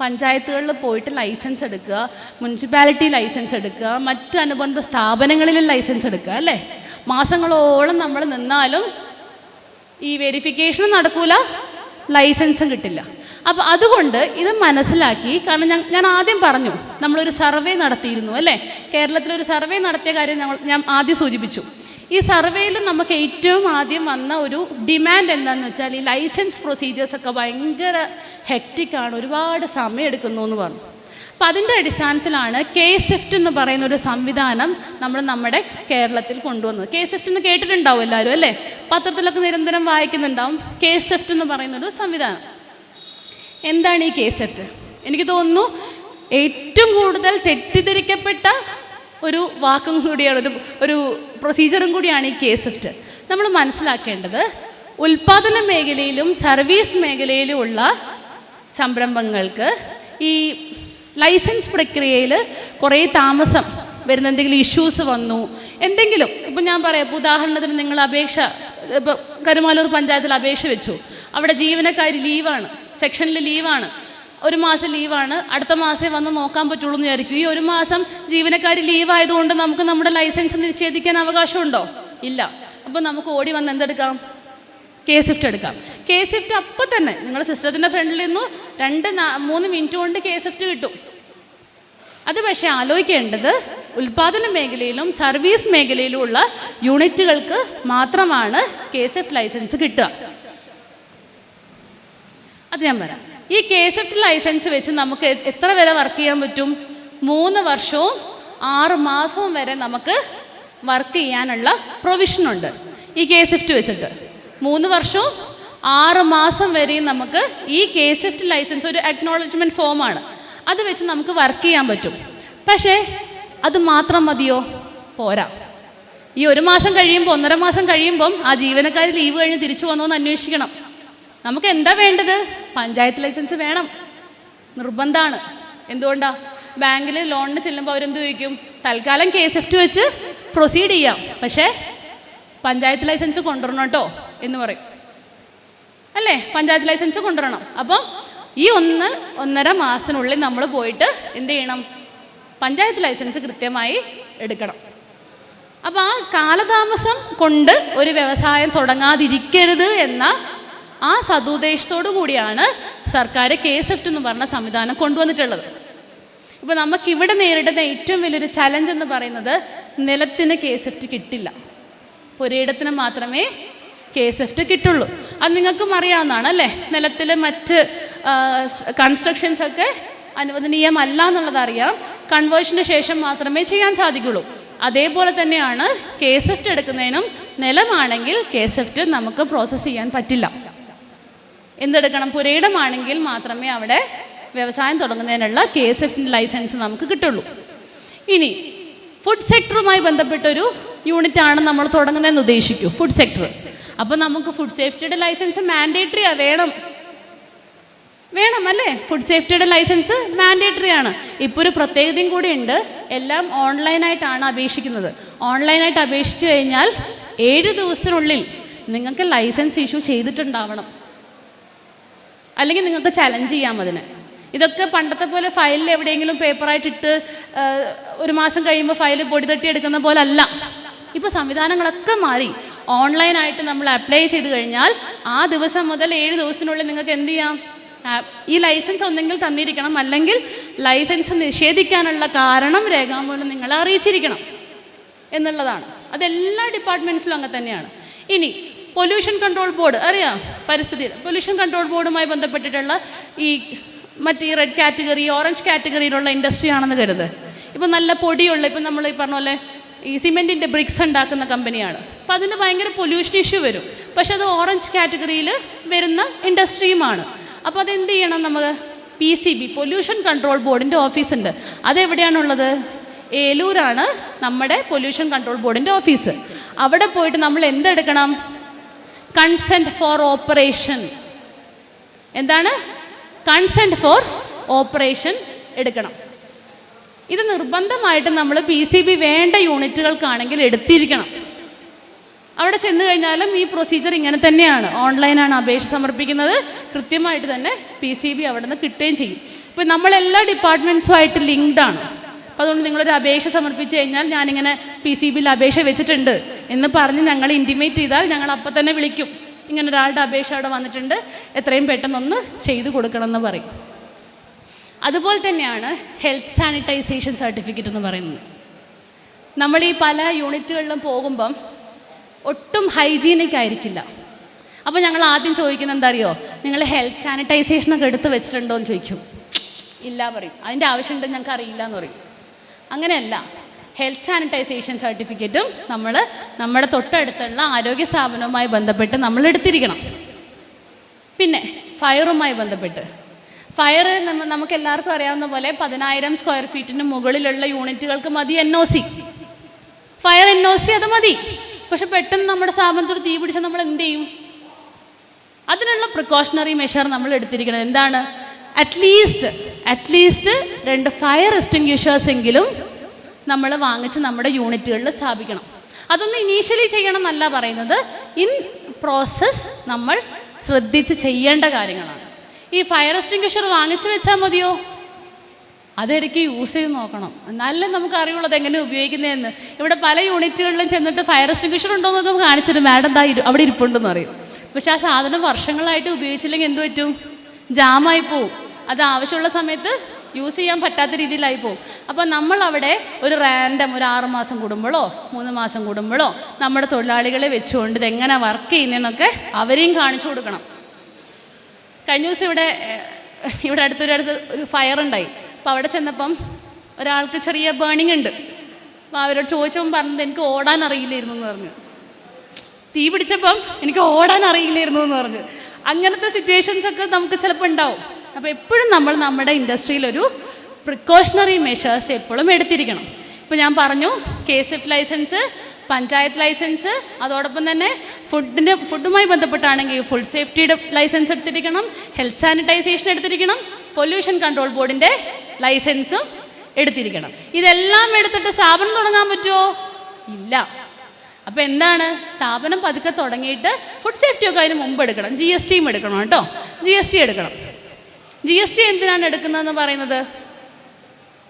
പഞ്ചായത്തുകളിൽ പോയിട്ട് ലൈസൻസ് എടുക്കുക, മുനിസിപ്പാലിറ്റി ലൈസൻസ് എടുക്കുക, മറ്റ് അനുബന്ധ സ്ഥാപനങ്ങളിൽ ലൈസൻസ് എടുക്കുക അല്ലേ. മാസങ്ങളോളം നമ്മൾ നിന്നാലും ഈ വെരിഫിക്കേഷനും നടക്കൂല, ലൈസൻസും കിട്ടില്ല. അപ്പോൾ അതുകൊണ്ട് ഇത് മനസ്സിലാക്കി, കാരണം ഞാൻ ആദ്യം പറഞ്ഞു, നമ്മളൊരു സർവേ നടത്തിയിരുന്നു അല്ലേ, കേരളത്തിലൊരു സർവേ നടത്തിയ കാര്യം ഞാൻ ആദ്യം സൂചിപ്പിച്ചു. ഈ സർവേയിൽ നമുക്ക് ഏറ്റവും ആദ്യം വന്ന ഒരു ഡിമാൻഡ് എന്താണെന്ന് വെച്ചാൽ, ഈ ലൈസൻസ് പ്രൊസീജിയേഴ്സൊക്കെ ഭയങ്കര ഹെക്റ്റിക്കാണ്, ഒരുപാട് സമയം എടുക്കുന്നു എന്ന് പറഞ്ഞു. അപ്പം അതിൻ്റെ അടിസ്ഥാനത്തിലാണ് K-SWIFT എന്ന് പറയുന്ന ഒരു സംവിധാനം നമ്മുടെ കേരളത്തിൽ കൊണ്ടുവന്നത്. K-SWIFT എന്ന് കേട്ടിട്ടുണ്ടാവും എല്ലാവരും അല്ലേ, പത്രത്തിലൊക്കെ നിരന്തരം വായിക്കുന്നുണ്ടാവും. K-SWIFT എന്ന് പറയുന്നൊരു സംവിധാനം. എന്താണ് ഈ K-SWIFT? എനിക്ക് തോന്നുന്നു ഏറ്റവും കൂടുതൽ തെറ്റിദ്ധരിക്കപ്പെട്ട ഒരു വാക്കും കൂടിയാണ്, ഒരു പ്രൊസീജിയറും കൂടിയാണ് ഈ KSFT. നമ്മൾ മനസ്സിലാക്കേണ്ടത് ഉൽപ്പാദന മേഖലയിലും സർവീസ് മേഖലയിലും ഉള്ള സംരംഭങ്ങൾക്ക് ഈ ലൈസൻസ് പ്രക്രിയയിൽ കുറേ താമസം വരുന്ന എന്തെങ്കിലും ഇഷ്യൂസ് വന്നു, എന്തെങ്കിലും ഇപ്പം ഞാൻ പറയാം, ഇപ്പോൾ ഉദാഹരണത്തിന് നിങ്ങൾ അപേക്ഷ ഇപ്പോൾ കരുമാലൂർ പഞ്ചായത്തിൽ അപേക്ഷ വെച്ചു, അവിടെ ജീവനക്കാർ ലീവാണ്, സെക്ഷനിൽ ലീവാണ്, ഒരു മാസം ലീവാണ്, അടുത്ത മാസമേ വന്ന് നോക്കാൻ പറ്റുള്ളൂ എന്ന് വിചാരിക്കും. ഈ ഒരു മാസം ജീവനക്കാർ ലീവായതുകൊണ്ട് നമുക്ക് നമ്മുടെ ലൈസൻസ് നിഷേധിക്കാൻ അവകാശമുണ്ടോ? ഇല്ല. അപ്പോൾ നമുക്ക് ഓടി വന്ന് എന്തെടുക്കാം? KSFT എടുക്കാം. KSFT അപ്പം തന്നെ നിങ്ങൾ സിസ്റ്റത്തിൻ്റെ ഫ്രണ്ടിൽ നിന്നു 2-3 മിനിറ്റ് കൊണ്ട് KSFT കിട്ടും. അത് പക്ഷേ ആലോചിക്കേണ്ടത് ഉൽപ്പാദന മേഖലയിലും സർവീസ് മേഖലയിലും ഉള്ള യൂണിറ്റുകൾക്ക് മാത്രമാണ് KSFT ലൈസൻസ് കിട്ടുക. അത് ഞാൻ പറയാം. ഈ KSFT ലൈസൻസ് വെച്ച് നമുക്ക് എത്ര വരെ വർക്ക് ചെയ്യാൻ പറ്റും? 3 വർഷവും 6 മാസവും വരെ നമുക്ക് വർക്ക് ചെയ്യാനുള്ള പ്രൊവിഷനുണ്ട് ഈ KSFT വെച്ചിട്ട്. 3 വർഷവും 6 മാസം വരെയും നമുക്ക് ഈ KSFT ലൈസൻസ് ഒരു അക്നോളജ്മെൻറ്റ് ഫോമാണ്, അത് വെച്ച് നമുക്ക് വർക്ക് ചെയ്യാൻ പറ്റും. പക്ഷേ അത് മാത്രം മതിയോ? പോരാ. ഈ 1 മാസം കഴിയുമ്പോൾ 1.5 മാസം കഴിയുമ്പം ആ ജീവനക്കാർ ലീവ് കഴിഞ്ഞ് തിരിച്ചു വന്നോ എന്ന് അന്വേഷിക്കണം. നമുക്ക് എന്താ വേണ്ടത്? പഞ്ചായത്ത് ലൈസൻസ് വേണം, നിർബന്ധമാണ്. എന്തുകൊണ്ടാണ്? ബാങ്കിൽ ലോണിന് ചെല്ലുമ്പോൾ അവരെന്ത് ചോദിക്കും? തൽക്കാലം KSFT വെച്ച് പ്രൊസീഡ് ചെയ്യാം, പക്ഷേ പഞ്ചായത്ത് ലൈസൻസ് കൊണ്ടുവരണം കേട്ടോ എന്ന് പറയും, അല്ലേ? പഞ്ചായത്ത് ലൈസൻസ് കൊണ്ടുവരണം. അപ്പം ഈ 1-1.5 മാസത്തിനുള്ളിൽ നമ്മൾ പോയിട്ട് എന്ത് ചെയ്യണം? പഞ്ചായത്ത് ലൈസൻസ് കൃത്യമായി എടുക്കണം. അപ്പോൾ ആ കാലതാമസം കൊണ്ട് ഒരു വ്യവസായം തുടങ്ങാതിരിക്കരുത് എന്ന ആ സതുദ്ദേശത്തോടു കൂടിയാണ് സർക്കാർ KSFT എന്ന് പറഞ്ഞ സംവിധാനം കൊണ്ടുവന്നിട്ടുള്ളത്. ഇപ്പോൾ നമുക്കിവിടെ നേരിടുന്ന ഏറ്റവും വലിയൊരു ചലഞ്ച് എന്ന് പറയുന്നത് നിലത്തിന് KSFT കിട്ടില്ല, പുരയിടത്തിന് മാത്രമേ KSFT കിട്ടുള്ളൂ. അത് നിങ്ങൾക്കും അറിയാവുന്നതാണ്, അല്ലേ? നിലത്തിൽ മറ്റ് കൺസ്ട്രക്ഷൻസൊക്കെ അനുവദനീയമല്ല എന്നുള്ളത് അറിയാം. കൺവേർഷന് ശേഷം മാത്രമേ ചെയ്യാൻ സാധിക്കുള്ളൂ. അതേപോലെ തന്നെയാണ് KSFT എടുക്കുന്നതിനും. നിലമാണെങ്കിൽ KSFT നമുക്ക് പ്രോസസ്സ് ചെയ്യാൻ പറ്റില്ല. എന്തെടുക്കണം? പുരയിടമാണെങ്കിൽ മാത്രമേ അവിടെ വ്യവസായം തുടങ്ങുന്നതിനുള്ള KSFT ലൈസൻസ് നമുക്ക് കിട്ടുള്ളൂ. ഇനി ഫുഡ് സെക്ടറുമായി ബന്ധപ്പെട്ടൊരു യൂണിറ്റാണ് നമ്മൾ തുടങ്ങുന്നതെന്ന് ഉദ്ദേശിക്കൂ, ഫുഡ് സെക്ടർ. അപ്പോൾ നമുക്ക് ഫുഡ് സേഫ്റ്റിയുടെ ലൈസൻസ് മാൻഡേറ്ററിയാ, വേണം അല്ലേ? ഫുഡ് സേഫ്റ്റിയുടെ ലൈസൻസ് മാൻഡേറ്ററി ആണ്. ഇപ്പോൾ ഒരു പ്രത്യേകതയും കൂടി ഉണ്ട്, എല്ലാം ഓൺലൈനായിട്ടാണ് അപേക്ഷിക്കുന്നത്. ഓൺലൈനായിട്ട് അപേക്ഷിച്ച് കഴിഞ്ഞാൽ 7 ദിവസത്തിനുള്ളിൽ നിങ്ങൾക്ക് ലൈസൻസ് ഇഷ്യൂ ചെയ്തിട്ടുണ്ടാവണം, അല്ലെങ്കിൽ നിങ്ങൾക്ക് ചലഞ്ച് ചെയ്യാം അതിന്. ഇതൊക്കെ പണ്ടത്തെ പോലെ ഫയലിൽ എവിടെയെങ്കിലും പേപ്പറായിട്ടിട്ട് 1 മാസം കഴിയുമ്പോൾ ഫയൽ പൊടി തട്ടി എടുക്കുന്ന പോലെ അല്ല. ഇപ്പോൾ സംവിധാനങ്ങളൊക്കെ മാറി. ഓൺലൈനായിട്ട് നമ്മൾ അപ്ലൈ ചെയ്ത് കഴിഞ്ഞാൽ ആ ദിവസം മുതൽ 7 ദിവസത്തിനുള്ളിൽ നിങ്ങൾക്ക് എന്ത് ചെയ്യാം? ഈ ലൈസൻസ് ഒന്നെങ്കിൽ തന്നിരിക്കണം, അല്ലെങ്കിൽ ലൈസൻസ് നിഷേധിക്കാനുള്ള കാരണം രേഖാമൂലം നിങ്ങളെ അറിയിച്ചിരിക്കണം എന്നുള്ളതാണ്. അതെല്ലാ ഡിപ്പാർട്ട്മെൻറ്റ്സിലും അങ്ങനെ തന്നെയാണ്. ഇനി പൊല്യൂഷൻ കൺട്രോൾ ബോർഡ് അറിയാം, പരിസ്ഥിതി പൊല്യൂഷൻ കൺട്രോൾ ബോർഡുമായി ബന്ധപ്പെട്ടിട്ടുള്ള ഈ മറ്റ് റെഡ് കാറ്റഗറി, ഓറഞ്ച് കാറ്റഗറിയിലുള്ള ഇൻഡസ്ട്രി ആണെന്ന് കരുത്. ഇപ്പം നല്ല പൊടിയുള്ള, ഇപ്പം നമ്മൾ ഈ പറഞ്ഞ പോലെ ഈ സിമെൻറ്റിൻ്റെ ബ്രിക്സ് ഉണ്ടാക്കുന്ന കമ്പനിയാണ്. അപ്പം അതിന് ഭയങ്കര പൊല്യൂഷൻ ഇഷ്യൂ വരും. പക്ഷെ അത് ഓറഞ്ച് കാറ്റഗറിയിൽ വരുന്ന ഇൻഡസ്ട്രിയുമാണ്. അപ്പോൾ അതെന്ത് ചെയ്യണം? നമുക്ക് PCB പൊല്യൂഷൻ കൺട്രോൾ ബോർഡിൻ്റെ ഓഫീസുണ്ട്. അതെവിടെയാണുള്ളത്? ഏലൂരാണ് നമ്മുടെ പൊല്യൂഷൻ കൺട്രോൾ ബോർഡിൻ്റെ ഓഫീസ്. അവിടെ പോയിട്ട് നമ്മൾ എന്തെടുക്കണം? Consent for operation. എന്താണ്? കൺസെൻറ്റ് ഫോർ ഓപ്പറേഷൻ എടുക്കണം. ഇത് നിർബന്ധമായിട്ട് നമ്മൾ PCB വേണ്ട യൂണിറ്റുകൾക്കാണെങ്കിൽ എടുത്തിരിക്കണം. അവിടെ ചെന്ന് കഴിഞ്ഞാലും ഈ പ്രൊസീജിയർ ഇങ്ങനെ തന്നെയാണ്. ഓൺലൈനാണ് അപേക്ഷ സമർപ്പിക്കുന്നത്, കൃത്യമായിട്ട് തന്നെ PCB അവിടെ നിന്ന് കിട്ടുകയും ചെയ്യും. ഇപ്പോൾ നമ്മളെല്ലാ ഡിപ്പാർട്ട്മെൻറ്റ്സുമായിട്ട് ലിങ്ക്ഡാണ്. അപ്പോൾ അതുകൊണ്ട് നിങ്ങളൊരു അപേക്ഷ സമർപ്പിച്ച് കഴിഞ്ഞാൽ ഞാനിങ്ങനെ PCBയിൽ അപേക്ഷ വെച്ചിട്ടുണ്ട് എന്ന് പറഞ്ഞ് ഞങ്ങൾ ഇൻറ്റിമേറ്റ് ചെയ്താൽ ഞങ്ങൾ അപ്പം തന്നെ വിളിക്കും, ഇങ്ങനെ ഒരാളുടെ അപേക്ഷ അവിടെ വന്നിട്ടുണ്ട്, എത്രയും പെട്ടെന്നൊന്ന് ചെയ്തു കൊടുക്കണം എന്ന് പറയും. അതുപോലെ തന്നെയാണ് ഹെൽത്ത് സാനിറ്റൈസേഷൻ സർട്ടിഫിക്കറ്റ് എന്ന് പറയുന്നത്. നമ്മൾ ഈ പല യൂണിറ്റുകളിലും പോകുമ്പം ഒട്ടും ഹൈജീനിക് ആയിരിക്കില്ല. അപ്പോൾ ഞങ്ങൾ ആദ്യം ചോദിക്കുന്നത് എന്താ അറിയോ? നിങ്ങൾ ഹെൽത്ത് സാനിറ്റൈസേഷനൊക്കെ എടുത്ത് വെച്ചിട്ടുണ്ടോ എന്ന് ചോദിക്കും. ഇല്ല പറയും. അതിൻ്റെ ആവശ്യമുണ്ടെന്ന് ഞങ്ങൾക്ക് അറിയില്ല എന്ന് പറയും. അങ്ങനെയല്ല, ഹെൽത്ത് സാനിറ്റൈസേഷൻ സർട്ടിഫിക്കറ്റും നമ്മൾ നമ്മുടെ തൊട്ടടുത്തുള്ള ആരോഗ്യ സ്ഥാപനവുമായി ബന്ധപ്പെട്ട് നമ്മൾ എടുത്തിരിക്കണം. പിന്നെ ഫയറുമായി ബന്ധപ്പെട്ട് ഫയർ നമുക്ക് എല്ലാവർക്കും അറിയാവുന്ന പോലെ 10,000 സ്ക്വയർ ഫീറ്റിന് മുകളിലുള്ള യൂണിറ്റുകൾക്ക് മതി NOC. ഫയർ NOC അത് മതി. പക്ഷെ പെട്ടെന്ന് നമ്മുടെ സ്ഥാപനത്തോട് തീ പിടിച്ചാൽ നമ്മൾ എന്ത് ചെയ്യും? അതിനുള്ള പ്രിക്കോഷണറി മെഷർ നമ്മൾ എടുത്തിരിക്കണം. എന്താണ്? അറ്റ്ലീസ്റ്റ് 2 ഫയർ എക്സ്റ്റിംഗ്വിഷേഴ്സ് എങ്കിലും നമ്മൾ വാങ്ങിച്ച് നമ്മുടെ യൂണിറ്റുകളിൽ സ്ഥാപിക്കണം. അതൊന്നും ഇനീഷ്യലി ചെയ്യണം എന്നല്ല പറയുന്നത്, ഇൻ പ്രോസസ്സ് നമ്മൾ ശ്രദ്ധിച്ച് ചെയ്യേണ്ട കാര്യങ്ങളാണ്. ഈ ഫയർ എക്സ്റ്റിംഗ്വിഷർ വാങ്ങിച്ചു വെച്ചാൽ മതിയോ? അതിടയ്ക്ക് യൂസ് ചെയ്ത് നോക്കണം, എന്നാലേ നമുക്ക് അറിയുള്ളൂ അതെങ്ങനെ ഉപയോഗിക്കുന്നതെന്ന്. ഇവിടെ പല യൂണിറ്റുകളിലും ചെന്നിട്ട് ഫയർ എക്സ്റ്റിംഗ്വിഷർ ഉണ്ടോ എന്നൊക്കെ കാണിച്ചിട്ട് മാഡം അവിടെ ഇരിപ്പുണ്ടെന്ന് പറയും. പക്ഷെ ആ സാധനം വർഷങ്ങളായിട്ട് ഉപയോഗിച്ചില്ലെങ്കിൽ എന്ത് പറ്റും? ജാമായി പോവും. അത് ആവശ്യമുള്ള സമയത്ത് യൂസ് ചെയ്യാൻ പറ്റാത്ത രീതിയിലായി പോകും. അപ്പോൾ നമ്മളവിടെ ഒരു 6 മാസം കൂടുമ്പോഴോ 3 മാസം കൂടുമ്പോഴോ നമ്മുടെ തൊഴിലാളികളെ വെച്ചുകൊണ്ട് ഇതെങ്ങനെ വർക്ക് ചെയ്യുന്നതെന്നൊക്കെ അവരെയും കാണിച്ചു കൊടുക്കണം. കഴിഞ്ഞ ദിവസം ഇവിടെ അടുത്തൊരു ഫയർ ഉണ്ടായി. അപ്പോൾ അവിടെ ചെന്നപ്പം ഒരാൾക്ക് ചെറിയ ബേണിംഗ് ഉണ്ട്. അപ്പോൾ അവരോട് ചോദിച്ചപ്പം പറഞ്ഞത് എനിക്ക് ഓടാൻ അറിയില്ലായിരുന്നു എന്ന് പറഞ്ഞു. തീ പിടിച്ചപ്പം എനിക്ക് ഓടാൻ അറിയില്ലായിരുന്നു എന്ന് പറഞ്ഞു. അങ്ങനത്തെ സിറ്റുവേഷൻസൊക്കെ നമുക്ക് ചിലപ്പോൾ ഉണ്ടാവും. അപ്പോൾ എപ്പോഴും നമ്മൾ നമ്മുടെ ഇൻഡസ്ട്രിയിലൊരു പ്രിക്കോഷണറി മെഷേഴ്സ് എപ്പോഴും എടുത്തിരിക്കണം. ഇപ്പോൾ ഞാൻ പറഞ്ഞു, KSF ലൈസൻസ്, പഞ്ചായത്ത് ലൈസൻസ്, അതോടൊപ്പം തന്നെ ഫുഡുമായി ബന്ധപ്പെട്ടാണെങ്കിൽ ഫുഡ് സേഫ്റ്റിയുടെ ലൈസൻസ് എടുത്തിരിക്കണം, ഹെൽത്ത് സാനിറ്റൈസേഷൻ എടുത്തിരിക്കണം, പൊല്യൂഷൻ കൺട്രോൾ ബോർഡിൻ്റെ ലൈസൻസും എടുത്തിരിക്കണം. ഇതെല്ലാം എടുത്തിട്ട് സ്ഥാപനം തുടങ്ങാൻ പറ്റുമോ? ഇല്ല. അപ്പോൾ എന്താണ്? സ്ഥാപനം പതുക്കെ തുടങ്ങിയിട്ട് ഫുഡ് സേഫ്റ്റിയൊക്കെ അതിന് മുമ്പ് എടുക്കണം. GSTയും എടുക്കണം കേട്ടോ. GST എടുക്കണം. GST എന്തിനാണ് എടുക്കുന്നതെന്ന് പറയുന്നത്,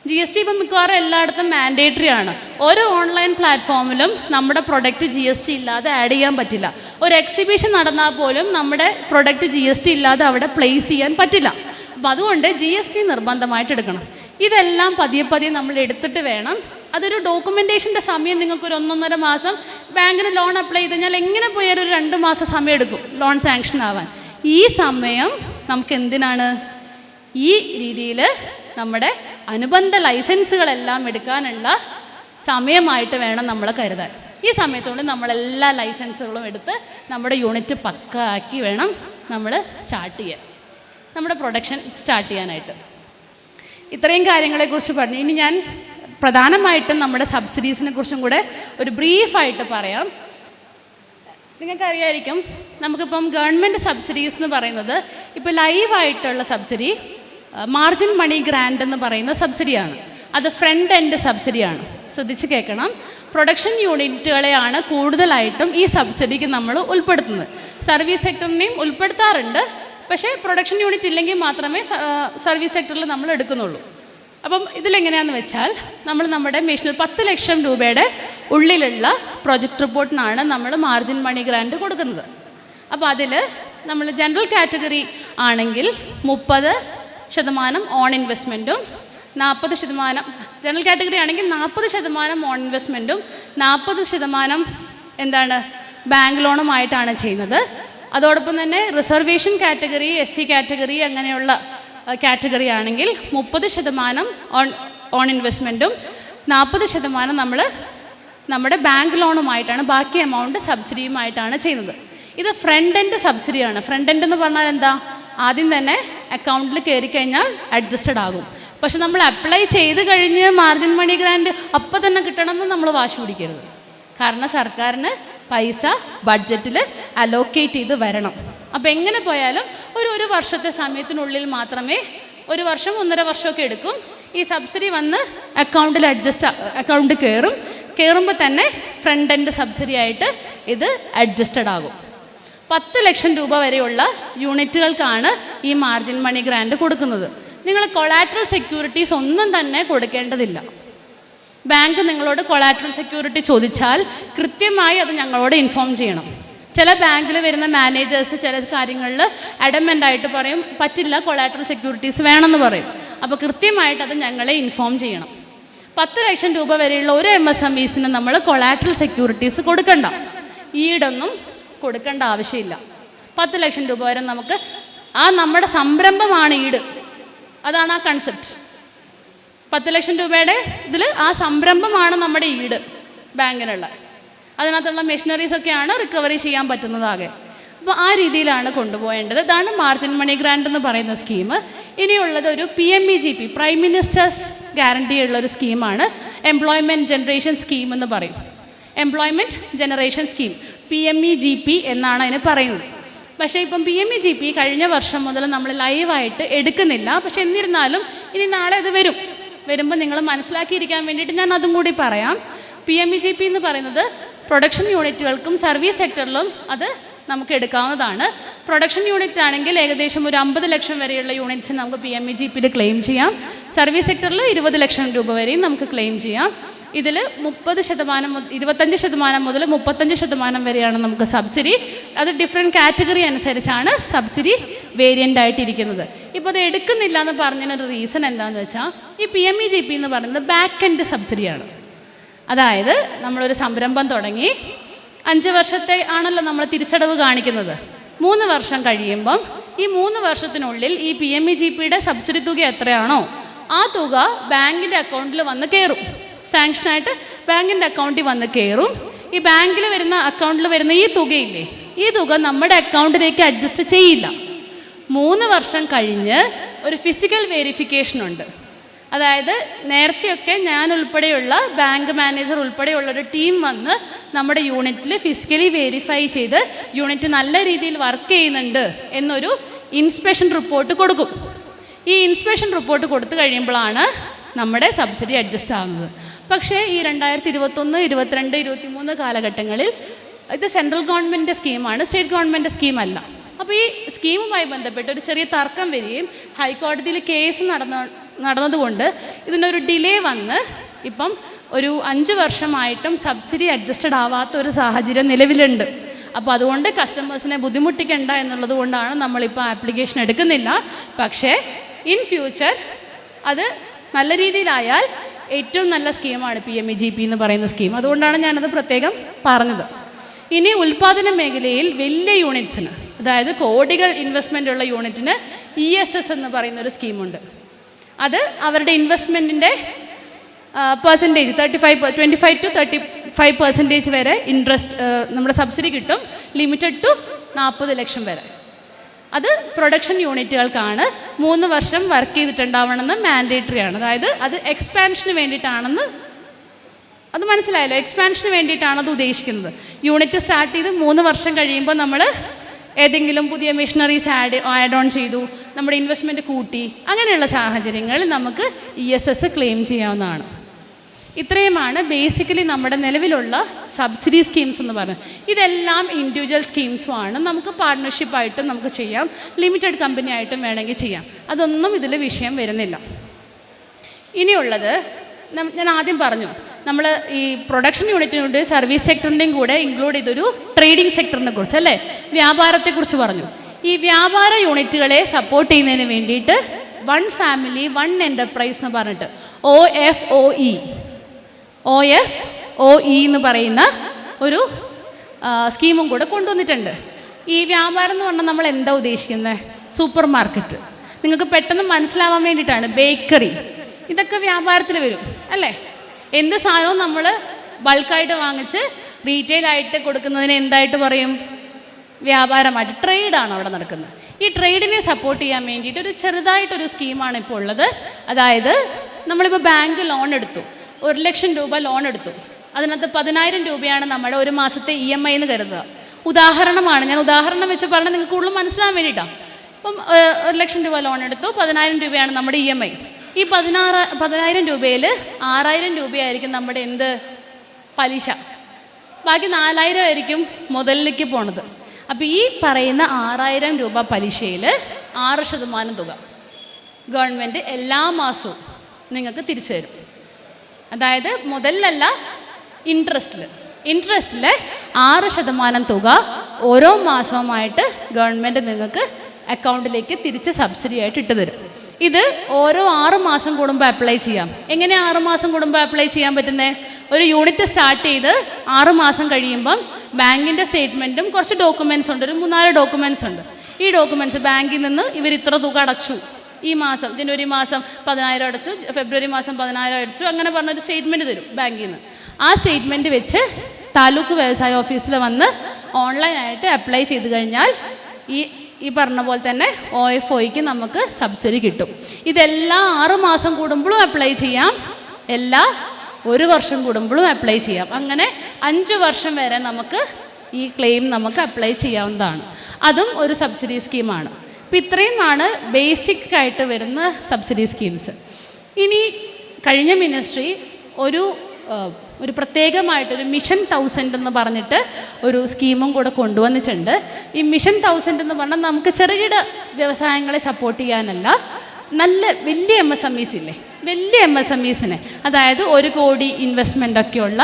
GST ഇപ്പം മിക്കവാറും എല്ലായിടത്തും മാൻഡേറ്ററി ആണ്. ഓരോ ഓൺലൈൻ പ്ലാറ്റ്ഫോമിലും നമ്മുടെ പ്രൊഡക്റ്റ് GST ഇല്ലാതെ ആഡ് ചെയ്യാൻ പറ്റില്ല. ഒരു എക്സിബിഷൻ നടന്നാൽ പോലും നമ്മുടെ പ്രൊഡക്റ്റ് GST ഇല്ലാതെ അവിടെ പ്ലേസ് ചെയ്യാൻ പറ്റില്ല. അപ്പോൾ അതുകൊണ്ട് GST നിർബന്ധമായിട്ട് എടുക്കണം. ഇതെല്ലാം പതിയെ നമ്മൾ എടുത്തിട്ട് വേണം. അതൊരു ഡോക്യുമെൻറ്റേഷൻ്റെ സമയം നിങ്ങൾക്കൊരു 1-1.5 മാസം, ബാങ്കിന് ലോൺ അപ്ലൈ ചെയ്ത് കഴിഞ്ഞാൽ എങ്ങനെ പോയാലും ഒരു 2 മാസം സമയം എടുക്കും ലോൺ സാങ്ഷൻ ആവാൻ. ഈ സമയം നമുക്ക് എന്തിനാണ്? ഈ രീതിയിൽ നമ്മുടെ അനുബന്ധ ലൈസൻസുകളെല്ലാം എടുക്കാനുള്ള സമയമായിട്ട് വേണം നമ്മൾ കരുതാൻ. ഈ സമയത്തുകൊണ്ട് നമ്മളെല്ലാ ലൈസൻസുകളും എടുത്ത് നമ്മുടെ യൂണിറ്റ് പക്ക ആക്കി വേണം നമ്മൾ സ്റ്റാർട്ട് ചെയ്യാൻ, നമ്മുടെ പ്രൊഡക്ഷൻ സ്റ്റാർട്ട് ചെയ്യാനായിട്ട്. ഇത്രയും കാര്യങ്ങളെക്കുറിച്ച് പറഞ്ഞു. ഇനി ഞാൻ പ്രധാനമായിട്ടും നമ്മുടെ സബ്സിഡീസിനെ കുറിച്ചും കൂടെ ഒരു ബ്രീഫായിട്ട് പറയാം. നിങ്ങൾക്കറിയായിരിക്കും, നമുക്കിപ്പം ഗവൺമെൻറ് സബ്സിഡീസ് എന്ന് പറയുന്നത് ഇപ്പോൾ ലൈവായിട്ടുള്ള സബ്സിഡി മാർജിൻ മണി ഗ്രാൻഡ് എന്ന് പറയുന്ന സബ്സിഡിയാണ്. അത് ഫ്രണ്ട് എൻഡ് സബ്സിഡിയാണ്. ശ്രദ്ധിച്ച് കേൾക്കണം. പ്രൊഡക്ഷൻ യൂണിറ്റുകളെയാണ് കൂടുതലായിട്ടും ഈ സബ്സിഡിക്ക് നമ്മൾ ഉൾപ്പെടുത്തുന്നത്. സർവീസ് സെക്ടറിനെയും ഉൾപ്പെടുത്താറുണ്ട്, പക്ഷേ പ്രൊഡക്ഷൻ യൂണിറ്റ് ഇല്ലെങ്കിൽ മാത്രമേ സർവീസ് സെക്ടറിൽ നമ്മൾ എടുക്കുന്നുള്ളൂ. അപ്പം ഇതിലെങ്ങനെയാണെന്ന് വെച്ചാൽ, നമ്മൾ നമ്മുടെ മെഷീനിൽ 10 ലക്ഷം രൂപയുടെ ഉള്ളിലുള്ള പ്രൊജക്റ്റ് റിപ്പോർട്ടിനാണ് നമ്മൾ മാർജിൻ മണി ഗ്രാൻഡ് കൊടുക്കുന്നത്. അപ്പോൾ അതിൽ നമ്മൾ ജനറൽ കാറ്റഗറി ആണെങ്കിൽ 30% ഓൺ ഇൻവെസ്റ്റ്മെൻറ്റും 40%, ജനറൽ കാറ്റഗറി ആണെങ്കിൽ 40% ഓൺ ഇൻവെസ്റ്റ്മെൻറ്റും 40% എന്താണ് ബാങ്ക് ലോണുമായിട്ടാണ് ചെയ്യുന്നത്. അതോടൊപ്പം തന്നെ റിസർവേഷൻ കാറ്റഗറി, SC കാറ്റഗറി അങ്ങനെയുള്ള കാറ്റഗറി ആണെങ്കിൽ 30% ഓൺ ഇൻവെസ്റ്റ്മെൻറ്റും 40% നമ്മൾ നമ്മുടെ ബാങ്ക് ലോണുമായിട്ടാണ്, ബാക്കി എമൗണ്ട് സബ്സിഡിയുമായിട്ടാണ് ചെയ്യുന്നത്. ഇത് ഫ്രണ്ട് എൻഡ് സബ്സിഡിയാണ്. ഫ്രണ്ട് എൻഡ് എന്ന് പറഞ്ഞാൽ എന്താ? ആദ്യം തന്നെ അക്കൗണ്ടിൽ കയറി കഴിഞ്ഞാൽ അഡ്ജസ്റ്റഡ് ആകും. പക്ഷെ നമ്മൾ അപ്ലൈ ചെയ്ത് കഴിഞ്ഞ് മാർജിൻ മണി ഗ്രാൻഡ് അപ്പം തന്നെ കിട്ടണമെന്ന് നമ്മൾ വാശി പിടിക്കരുത്. കാരണം സർക്കാരിന് പൈസ ബഡ്ജറ്റിൽ അലോക്കേറ്റ് ചെയ്ത് വരണം. അപ്പോൾ എങ്ങനെ പോയാലും ഒരു വർഷത്തെ സമയത്തിനുള്ളിൽ മാത്രമേ, 1 വർഷം 1.5 വർഷമൊക്കെ എടുക്കും, ഈ സബ്സിഡി വന്ന് അക്കൗണ്ടിൽ അക്കൗണ്ട് കയറുമ്പോൾ തന്നെ ഫ്രണ്ട് എൻഡ് സബ്സിഡി ആയിട്ട് ഇത് അഡ്ജസ്റ്റഡ് ആകും. 10 ലക്ഷം രൂപ വരെയുള്ള യൂണിറ്റുകൾക്കാണ് ഈ മാർജിൻ മണി ഗ്രാൻഡ് കൊടുക്കുന്നത്. നിങ്ങൾ കൊളാറ്ററൽ സെക്യൂരിറ്റീസ് ഒന്നും തന്നെ കൊടുക്കേണ്ടതില്ല. ബാങ്ക് നിങ്ങളോട് കൊളാറ്ററൽ സെക്യൂരിറ്റി ചോദിച്ചാൽ കൃത്യമായി അത് ഞങ്ങളോട് ഇൻഫോം ചെയ്യണം. ചില ബാങ്കിൽ വരുന്ന മാനേജേഴ്സ് ചില കാര്യങ്ങളിൽ അഡമെൻ്റായിട്ട് പറയും, പറ്റില്ല, കൊളാറ്ററൽ സെക്യൂരിറ്റീസ് വേണമെന്ന് പറയും. അപ്പോൾ കൃത്യമായിട്ട് അത് ഞങ്ങളെ ഇൻഫോം ചെയ്യണം. 10 ലക്ഷം രൂപ വരെയുള്ള ഒരു MSMEസിന് നമ്മൾ കൊളാറ്ററൽ സെക്യൂരിറ്റീസ് കൊടുക്കണ്ട, ഈടൊന്നും കൊടുക്കേണ്ട ആവശ്യമില്ല. 10 ലക്ഷം രൂപ വരെ നമുക്ക് നമ്മുടെ സംരംഭമാണ് ഈട്, അതാണ് ആ കൺസെപ്റ്റ്. 10 ലക്ഷം രൂപയുടെ ഇതിൽ ആ സംരംഭമാണ് നമ്മുടെ ഈട് ബാങ്കിനുള്ള. അതിനകത്തുള്ള മെഷീനറീസൊക്കെയാണ് റിക്കവറി ചെയ്യാൻ പറ്റുന്നതാകെ. അപ്പോൾ ആ രീതിയിലാണ് കൊണ്ടുപോകേണ്ടത്. ഇതാണ് മാർജിൻ മണി ഗ്രാൻഡ് എന്ന് പറയുന്ന സ്കീം. ഇനിയുള്ളത് ഒരു PMEGP, പ്രൈം മിനിസ്റ്റേഴ്സ് ഗ്യാരണ്ടി ഉള്ളൊരു സ്കീമാണ്. എംപ്ലോയ്മെൻറ്റ് ജനറേഷൻ സ്കീം എന്ന് പറയും. എംപ്ലോയ്മെൻറ്റ് ജനറേഷൻ സ്കീം, PMEGP എന്നാണ് അതിന് പറയുന്നത്. പക്ഷേ ഇപ്പം PMEGP കഴിഞ്ഞ വർഷം മുതൽ നമ്മൾ ലൈവായിട്ട് എടുക്കുന്നില്ല. പക്ഷെ എന്നിരുന്നാലും ഇനി നാളെ അത് വരുമ്പോൾ നിങ്ങൾ മനസ്സിലാക്കിയിരിക്കാൻ വേണ്ടിയിട്ട് ഞാൻ അതും കൂടി പറയാം. PMEGP എന്ന് പറയുന്നത് പ്രൊഡക്ഷൻ യൂണിറ്റുകൾക്കും സർവീസ് സെക്ടറിലും അത് നമുക്ക് എടുക്കാവുന്നതാണ്. പ്രൊഡക്ഷൻ യൂണിറ്റ് ആണെങ്കിൽ ഏകദേശം ഒരു 50 ലക്ഷം വരെയുള്ള യൂണിറ്റ്സിന് നമുക്ക് PMEGPയിൽ ക്ലെയിം ചെയ്യാം. സർവീസ് സെക്ടറിൽ 20 ലക്ഷം രൂപ വരെയും നമുക്ക് ക്ലെയിം ചെയ്യാം. ഇതിൽ 25% മുതൽ 35% വരെയാണ് നമുക്ക് സബ്സിഡി. അത് ഡിഫറെൻറ്റ് കാറ്റഗറി അനുസരിച്ചാണ് സബ്സിഡി വേരിയൻ്റ് ആയിട്ടിരിക്കുന്നത്. ഇപ്പോൾ അത് എടുക്കുന്നില്ല എന്ന് പറഞ്ഞതിനൊരു റീസൺ എന്താണെന്ന് വെച്ചാൽ, ഈ PMEGP എന്ന് പറയുന്നത് ബാക്ക് എൻഡ് സബ്സിഡിയാണ്. അതായത് നമ്മളൊരു സംരംഭം തുടങ്ങി 5 വർഷത്തെ ആണല്ലോ നമ്മൾ തിരിച്ചടവ് കാണിക്കുന്നത്. 3 വർഷം കഴിയുമ്പം ഈ 3 വർഷത്തിനുള്ളിൽ ഈ PMEGPയുടെ സബ്സിഡി തുക എത്രയാണോ ആ തുക ബാങ്കിൻ്റെ അക്കൗണ്ടിൽ വന്ന് കയറും. സാങ്ഷനായിട്ട് ബാങ്കിൻ്റെ അക്കൗണ്ടിൽ വന്ന് കയറും. ഈ ബാങ്കിൽ വരുന്ന അക്കൗണ്ടിൽ വരുന്ന ഈ തുകയില്ലേ, ഈ തുക നമ്മുടെ അക്കൗണ്ടിലേക്ക് അഡ്ജസ്റ്റ് ചെയ്യില്ല. 3 വർഷം കഴിഞ്ഞ് ഒരു ഫിസിക്കൽ വെരിഫിക്കേഷൻ ഉണ്ട്. അതായത് നേരത്തെയൊക്കെ ഞാൻ ഉൾപ്പെടെയുള്ള ബാങ്ക് മാനേജർ ഉൾപ്പെടെയുള്ളൊരു ടീം വന്ന് നമ്മുടെ യൂണിറ്റിൽ ഫിസിക്കലി വെരിഫൈ ചെയ്ത് യൂണിറ്റ് നല്ല രീതിയിൽ വർക്ക് ചെയ്യുന്നുണ്ട് എന്നൊരു ഇൻസ്പെക്ഷൻ റിപ്പോർട്ട് കൊടുക്കും. ഈ ഇൻസ്പെക്ഷൻ റിപ്പോർട്ട് കൊടുത്തു കഴിയുമ്പോഴാണ് നമ്മുടെ സബ്സിഡി അഡ്ജസ്റ്റ് ആവുന്നത്. പക്ഷേ ഈ 2021, 22, 23 കാലഘട്ടങ്ങളിൽ ഇത് സെൻട്രൽ ഗവൺമെൻറ് സ്കീമാണ്, സ്റ്റേറ്റ് ഗവൺമെൻറ് സ്കീമല്ല. അപ്പോൾ ഈ സ്കീമുമായി ബന്ധപ്പെട്ട് ഒരു ചെറിയ തർക്കം വരികയും ഹൈക്കോടതിയിൽ കേസ് നടന്നതുകൊണ്ട് ഇതിനൊരു ഡിലേ വന്ന് ഇപ്പം ഒരു 5 വർഷമായിട്ടും സബ്സിഡി അഡ്ജസ്റ്റഡ് ആവാത്ത ഒരു സാഹചര്യം നിലവിലുണ്ട്. അപ്പോൾ അതുകൊണ്ട് കസ്റ്റമേഴ്സിനെ ബുദ്ധിമുട്ടിക്കേണ്ട എന്നുള്ളത് കൊണ്ടാണ് നമ്മളിപ്പോൾ ആപ്ലിക്കേഷൻ എടുക്കുന്നില്ല. പക്ഷേ ഇൻ ഫ്യൂച്ചർ അത് നല്ല രീതിയിലായാൽ ഏറ്റവും നല്ല സ്കീമാണ് PMEGP എന്ന് പറയുന്ന സ്കീം. അതുകൊണ്ടാണ് ഞാനത് പ്രത്യേകം പറഞ്ഞത്. ഇനി ഉൽപ്പാദന മേഖലയിൽ വലിയ യൂണിറ്റ്സിന്, അതായത് കോടികൾ ഇൻവെസ്റ്റ്മെൻ്റ് ഉള്ള യൂണിറ്റിന് ESS എന്ന് പറയുന്നൊരു സ്കീമുണ്ട്. അത് അവരുടെ ഇൻവെസ്റ്റ്മെൻറ്റിൻ്റെ പെർസെൻറ്റേജ് 25 to 35% വരെ ഇൻട്രസ്റ്റ് നമ്മുടെ സബ്സിഡി കിട്ടും. ലിമിറ്റഡ് ടു 40 ലക്ഷം വരെ. അത് പ്രൊഡക്ഷൻ യൂണിറ്റുകൾക്കാണ്. 3 വർഷം വർക്ക് ചെയ്തിട്ടുണ്ടാവണമെന്ന് മാൻഡേറ്ററി ആണ്. അതായത് അത് എക്സ്പാൻഷന് വേണ്ടിയിട്ടാണെന്ന് അത് മനസ്സിലായല്ലോ. എക്സ്പാൻഷന് വേണ്ടിയിട്ടാണ് അത് ഉദ്ദേശിക്കുന്നത്. യൂണിറ്റ് സ്റ്റാർട്ട് ചെയ്ത് 3 വർഷം കഴിയുമ്പോൾ നമ്മൾ ഏതെങ്കിലും പുതിയ മെഷീനറീസ് ആഡ് ഓൺ ചെയ്തു, നമ്മുടെ ഇൻവെസ്റ്റ്മെൻറ്റ് കൂട്ടി, അങ്ങനെയുള്ള സാഹചര്യങ്ങളിൽ നമുക്ക് ESS ക്ലെയിം ചെയ്യാവുന്നതാണ്. ഇത്രയുമാണ് ബേസിക്കലി നമ്മുടെ നിലവിലുള്ള സബ്സിഡി സ്കീംസ് എന്ന് പറയുന്നത്. ഇതെല്ലാം ഇൻഡിവിജ്വൽ സ്കീംസുമാണ്. നമുക്ക് പാർട്ട്ണർഷിപ്പായിട്ടും നമുക്ക് ചെയ്യാം, ലിമിറ്റഡ് കമ്പനി ആയിട്ടും വേണമെങ്കിൽ ചെയ്യാം. അതൊന്നും ഇതിൽ വിഷയം വരുന്നില്ല. ഇനിയുള്ളത് ഞാൻ ആദ്യം പറഞ്ഞു, നമ്മൾ ഈ പ്രൊഡക്ഷൻ യൂണിറ്റിനുണ്ട് സർവീസ് സെക്ടറിൻ്റെയും കൂടെ ഇൻക്ലൂഡ് ചെയ്തൊരു ട്രേഡിംഗ് സെക്ടറിനെ കുറിച്ച് അല്ലേ, വ്യാപാരത്തെക്കുറിച്ച് പറഞ്ഞു. ഈ വ്യാപാര യൂണിറ്റുകളെ സപ്പോർട്ട് ചെയ്യുന്നതിന് വേണ്ടിയിട്ട് വൺ ഫാമിലി വൺ എൻ്റർപ്രൈസ് എന്ന് പറഞ്ഞിട്ട് OFOE എന്ന് പറയുന്ന ഒരു സ്കീമും കൂടെ കൊണ്ടുവന്നിട്ടുണ്ട്. ഈ വ്യാപാരം എന്ന് പറഞ്ഞാൽ നമ്മൾ എന്താ ഉദ്ദേശിക്കുന്നത്? Super market. നിങ്ങൾക്ക് പെട്ടെന്ന് മനസ്സിലാവാൻ വേണ്ടിയിട്ടാണ്. ബേക്കറി, ഇതൊക്കെ വ്യാപാരത്തിൽ വരും അല്ലേ. എന്ത് സാധനവും നമ്മൾ ബൾക്കായിട്ട് വാങ്ങിച്ച് റീറ്റെയിലായിട്ട് കൊടുക്കുന്നതിന് എന്തായിട്ട് പറയും? വ്യാപാരമായിട്ട്, ട്രേഡാണ് അവിടെ നടക്കുന്നത്. ഈ ട്രേഡിനെ സപ്പോർട്ട് ചെയ്യാൻ വേണ്ടിയിട്ട് ഒരു ചെറുതായിട്ടൊരു സ്കീമാണ് ഇപ്പോൾ ഉള്ളത്. അതായത് നമ്മളിപ്പോൾ ബാങ്ക് ലോൺ എടുത്തു, 1 ലക്ഷം രൂപ ലോൺ എടുത്തു. അതിനകത്ത് 10,000 രൂപയാണ് നമ്മുടെ ഒരു മാസത്തെ EMI എന്ന് കരുതുക. ഉദാഹരണമാണ്, ഞാൻ ഉദാഹരണം വെച്ച് പറഞ്ഞാൽ നിങ്ങൾക്ക് കൂടുതൽ മനസ്സിലാൻ വേണ്ടിയിട്ടാണ്. ഇപ്പം 1 ലക്ഷം രൂപ ലോൺ എടുത്തു, 10,000 രൂപയാണ് നമ്മുടെ EMI. ഈ 10,000 രൂപയിൽ 6,000 രൂപയായിരിക്കും നമ്മുടെ പലിശ. ബാക്കി 4,000 ആയിരിക്കും മുതലിലേക്ക് പോണത്. അപ്പോൾ ഈ പറയുന്ന 6,000 രൂപ പലിശയിൽ 6% തുക ഗവൺമെൻറ് എല്ലാ മാസവും നിങ്ങൾക്ക് തിരിച്ചു തരും. അതായത് മുതലല്ല, ഇൻട്രസ്റ്റിൽ 6% തുക ഓരോ മാസവുമായിട്ട് ഗവൺമെൻറ് നിങ്ങൾക്ക് അക്കൗണ്ടിലേക്ക് തിരിച്ച് സബ്സിഡി ആയിട്ട് ഇട്ട് തരും. ഇത് ഓരോ 6 മാസം കൂടുമ്പോൾ അപ്ലൈ ചെയ്യാം. എങ്ങനെ 6 മാസം കൂടുമ്പോൾ അപ്ലൈ ചെയ്യാൻ പറ്റുന്നത്? ഒരു യൂണിറ്റ് സ്റ്റാർട്ട് ചെയ്ത് 6 മാസം കഴിയുമ്പം ബാങ്കിൻ്റെ സ്റ്റേറ്റ്മെൻറ്റും കുറച്ച് ഡോക്യുമെൻറ്റ്സ് ഉണ്ട്, ഒരു 3-4 ഡോക്യുമെൻറ്റ്സ് ഉണ്ട്. ഈ ഡോക്യുമെൻറ്റ്സ് ബാങ്കിൽ നിന്ന് ഇവർ ഇത്ര തുക അടച്ചു, ഈ മാസം ജനുവരി മാസം 10,000 അടച്ചു, ഫെബ്രുവരി മാസം 10,000 അടച്ചു, അങ്ങനെ പറഞ്ഞൊരു സ്റ്റേറ്റ്മെൻറ്റ് തരും ബാങ്കിൽ നിന്ന്. ആ സ്റ്റേറ്റ്മെൻറ്റ് വെച്ച് താലൂക്ക് വ്യവസായ ഓഫീസിൽ വന്ന് ഓൺലൈനായിട്ട് അപ്ലൈ ചെയ്ത് കഴിഞ്ഞാൽ ഈ പറഞ്ഞ പോലെ തന്നെ OFOയ്ക്ക് നമുക്ക് സബ്സിഡി കിട്ടും. ഇതെല്ലാം 6 മാസം കൂടുമ്പോഴും അപ്ലൈ ചെയ്യാം, എല്ലാ 1 വർഷം കൂടുമ്പോഴും അപ്ലൈ ചെയ്യാം. അങ്ങനെ 5 വർഷം വരെ നമുക്ക് ഈ ക്ലെയിം നമുക്ക് അപ്ലൈ ചെയ്യാവുന്നതാണ്. അതും ഒരു സബ്സിഡി സ്കീമാണ്. അപ്പോൾ ഇത്രയുമാണ് ബേസിക് ആയിട്ട് വരുന്ന സബ്സിഡി സ്കീംസ്. ഇനി കഴിഞ്ഞ മിനിസ്ട്രി ഒരു പ്രത്യേകമായിട്ടൊരു മിഷൻ 1000 എന്ന് പറഞ്ഞിട്ട് ഒരു സ്കീമും കൂടെ കൊണ്ടുവന്നിട്ടുണ്ട്. ഈ മിഷൻ 1000 എന്ന് പറഞ്ഞാൽ നമുക്ക് ചെറുകിട വ്യവസായങ്ങളെ സപ്പോർട്ട് ചെയ്യാനല്ല, നല്ല വലിയ MSMEs ഇല്ലേ, വലിയ MSMEസിനെ, അതായത് 1 കോടി ഇൻവെസ്റ്റ്മെൻ്റ് ഒക്കെയുള്ള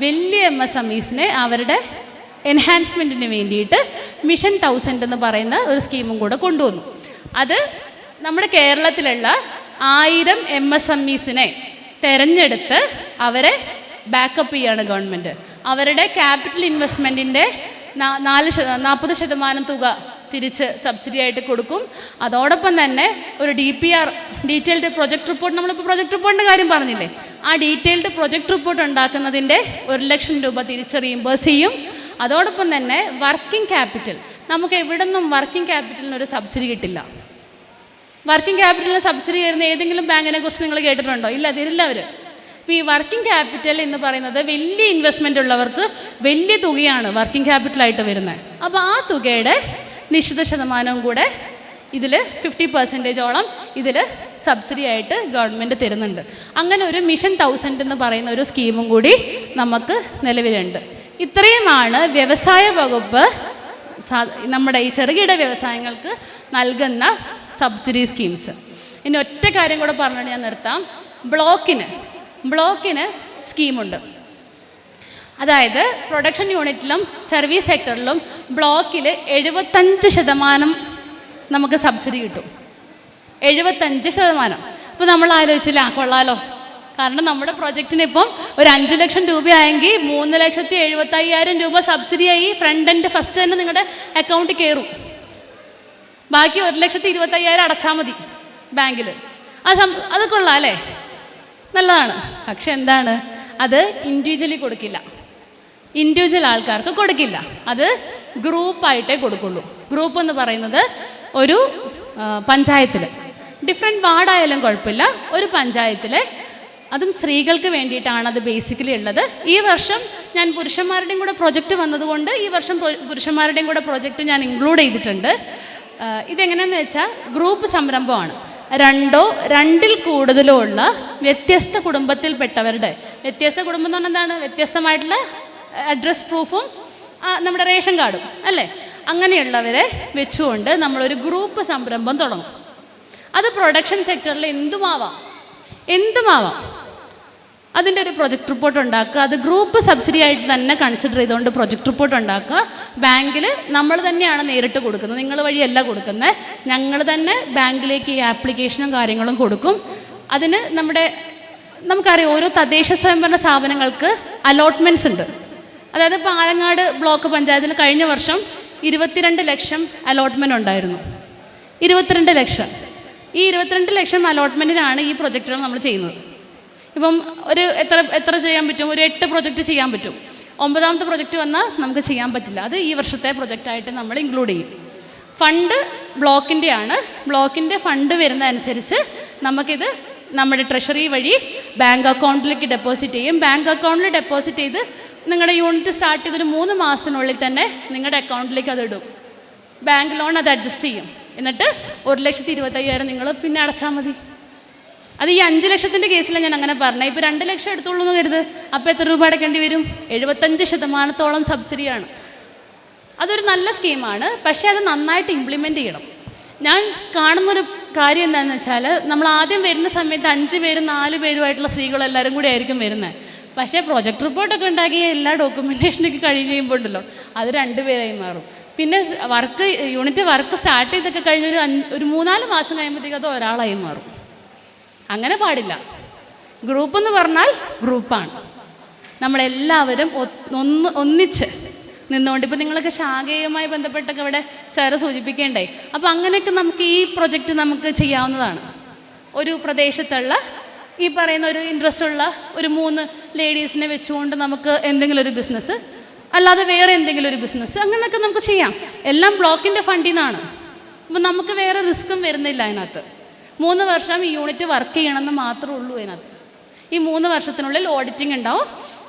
വലിയ MSMEസിനെ അവരുടെ എൻഹാൻസ്മെൻറ്റിന് വേണ്ടിയിട്ട് മിഷൻ 1000 എന്ന് പറയുന്ന ഒരു സ്കീമും കൂടെ കൊണ്ടുവന്നു. അത് നമ്മുടെ കേരളത്തിലുള്ള 1000 MSMEസിനെ തിരഞ്ഞെടുത്ത് അവരെ ബാക്കപ്പ് ചെയ്യാണ് ഗവൺമെൻറ്. അവരുടെ ക്യാപിറ്റൽ ഇൻവെസ്റ്റ്മെൻറ്റിൻ്റെ 40% തുക തിരിച്ച് സബ്സിഡി ആയിട്ട് കൊടുക്കും. അതോടൊപ്പം തന്നെ ഒരു DPR, ഡീറ്റെയിൽഡ് പ്രൊജക്ട് റിപ്പോർട്ട്, നമ്മളിപ്പോൾ പ്രൊജക്ട് റിപ്പോർട്ടിൻ്റെ കാര്യം പറഞ്ഞില്ലേ, ആ ഡീറ്റെയിൽഡ് പ്രൊജക്ട് റിപ്പോർട്ട് ഉണ്ടാക്കുന്നതിൻ്റെ 1 ലക്ഷം രൂപ തിരിച്ച് റീഇംബേഴ്സ് ചെയ്യും. അതോടൊപ്പം തന്നെ വർക്കിംഗ് ക്യാപിറ്റൽ, നമുക്ക് എവിടെ നിന്നും വർക്കിംഗ് ക്യാപിറ്റലിനൊരു സബ്സിഡി കിട്ടില്ല. വർക്കിംഗ് ക്യാപിറ്റലിന് സബ്സിഡി തരുന്ന ഏതെങ്കിലും ബാങ്കിനെ കുറിച്ച് നിങ്ങൾ കേട്ടിട്ടുണ്ടോ? ഇല്ല, തരില്ല അവർ. അപ്പോൾ ഈ വർക്കിംഗ് ക്യാപിറ്റൽ എന്ന് പറയുന്നത് വലിയ ഇൻവെസ്റ്റ്മെൻ്റ് ഉള്ളവർക്ക് വലിയ തുകയാണ് വർക്കിംഗ് ക്യാപിറ്റലായിട്ട് വരുന്നത്. അപ്പോൾ ആ തുകയുടെ നിശ്ചിത ശതമാനവും കൂടെ ഇതിൽ 50% ഇതിൽ സബ്സിഡി ആയിട്ട് ഗവൺമെൻറ് തരുന്നുണ്ട്. അങ്ങനെ ഒരു മിഷൻ 1000 എന്ന് പറയുന്ന ഒരു സ്കീമും കൂടി നമുക്ക് നിലവിലുണ്ട്. ഇത്രയുമാണ് വ്യവസായ വകുപ്പ് നമ്മുടെ ഈ ചെറുകിട വ്യവസായങ്ങൾക്ക് നൽകുന്ന സബ്സിഡി സ്കീംസ്. ഇനി ഒറ്റ കാര്യം കൂടെ പറഞ്ഞിട്ട് ഞാൻ നിർത്താം. ബ്ലോക്കിന് സ്കീമുണ്ട്. അതായത് പ്രൊഡക്ഷൻ യൂണിറ്റിലും സർവീസ് സെക്ടറിലും ബ്ലോക്കിൽ 75% നമുക്ക് സബ്സിഡി കിട്ടും. 75%. അപ്പോൾ നമ്മൾ ആലോചിച്ചില്ല, കൊള്ളാലോ, കാരണം നമ്മുടെ പ്രൊജക്റ്റിന് ഇപ്പം ഒരു 5 ലക്ഷം രൂപയായെങ്കിൽ 3,75,000 രൂപ സബ്സിഡിയായി ഫ്രണ്ട് എൻഡ് ഫസ്റ്റ് തന്നെ നിങ്ങളുടെ അക്കൗണ്ടിൽ കയറും. ബാക്കി 1,25,000 അടച്ചാൽ മതി ബാങ്കിൽ. അത് കൊള്ളാം അല്ലേ, നല്ലതാണ്. പക്ഷെ എന്താണ്, അത് ഇൻഡിവിജ്വലി കൊടുക്കില്ല, ഇൻഡിവിജ്വൽ ആൾക്കാർക്ക് കൊടുക്കില്ല, അത് ഗ്രൂപ്പായിട്ടേ കൊടുക്കുള്ളൂ. ഗ്രൂപ്പ് എന്ന് പറയുന്നത് ഒരു പഞ്ചായത്തിൽ, ഡിഫറെൻറ്റ് വാർഡായാലും കുഴപ്പമില്ല, ഒരു പഞ്ചായത്തിലെ, അതും സ്ത്രീകൾക്ക് വേണ്ടിയിട്ടാണ് അത് ബേസിക്കലി ഉള്ളത്. ഈ വർഷം ഞാൻ പുരുഷന്മാരുടെയും കൂടെ പ്രൊജക്റ്റ് വന്നതുകൊണ്ട് ഈ വർഷം പുരുഷന്മാരുടെയും കൂടെ പ്രൊജക്റ്റ് ഞാൻ ഇൻക്ലൂഡ് ചെയ്തിട്ടുണ്ട്. ഇതെങ്ങനെയാണെന്ന് വെച്ചാൽ ഗ്രൂപ്പ് സംരംഭമാണ്. 2-ൽ കൂടുതലോ ഉള്ള വ്യത്യസ്ത കുടുംബത്തിൽപ്പെട്ടവരുടെ, വ്യത്യസ്ത കുടുംബം എന്ന് പറഞ്ഞാൽ എന്താണ്, വ്യത്യസ്തമായിട്ടുള്ള അഡ്രസ് പ്രൂഫും നമ്മുടെ റേഷൻ കാർഡും അല്ലേ, അങ്ങനെയുള്ളവരെ വെച്ചുകൊണ്ട് നമ്മളൊരു ഗ്രൂപ്പ് സംരംഭം തുടങ്ങും. അത് പ്രൊഡക്ഷൻ സെക്ടറിൽ എന്തുമാവാം. അതിൻ്റെ ഒരു പ്രൊജക്ട് റിപ്പോർട്ട് ഉണ്ടാക്കുക, അത് ഗ്രൂപ്പ് സബ്സിഡി ആയിട്ട് തന്നെ കൺസിഡർ ചെയ്തുകൊണ്ട് പ്രൊജക്ട് റിപ്പോർട്ട് ഉണ്ടാക്കുക. ബാങ്കിൽ നമ്മൾ തന്നെയാണ് നേരിട്ട് കൊടുക്കുന്നത്, നിങ്ങൾ വഴിയല്ല കൊടുക്കുന്നത്, ഞങ്ങൾ തന്നെ ബാങ്കിലേക്ക് ഈ ആപ്ലിക്കേഷനും കാര്യങ്ങളും കൊടുക്കും. അതിന് നമുക്കറിയാം, ഓരോ തദ്ദേശ സ്വയംഭരണ സ്ഥാപനങ്ങൾക്ക് അലോട്ട്മെൻറ്റ്സ് ഉണ്ട്. അതായത് ഇപ്പോൾ ആലങ്ങാട് ബ്ലോക്ക് പഞ്ചായത്തിൽ കഴിഞ്ഞ വർഷം 22 ലക്ഷം അലോട്ട്മെൻറ്റ് ഉണ്ടായിരുന്നു. 22 ലക്ഷം. ഈ 22 ലക്ഷം അലോട്ട്മെൻറ്റിനാണ് ഈ പ്രൊജക്റ്റുകൾ നമ്മൾ ചെയ്യുന്നത്. ഇപ്പം എത്ര ചെയ്യാൻ പറ്റും, ഒരു 8 പ്രൊജക്റ്റ് ചെയ്യാൻ പറ്റും. 9ാമത്തെ പ്രൊജക്റ്റ് വന്നാൽ നമുക്ക് ചെയ്യാൻ പറ്റില്ല. അത് ഈ വർഷത്തെ പ്രൊജക്റ്റായിട്ട് നമ്മൾ ഇൻക്ലൂഡ് ചെയ്യും. ഫണ്ട് ബ്ലോക്കിൻ്റെയാണ്. ബ്ലോക്കിൻ്റെ ഫണ്ട് വരുന്ന അനുസരിച്ച് നമുക്കിത് നമ്മുടെ ട്രഷറി വഴി ബാങ്ക് അക്കൗണ്ടിലേക്ക് ഡെപ്പോസിറ്റ് ചെയ്യും. ബാങ്ക് അക്കൗണ്ടിൽ ഡെപ്പോസിറ്റ് ചെയ്ത് നിങ്ങളുടെ യൂണിറ്റ് സ്റ്റാർട്ട് ചെയ്തൊരു 3 മാസത്തിനുള്ളിൽ തന്നെ നിങ്ങളുടെ അക്കൗണ്ടിലേക്ക് അത് ഇടും. ബാങ്ക് ലോൺ അത് അഡ്ജസ്റ്റ് ചെയ്യും. എന്നിട്ട് 1,25,000 നിങ്ങൾ പിന്നെ അടച്ചാൽ മതി. അത് ഈ 5 ലക്ഷത്തിൻ്റെ കേസിലാണ് ഞാൻ അങ്ങനെ പറഞ്ഞത്. ഇപ്പോൾ 2 ലക്ഷം എടുത്തോളൂ എന്ന് കരുത്, അപ്പോൾ എത്ര രൂപ അടയ്ക്കേണ്ടി വരും? 75% സബ്സിഡിയാണ്. അതൊരു നല്ല സ്കീമാണ്, പക്ഷേ അത് നന്നായിട്ട് ഇംപ്ലിമെൻറ്റ് ചെയ്യണം. ഞാൻ കാണുന്നൊരു കാര്യം എന്താണെന്ന് വെച്ചാൽ, നമ്മൾ ആദ്യം വരുന്ന സമയത്ത് 5 പേരും 4 പേരുമായിട്ടുള്ള സ്ത്രീകളെല്ലാവരും കൂടി ആയിരിക്കും വരുന്നത്. പക്ഷേ പ്രൊജക്ട് റിപ്പോർട്ടൊക്കെ ഉണ്ടാക്കി എല്ലാ ഡോക്യുമെൻറ്റേഷനൊക്കെ കഴിഞ്ഞ് കഴിയുമ്പോൾ ഉണ്ടല്ലോ, അത് 2 പേരായി മാറും. പിന്നെ യൂണിറ്റ് വർക്ക് സ്റ്റാർട്ട് ചെയ്തൊക്കെ കഴിഞ്ഞൊരു 3-4 മാസം കഴിയുമ്പോഴത്തേക്കും അത് ഒരാളായി മാറും. അങ്ങനെ പാടില്ല. ഗ്രൂപ്പ് എന്ന് പറഞ്ഞാൽ ഗ്രൂപ്പാണ്. നമ്മളെല്ലാവരും ഒന്നിച്ച് നിന്നുകൊണ്ട്, ഇപ്പോൾ നിങ്ങളൊക്കെ ശാഖയുമായി ബന്ധപ്പെട്ടൊക്കെ ഇവിടെ സാറ് സൂചിപ്പിക്കേണ്ടായി. അപ്പോൾ അങ്ങനെയൊക്കെ നമുക്ക് ഈ പ്രൊജക്റ്റ് നമുക്ക് ചെയ്യാവുന്നതാണ്. ഒരു പ്രദേശത്തുള്ള ഈ പറയുന്ന ഒരു ഇൻട്രസ്റ്റ് ഉള്ള ഒരു 3 ലേഡീസിനെ വെച്ചുകൊണ്ട് നമുക്ക് എന്തെങ്കിലും ഒരു ബിസിനസ്, അല്ലാതെ വേറെ എന്തെങ്കിലും ഒരു ബിസിനസ്, അങ്ങനെയൊക്കെ നമുക്ക് ചെയ്യാം. എല്ലാം ബ്ലോക്കിൻ്റെ ഫണ്ടിൽ നിന്നാണ്. അപ്പം നമുക്ക് വേറെ റിസ്ക്കും വരുന്നില്ല അതിനകത്ത്. 3 വർഷം ഈ യൂണിറ്റ് വർക്ക് ചെയ്യണമെന്ന് മാത്രമേ ഉള്ളൂ അതിനകത്ത്. ഈ 3 വർഷത്തിനുള്ളിൽ ഓഡിറ്റിംഗ് ഉണ്ടാവും.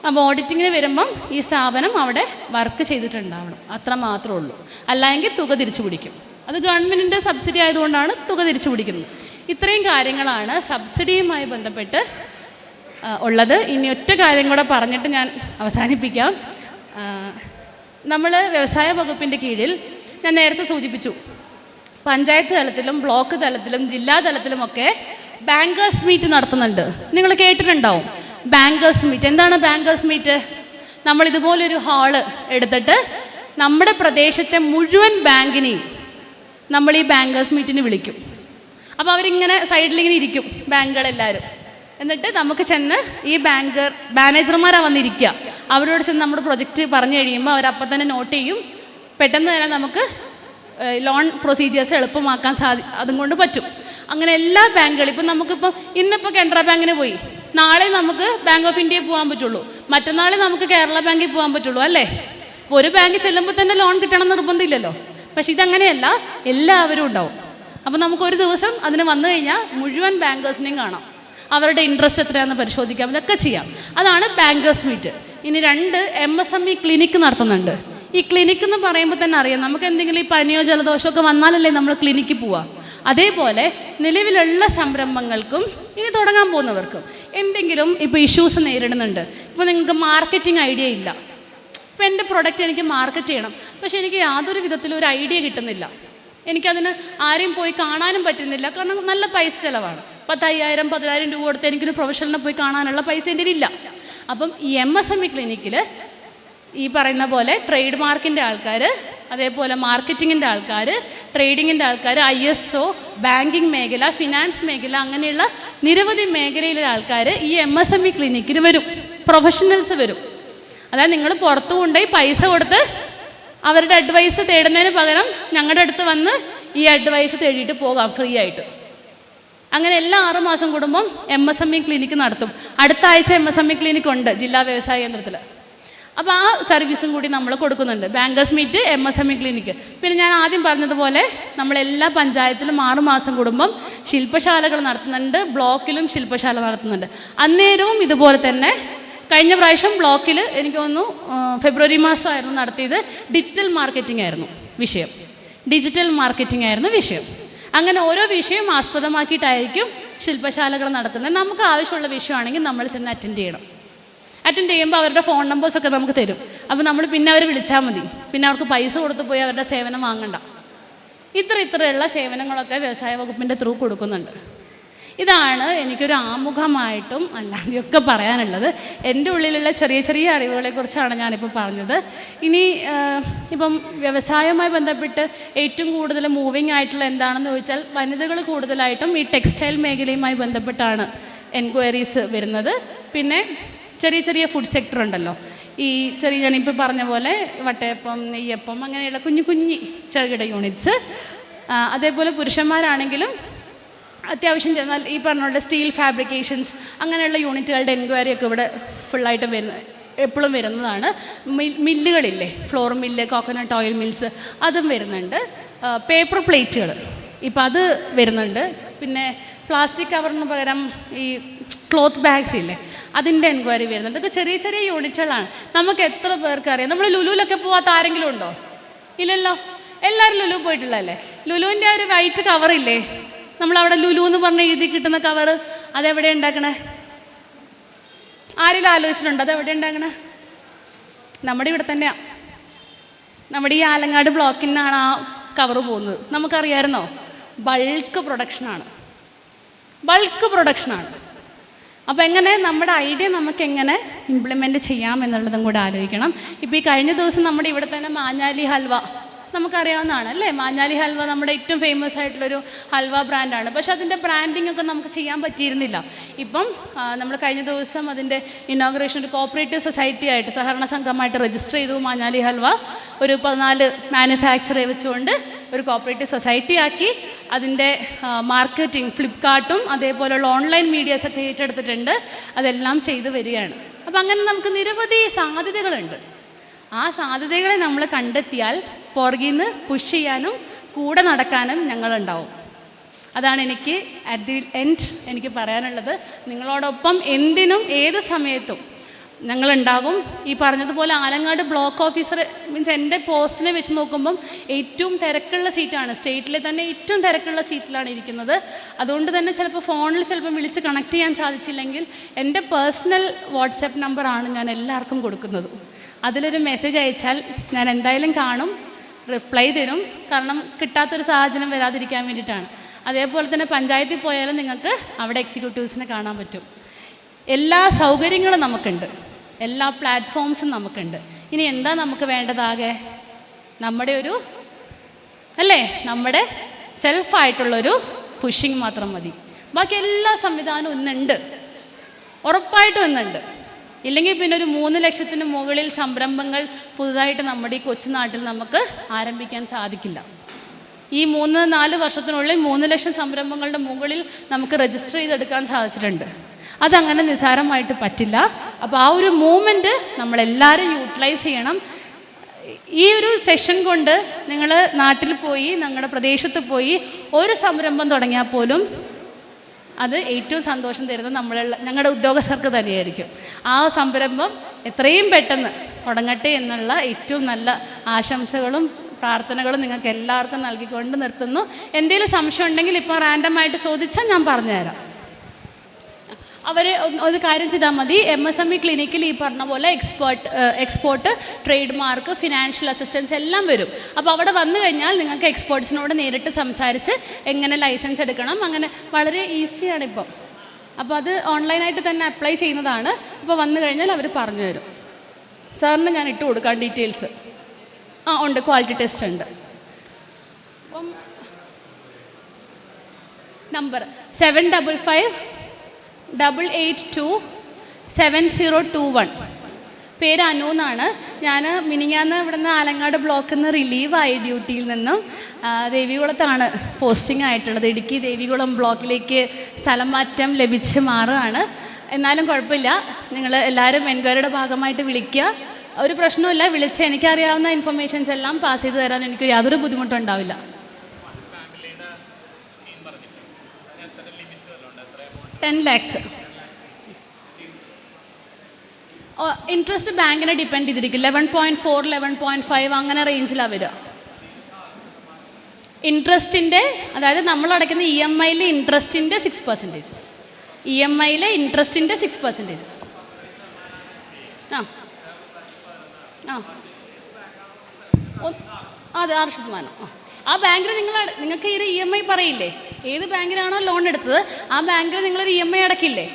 അപ്പോൾ ഓഡിറ്റിങ്ങിന് വരുമ്പം ഈ സ്ഥാപനം അവിടെ വർക്ക് ചെയ്തിട്ടുണ്ടാവണം, അത്ര മാത്രമേ ഉള്ളൂ. അല്ലെങ്കിൽ തുക തിരിച്ചു പിടിക്കും. അത് ഗവൺമെൻറ്റിൻ്റെ സബ്സിഡി ആയതുകൊണ്ടാണ് തുക തിരിച്ചു പിടിക്കുന്നത്. ഇത്രയും കാര്യങ്ങളാണ് സബ്സിഡിയുമായി ബന്ധപ്പെട്ട് ഉള്ളത്. ഇനി ഒറ്റ കാര്യം കൂടെ പറഞ്ഞിട്ട് ഞാൻ അവസാനിപ്പിക്കാം. നമ്മൾ വ്യവസായ വകുപ്പിൻ്റെ കീഴിൽ ഞാൻ നേരത്തെ സൂചിപ്പിച്ചു, പഞ്ചായത്ത് തലത്തിലും ബ്ലോക്ക് തലത്തിലും ജില്ലാ തലത്തിലുമൊക്കെ ബാങ്കേഴ്സ് മീറ്റ് നടത്തുന്നുണ്ട്. നിങ്ങൾ കേട്ടിട്ടുണ്ടാവും ബാങ്കേഴ്സ് മീറ്റ്. എന്താണ് ബാങ്കേഴ്സ് മീറ്റ്? നമ്മൾ ഇതുപോലൊരു ഹാള് എടുത്തിട്ട് നമ്മുടെ പ്രദേശത്തെ മുഴുവൻ ബാങ്കിനെയും നമ്മൾ ഈ ബാങ്കേഴ്സ് മീറ്റിന് വിളിക്കും. അപ്പോൾ അവരിങ്ങനെ സൈഡിലിങ്ങനെ ഇരിക്കും, ബാങ്കുകളെല്ലാവരും. എന്നിട്ട് നമുക്ക് ചെന്ന് ഈ മാനേജർമാരാണ് വന്നിരിക്കുക. അവരോട് ചെന്ന് നമ്മുടെ പ്രൊജക്റ്റ് പറഞ്ഞു കഴിയുമ്പോൾ അവരപ്പം തന്നെ നോട്ട് ചെയ്യും. പെട്ടെന്ന് തന്നെ നമുക്ക് ലോൺ പ്രൊസീജിയേഴ്സ് എളുപ്പമാക്കാൻ അതും കൊണ്ട് പറ്റും. അങ്ങനെ എല്ലാ ബാങ്കുകളും ഇപ്പം നമുക്കിപ്പം ഇന്നിപ്പോൾ കാനറ ബാങ്കിന് പോയി, നാളെ നമുക്ക് ബാങ്ക് ഓഫ് ഇന്ത്യയിൽ പോകാൻ പറ്റുള്ളൂ, മറ്റന്നാളെ നമുക്ക് കേരള ബാങ്കിൽ പോകാൻ പറ്റുള്ളൂ, അല്ലേ? ഇപ്പോൾ ഒരു ബാങ്കിൽ ചെല്ലുമ്പോൾ തന്നെ ലോൺ കിട്ടണം എന്ന് നിർബന്ധമില്ലല്ലോ. പക്ഷെ ഇതങ്ങനെയല്ല, എല്ലാവരും ഉണ്ടാവും. അപ്പോൾ നമുക്കൊരു ദിവസം അതിന് വന്നു കഴിഞ്ഞാൽ മുഴുവൻ ബാങ്കേഴ്സിനെയും കാണാം, അവരുടെ ഇൻട്രസ്റ്റ് എത്രയാണെന്ന് പരിശോധിക്കാം, ഇതൊക്കെ ചെയ്യാം. അതാണ് ബാങ്കേഴ്സ് മീറ്റ്. ഇനി 2 MSME ക്ലിനിക്ക് നടത്തുന്നുണ്ട്. ഈ ക്ലിനിക്ക് എന്ന് പറയുമ്പോൾ തന്നെ അറിയാം, നമുക്ക് എന്തെങ്കിലും ഈ പനിയോ ജലദോഷമൊക്കെ വന്നാലല്ലേ നമ്മൾ ക്ലിനിക്കിൽ പോവുക. അതേപോലെ നിലവിലുള്ള സംരംഭങ്ങൾക്കും ഇനി തുടങ്ങാൻ പോകുന്നവർക്കും എന്തെങ്കിലും ഇപ്പോൾ ഇഷ്യൂസ് നേരിടുന്നുണ്ട്. ഇപ്പോൾ നിങ്ങൾക്ക് മാർക്കറ്റിംഗ് ഐഡിയ ഇല്ല, ഇപ്പോൾ എൻ്റെ പ്രൊഡക്റ്റ് എനിക്ക് മാർക്കറ്റ് ചെയ്യണം, പക്ഷേ എനിക്ക് യാതൊരു വിധത്തിലും ഒരു ഐഡിയ കിട്ടുന്നില്ല, എനിക്കതിന് ആരെയും പോയി കാണാനും പറ്റുന്നില്ല, കാരണം നല്ല പൈസ ചിലവാണ്. 10,000 10,000 രൂപ കൊടുത്ത് എനിക്കൊരു പ്രൊഫഷണലിനെ പോയി കാണാനുള്ള പൈസ എൻ്റെ ഇല്ല. അപ്പം ഈ MSME ക്ലിനിക്കിൽ ഈ പറയുന്ന പോലെ ട്രേഡ് മാർക്കിൻ്റെ ആൾക്കാർ, അതേപോലെ മാർക്കറ്റിങ്ങിൻ്റെ ആൾക്കാർ, ട്രേഡിങ്ങിൻ്റെ ആൾക്കാർ, ISO, ബാങ്കിങ് മേഖല, ഫിനാൻസ് മേഖല, അങ്ങനെയുള്ള നിരവധി മേഖലയിലെ ആൾക്കാർ ഈ MSME ക്ലിനിക്കിന് വരും, പ്രൊഫഷണൽസ് വരും. അതായത് നിങ്ങൾ പുറത്തു കൊണ്ടുപോയി പൈസ കൊടുത്ത് അവരുടെ അഡ്വൈസ് തേടുന്നതിന് പകരം ഞങ്ങളുടെ അടുത്ത് വന്ന് ഈ അഡ്വൈസ് തേടിയിട്ട് പോകാം ഫ്രീ ആയിട്ട്. അങ്ങനെ എല്ലാ 6 മാസം കൂടുമ്പം MSME ക്ലിനിക്ക് നടത്തും. അടുത്ത ആഴ്ച MSME ക്ലിനിക്ക് ഉണ്ട് ജില്ലാ വ്യവസായ കേന്ദ്രത്തിൽ. അപ്പോൾ ആ സർവീസും കൂടി നമ്മൾ കൊടുക്കുന്നുണ്ട്. Bankers meet, MSME clinic. പിന്നെ ഞാൻ ആദ്യം പറഞ്ഞതുപോലെ നമ്മളെല്ലാ പഞ്ചായത്തിലും 6 മാസം കൂടുമ്പം ശില്പശാലകൾ നടത്തുന്നുണ്ട്, ബ്ലോക്കിലും ശില്പശാല നടത്തുന്നുണ്ട്. അന്നേരവും ഇതുപോലെ തന്നെ കഴിഞ്ഞ പ്രാവശ്യം ബ്ലോക്കിൽ എനിക്ക് തോന്നുന്നു ഫെബ്രുവരി മാസമായിരുന്നു നടത്തിയത്. ഡിജിറ്റൽ മാർക്കറ്റിംഗ് ആയിരുന്നു വിഷയം. ഡിജിറ്റൽ മാർക്കറ്റിംഗ് ആയിരുന്നു വിഷയം. അങ്ങനെ ഓരോ വിഷയം ആസ്പദമാക്കിയിട്ടായിരിക്കും ശില്പശാലകൾ നടക്കുന്നത്. നമുക്ക് ആവശ്യമുള്ള വിഷയമാണെങ്കിൽ നമ്മൾ ചെന്ന് അറ്റൻഡ് ചെയ്യണം. അറ്റൻഡ് ചെയ്യുമ്പോൾ അവരുടെ ഫോൺ നമ്പേഴ്സൊക്കെ നമുക്ക് തരും. അപ്പോൾ നമ്മൾ പിന്നെ അവർ വിളിച്ചാൽ മതി, പിന്നെ അവർക്ക് പൈസ കൊടുത്ത് പോയി അവരുടെ സേവനം വാങ്ങണ്ട. ഇത്രയുള്ള സേവനങ്ങളൊക്കെ വ്യവസായ വകുപ്പിൻ്റെ ത്രൂ കൊടുക്കുന്നുണ്ട്. ഇതാണ് എനിക്കൊരു ആമുഖമായിട്ടും അല്ലാതെയൊക്കെ പറയാനുള്ളത്. എൻ്റെ ഉള്ളിലുള്ള ചെറിയ അറിവുകളെക്കുറിച്ചാണ് ഞാനിപ്പോൾ പറഞ്ഞത്. ഇനി ഇപ്പം വ്യവസായവുമായി ബന്ധപ്പെട്ട് ഏറ്റവും കൂടുതൽ മൂവിങ് ആയിട്ടുള്ള എന്താണെന്ന് ചോദിച്ചാൽ വനിതകൾ കൂടുതലായിട്ടും ഈ ടെക്സ്റ്റൈൽ മേഖലയുമായി ബന്ധപ്പെട്ടാണ് എൻക്വയറീസ് വരുന്നത്. പിന്നെ ചെറിയ ഫുഡ് സെക്ടർ ഉണ്ടല്ലോ, ഈ ഞാനിപ്പോൾ പറഞ്ഞ പോലെ വട്ടയപ്പം, നെയ്യപ്പം, അങ്ങനെയുള്ള കുഞ്ഞു ചെറുകിട യൂണിറ്റ്സ്. അതേപോലെ പുരുഷന്മാരാണെങ്കിലും അത്യാവശ്യം ചെന്നാൽ ഈ പറഞ്ഞ സ്റ്റീൽ ഫാബ്രിക്കേഷൻസ് അങ്ങനെയുള്ള യൂണിറ്റുകളുടെ എൻക്വയറിയൊക്കെ ഇവിടെ ഫുള്ളായിട്ട് എപ്പോഴും വരുന്നതാണ്. മില്ലുകളില്ലേ, flour mill, coconut oil mills, അതും വരുന്നുണ്ട്. പേപ്പർ പ്ലേറ്റുകൾ ഇപ്പോൾ അത് വരുന്നുണ്ട്. പിന്നെ പ്ലാസ്റ്റിക് കവറിന് പകരം ഈ ക്ലോത്ത് ബാഗ്സ് ഇല്ലേ, അതിൻ്റെ എൻക്വയറി വരുന്നുണ്ട്. ഇതൊക്കെ ചെറിയ യൂണിറ്റുകളാണ്. നമുക്ക് എത്ര പേർക്കറിയാം? നമ്മൾ ലുലുവിലൊക്കെ പോകാത്ത ആരെങ്കിലും ഉണ്ടോ? ഇല്ലല്ലോ, എല്ലാവരും ലുലു പോയിട്ടുള്ളതല്ലേ. ലുലുവിൻ്റെ ആ ഒരു വൈറ്റ് കവറില്ലേ, നമ്മളവിടെ ലുലു എന്ന് പറഞ്ഞ് എഴുതി കിട്ടുന്ന കവറ്, അതെവിടെ ഉണ്ടാക്കണേ? ആരെങ്കിലും ആലോചിച്ചിട്ടുണ്ടോ അതെവിടെ ഉണ്ടാക്കണേ? നമ്മുടെ ഇവിടെ തന്നെയാണ്. നമ്മുടെ ഈ ആലങ്ങാട് ബ്ലോക്കിൽ നിന്നാണ് ആ കവറ് പോകുന്നത്. നമുക്കറിയാമായിരുന്നോ? ബൾക്ക് പ്രൊഡക്ഷനാണ്. അപ്പോൾ എങ്ങനെ നമ്മുടെ ഐഡിയ നമുക്ക് എങ്ങനെ ഇംപ്ലിമെൻറ്റ് ചെയ്യാം എന്നുള്ളതും കൂടെ ആലോചിക്കണം. ഇപ്പോൾ ഈ കഴിഞ്ഞ ദിവസം നമ്മുടെ ഇവിടെ തന്നെ മാഞ്ഞാലി ഹൽവ നമുക്കറിയാവുന്നതാണ് അല്ലേ? മാഞ്ഞാലി ഹൽവ നമ്മുടെ ഏറ്റവും ഫേമസ് ആയിട്ടുള്ളൊരു ഹൽവ ബ്രാൻഡാണ്. പക്ഷെ അതിൻ്റെ ബ്രാൻഡിംഗ് ഒക്കെ നമുക്ക് ചെയ്യാൻ പറ്റിയിരുന്നില്ല. ഇപ്പം നമ്മൾ കഴിഞ്ഞ ദിവസം അതിൻ്റെ ഇനോഗ്രേഷൻ ഒരു കോപ്പറേറ്റീവ് സൊസൈറ്റി ആയിട്ട്, സഹകരണ സംഘമായിട്ട് രജിസ്റ്റർ ചെയ്തു. മാഞ്ഞാലി ഹൽവ ഒരു 14 മാനുഫാക്ചറെ വെച്ചുകൊണ്ട് ഒരു കോപ്പറേറ്റീവ് സൊസൈറ്റി ആക്കി അതിൻ്റെ മാർക്കറ്റിംഗ് ഫ്ലിപ്കാർട്ടും അതേപോലെയുള്ള ഓൺലൈൻ മീഡിയാസൊക്കെ ഏറ്റെടുത്തിട്ടുണ്ട്. അതെല്ലാം ചെയ്തു വരികയാണ്. അപ്പം അങ്ങനെ നമുക്ക് നിരവധി സാധ്യതകളുണ്ട്. ആ സാധ്യതകളെ നമ്മൾ കണ്ടെത്തിയാൽ പുറകിൽ നിന്ന് പുഷ് ചെയ്യാനും കൂടെ നടക്കാനും ഞങ്ങളുണ്ടാവും. അതാണ് എനിക്ക് അറ്റ് ദി എൻഡ് എനിക്ക് പറയാനുള്ളത്. നിങ്ങളോടൊപ്പം എന്തിനും ഏത് സമയത്തും ഞങ്ങളുണ്ടാകും. ഈ പറഞ്ഞതുപോലെ ആലങ്ങാട് ബ്ലോക്ക് ഓഫീസർ മീൻസ് എൻ്റെ പോസ്റ്റിനെ വെച്ച് നോക്കുമ്പം ഏറ്റവും തിരക്കുള്ള സീറ്റാണ്, സ്റ്റേറ്റിലെ തന്നെ ഏറ്റവും തിരക്കുള്ള സീറ്റിലാണ് ഇരിക്കുന്നത്. അതുകൊണ്ട് തന്നെ ചിലപ്പോൾ ഫോണിൽ ചിലപ്പോൾ വിളിച്ച് കണക്ട് ചെയ്യാൻ സാധിച്ചില്ലെങ്കിൽ എൻ്റെ പേഴ്സണൽ വാട്സാപ്പ് നമ്പറാണ് ഞാൻ എല്ലാവർക്കും കൊടുക്കുന്നത്. അതിലൊരു മെസ്സേജ് അയച്ചാൽ ഞാൻ എന്തായാലും കാണും, റിപ്ലൈ തരും. കാരണം കിട്ടാത്തൊരു സാഹചര്യം വരാതിരിക്കാൻ വേണ്ടിയിട്ടാണ്. അതേപോലെ തന്നെ പഞ്ചായത്തിൽ പോയാലും നിങ്ങൾക്ക് അവിടെ എക്സിക്യൂട്ടീവ്സിനെ കാണാൻ പറ്റും. എല്ലാ സൗകര്യങ്ങളും നമുക്കുണ്ട്, എല്ലാ പ്ലാറ്റ്ഫോംസും നമുക്കുണ്ട്. ഇനി എന്താ നമുക്ക് വേണ്ടതാകെ? നമ്മുടെ ഒരു നമ്മുടെ സെൽഫായിട്ടുള്ളൊരു പുഷിങ് മാത്രം മതി. ബാക്കി എല്ലാ സംവിധാനവും ഇന്നുണ്ട്, ഉറപ്പായിട്ടും ഇന്നുണ്ട്. ഇല്ലെങ്കിൽ പിന്നെ ഒരു 3 ലക്ഷത്തിന് മുകളിൽ സംരംഭങ്ങൾ പുതുതായിട്ട് നമ്മുടെ ഈ കൊച്ചുനാട്ടിൽ നമുക്ക് ആരംഭിക്കാൻ സാധിക്കില്ല. ഈ 3-4 വർഷത്തിനുള്ളിൽ 3 ലക്ഷം സംരംഭങ്ങളുടെ മുകളിൽ നമുക്ക് രജിസ്റ്റർ ചെയ്തെടുക്കാൻ സാധിച്ചിട്ടുണ്ട്. അതങ്ങനെ നിസ്സാരമായിട്ട് പറ്റില്ല. അപ്പോൾ ആ ഒരു മൂവ്മെൻറ്റ് നമ്മളെല്ലാവരും യൂട്ടിലൈസ് ചെയ്യണം. ഈ ഒരു സെഷൻ കൊണ്ട് നിങ്ങൾ നാട്ടിൽ പോയി നിങ്ങളുടെ പ്രദേശത്ത് പോയി ഒരു സംരംഭം തുടങ്ങിയാൽ പോലും അത് ഏറ്റവും സന്തോഷം തരുന്നത് ഞങ്ങളുടെ ഉദ്യോഗസ്ഥർക്ക് തന്നെയായിരിക്കും. ആ സംരംഭം എത്രയും പെട്ടെന്ന് തുടങ്ങട്ടെ എന്നുള്ള ഏറ്റവും നല്ല ആശംസകളും പ്രാർത്ഥനകളും നിങ്ങൾക്ക് എല്ലാവർക്കും നൽകിക്കൊണ്ട് നിർത്തുന്നു. എന്തെങ്കിലും സംശയം ഉണ്ടെങ്കിൽ ഇപ്പോൾ റാൻഡമായിട്ട് ചോദിച്ചാൽ ഞാൻ പറഞ്ഞുതരാം. അവർ ഒരു കാര്യം ചെയ്താൽ മതി. MSME ക്ലിനിക്കിൽ ഈ പറഞ്ഞ പോലെ export trade mark financial assistance എല്ലാം വരും. അപ്പോൾ അവിടെ വന്നു കഴിഞ്ഞാൽ നിങ്ങൾക്ക് എക്സ്പോർട്സിനോട് നേരിട്ട് സംസാരിച്ച് എങ്ങനെ ലൈസൻസ് എടുക്കണം അങ്ങനെ വളരെ ഈസിയാണ് ഇപ്പം. അപ്പോൾ അത് ഓൺലൈനായിട്ട് തന്നെ അപ്ലൈ ചെയ്യുന്നതാണ്. അപ്പോൾ വന്നു കഴിഞ്ഞാൽ അവർ പറഞ്ഞു തരും. സാറിന് ഞാൻ ഇട്ട് കൊടുക്കാം ഡീറ്റെയിൽസ്. ഉണ്ട്, ക്വാളിറ്റി ടെസ്റ്റ് ഉണ്ട്. അപ്പം നമ്പർ 755827 പേര് അനു എന്നാണ്. ഞാൻ മിനിങ്ങാന്ന് ഇവിടുന്ന് ആലങ്ങാട് ബ്ലോക്കിൽ നിന്ന് റിലീവായി ഡ്യൂട്ടിയിൽ നിന്നും ദേവികുളത്താണ് പോസ്റ്റിംഗ് ആയിട്ടുള്ളത്. ഇടുക്കി ദേവികുളം ബ്ലോക്കിലേക്ക് സ്ഥലം മാറ്റം ലഭിച്ച് മാറുകയാണ്. എന്നാലും കുഴപ്പമില്ല, നിങ്ങൾ എല്ലാവരും എൻക്വയറിയുടെ ഭാഗമായിട്ട് വിളിക്കുക. ഒരു പ്രശ്നമില്ല, വിളിച്ച് എനിക്കറിയാവുന്ന ഇൻഫർമേഷൻസ് എല്ലാം പാസ് ചെയ്ത് തരാൻ എനിക്ക് യാതൊരു ബുദ്ധിമുട്ടുണ്ടാവില്ല. 10 lakhs. ഇൻട്രസ്റ്റ് ബാങ്കിനെ ഡിപ്പെൻഡ് ചെയ്തിരിക്കും. 11.4 11.5 അങ്ങനെ റേഞ്ചിലാണ് വരിക. ഇൻട്രസ്റ്റിൻ്റെ അതായത് നമ്മൾ അടയ്ക്കുന്ന EMIയിലെ ഇൻട്രസ്റ്റിൻ്റെ 6%. EMIയിലെ ഇൻട്രസ്റ്റിൻ്റെ 6%. അതെ 6%. ആ ബാങ്കിൽ നിങ്ങൾക്ക് ഈ ഒരു EMI പറയില്ലേ, ഏത് ബാങ്കിലാണോ ലോൺ എടുത്തത് ആ ബാങ്കിൽ നിങ്ങളൊരു EMI അടക്കില്ലേ.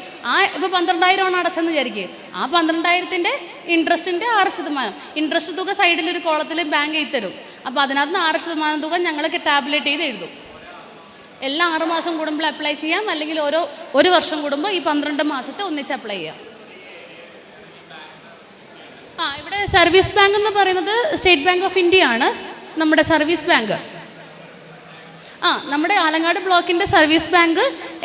ഇപ്പോൾ 12,000 അടച്ചെന്ന് വിചാരിക്കുക. ആ 12,000-ൻ്റെ ഇൻട്രസ്റ്റിൻ്റെ 6%. ഇൻട്രസ്റ്റ് തുക സൈഡിലൊരു കോളത്തിൽ ബാങ്ക് എഴുതി തരും. അപ്പോൾ അതിനകത്ത് 6% തുക ഞങ്ങൾക്ക് ടാബ്ലേറ്റ് ചെയ്ത് എഴുതും. എല്ലാ 6 മാസം കൂടുമ്പോൾ അപ്ലൈ ചെയ്യാം, അല്ലെങ്കിൽ ഒരു വർഷം കൂടുമ്പോൾ ഈ 12 മാസത്തെ ഒന്നിച്ച് അപ്ലൈ ചെയ്യാം. ഇവിടെ സർവീസ് ബാങ്ക് എന്ന് പറയുന്നത് സ്റ്റേറ്റ് ബാങ്ക് ഓഫ് ഇന്ത്യ ആണ് നമ്മുടെ സർവീസ് ബാങ്ക്. നമ്മുടെ ആലങ്ങാട് ബ്ലോക്കിൻ്റെ സർവീസ് ബാങ്ക്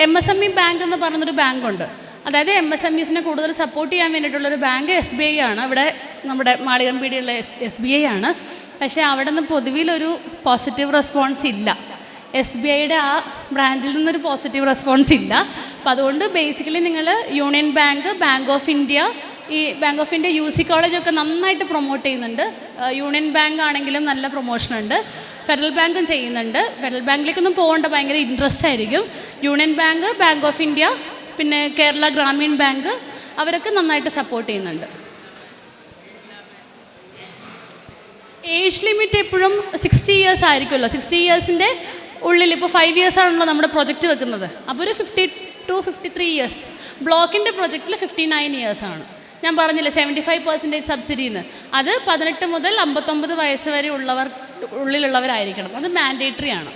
MSME ബാങ്ക് എന്ന് പറയുന്നൊരു ബാങ്കുണ്ട്. അതായത് MSMEസിനെ കൂടുതൽ സപ്പോർട്ട് ചെയ്യാൻ വേണ്ടിയിട്ടുള്ളൊരു ബാങ്ക് SBI ആണ്. ഇവിടെ നമ്മുടെ മാളികംപീടിയുള്ള SBI ആണ്. പക്ഷേ അവിടെ നിന്ന് പൊതുവിലൊരു പോസിറ്റീവ് റെസ്പോൺസ് ഇല്ല. SBIയുടെ ആ ബ്രാഞ്ചിൽ നിന്നൊരു പോസിറ്റീവ് റെസ്പോൺസ് ഇല്ല. അപ്പോൾ അതുകൊണ്ട് ബേസിക്കലി നിങ്ങൾ union bank, bank of India, ഈ ബാങ്ക് ഓഫ് ഇന്ത്യ UC കോളേജൊക്കെ നന്നായിട്ട് പ്രൊമോട്ട് ചെയ്യുന്നുണ്ട്. യൂണിയൻ ബാങ്ക് ആണെങ്കിലും നല്ല പ്രൊമോഷനുണ്ട്. ഫെഡറൽ ബാങ്കും ചെയ്യുന്നുണ്ട്. ഫെഡറൽ ബാങ്കിലേക്കൊന്നും പോകേണ്ട, ഭയങ്കര ഇൻട്രസ്റ്റ് ആയിരിക്കും. Union bank, bank of India, പിന്നെ കേരള ഗ്രാമീൺ ബാങ്ക് അവരൊക്കെ നന്നായിട്ട് സപ്പോർട്ട് ചെയ്യുന്നുണ്ട്. ഏജ് ലിമിറ്റ് എപ്പോഴും 60 years ആയിരിക്കുമല്ലോ. 60 yearsൻ്റെ ഉള്ളിൽ ഇപ്പോൾ 5 years ആണല്ലോ നമ്മുടെ പ്രൊജക്റ്റ് വെക്കുന്നത്. അപ്പോൾ ഒരു 50 to 53 years. ബ്ലോക്കിൻ്റെ പ്രൊജക്റ്റിൽ 59 years ആണ്. ഞാൻ പറഞ്ഞില്ലേ 75% സബ്സിഡിന്ന്. അത് 18 മുതൽ 59 വയസ്സ് വരെ ഉള്ളിലുള്ളവരായിരിക്കണം. അത് മാൻഡേറ്ററി ആണ്.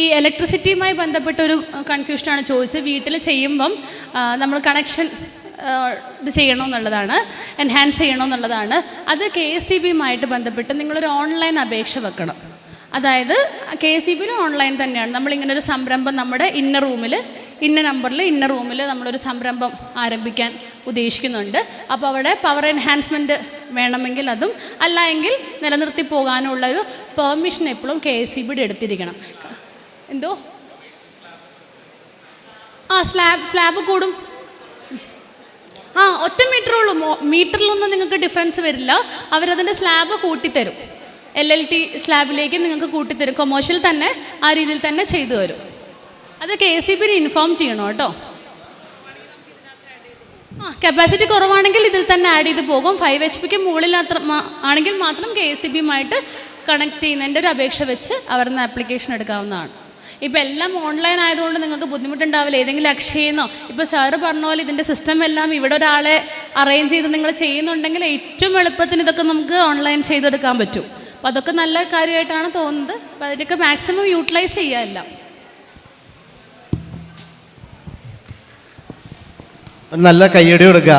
ഈ ഇലക്ട്രിസിറ്റിയുമായി ബന്ധപ്പെട്ടൊരു കൺഫ്യൂഷനാണ് ചോദിച്ചത്. വീട്ടിൽ ചെയ്യുമ്പം നമ്മൾ കണക്ഷൻ ഇത് ചെയ്യണമെന്നുള്ളതാണ്, എൻഹാൻസ് ചെയ്യണമെന്നുള്ളതാണ്. അത് KSEBയുമായിട്ട് ബന്ധപ്പെട്ട് നിങ്ങളൊരു ഓൺലൈൻ അപേക്ഷ വെക്കണം. അതായത് KSEBയിൽ ഓൺലൈൻ തന്നെയാണ്. നമ്മളിങ്ങനെ ഒരു സംരംഭം നമ്മുടെ ഇന്ന റൂമിൽ, ഇന്ന നമ്പറിൽ, ഇന്ന റൂമിൽ നമ്മളൊരു സംരംഭം ആരംഭിക്കാൻ ഉദ്ദേശിക്കുന്നുണ്ട്. അപ്പോൾ അവിടെ പവർ എൻഹാൻസ്മെൻറ്റ് വേണമെങ്കിൽ അതും, അല്ല എങ്കിൽ നിലനിർത്തി പോകാനുള്ളൊരു പെർമിഷൻ എപ്പോഴും KSEBയുടെ എടുത്തിരിക്കണം. എന്തോ സ്ലാബ് കൂടും. ഒറ്റ മീറ്ററേ ഉള്ളൂ. മീറ്ററിലൊന്നും നിങ്ങൾക്ക് ഡിഫറൻസ് വരില്ല. അവരതിൻ്റെ സ്ലാബ് കൂട്ടിത്തരും. LLT സ്ലാബിലേക്ക് നിങ്ങൾക്ക് കൂട്ടിത്തരും. കൊമേഴ്ഷ്യൽ തന്നെ ആ രീതിയിൽ തന്നെ ചെയ്തു തരും. അത് KSEBയിൽ ഇൻഫോം ചെയ്യണം കേട്ടോ. കപ്പാസിറ്റി കുറവാണെങ്കിൽ ഇതിൽ തന്നെ ആഡ് ചെയ്ത് പോകും. 5 HP മുകളിൽ ആണെങ്കിൽ മാത്രം KSEBയുമായിട്ട് കണക്ട് ചെയ്യുന്നതിൻ്റെ ഒരു അപേക്ഷ വെച്ച് അവരുടെ ആപ്ലിക്കേഷൻ എടുക്കാവുന്നതാണ്. ഇപ്പോൾ എല്ലാം ഓൺലൈൻ ആയതുകൊണ്ട് നിങ്ങൾക്ക് ബുദ്ധിമുട്ടുണ്ടാവില്ല. ഏതെങ്കിലും അക്ഷയെന്നോ, ഇപ്പോൾ സാറ് പറഞ്ഞ പോലെ ഇതിൻ്റെ സിസ്റ്റം എല്ലാം ഇവിടെ ഒരാളെ അറേഞ്ച് ചെയ്ത് നിങ്ങൾ ചെയ്യുന്നുണ്ടെങ്കിൽ ഏറ്റവും എളുപ്പത്തിന് ഇതൊക്കെ നമുക്ക് ഓൺലൈൻ ചെയ്തെടുക്കാൻ പറ്റും. അപ്പോൾ അതൊക്കെ നല്ല കാര്യമായിട്ടാണ് തോന്നുന്നത്. അപ്പോൾ അതിനൊക്കെ മാക്സിമം യൂട്ടിലൈസ് ചെയ്യാമല്ല. നല്ല കയ്യടി കൊടുക്കുക.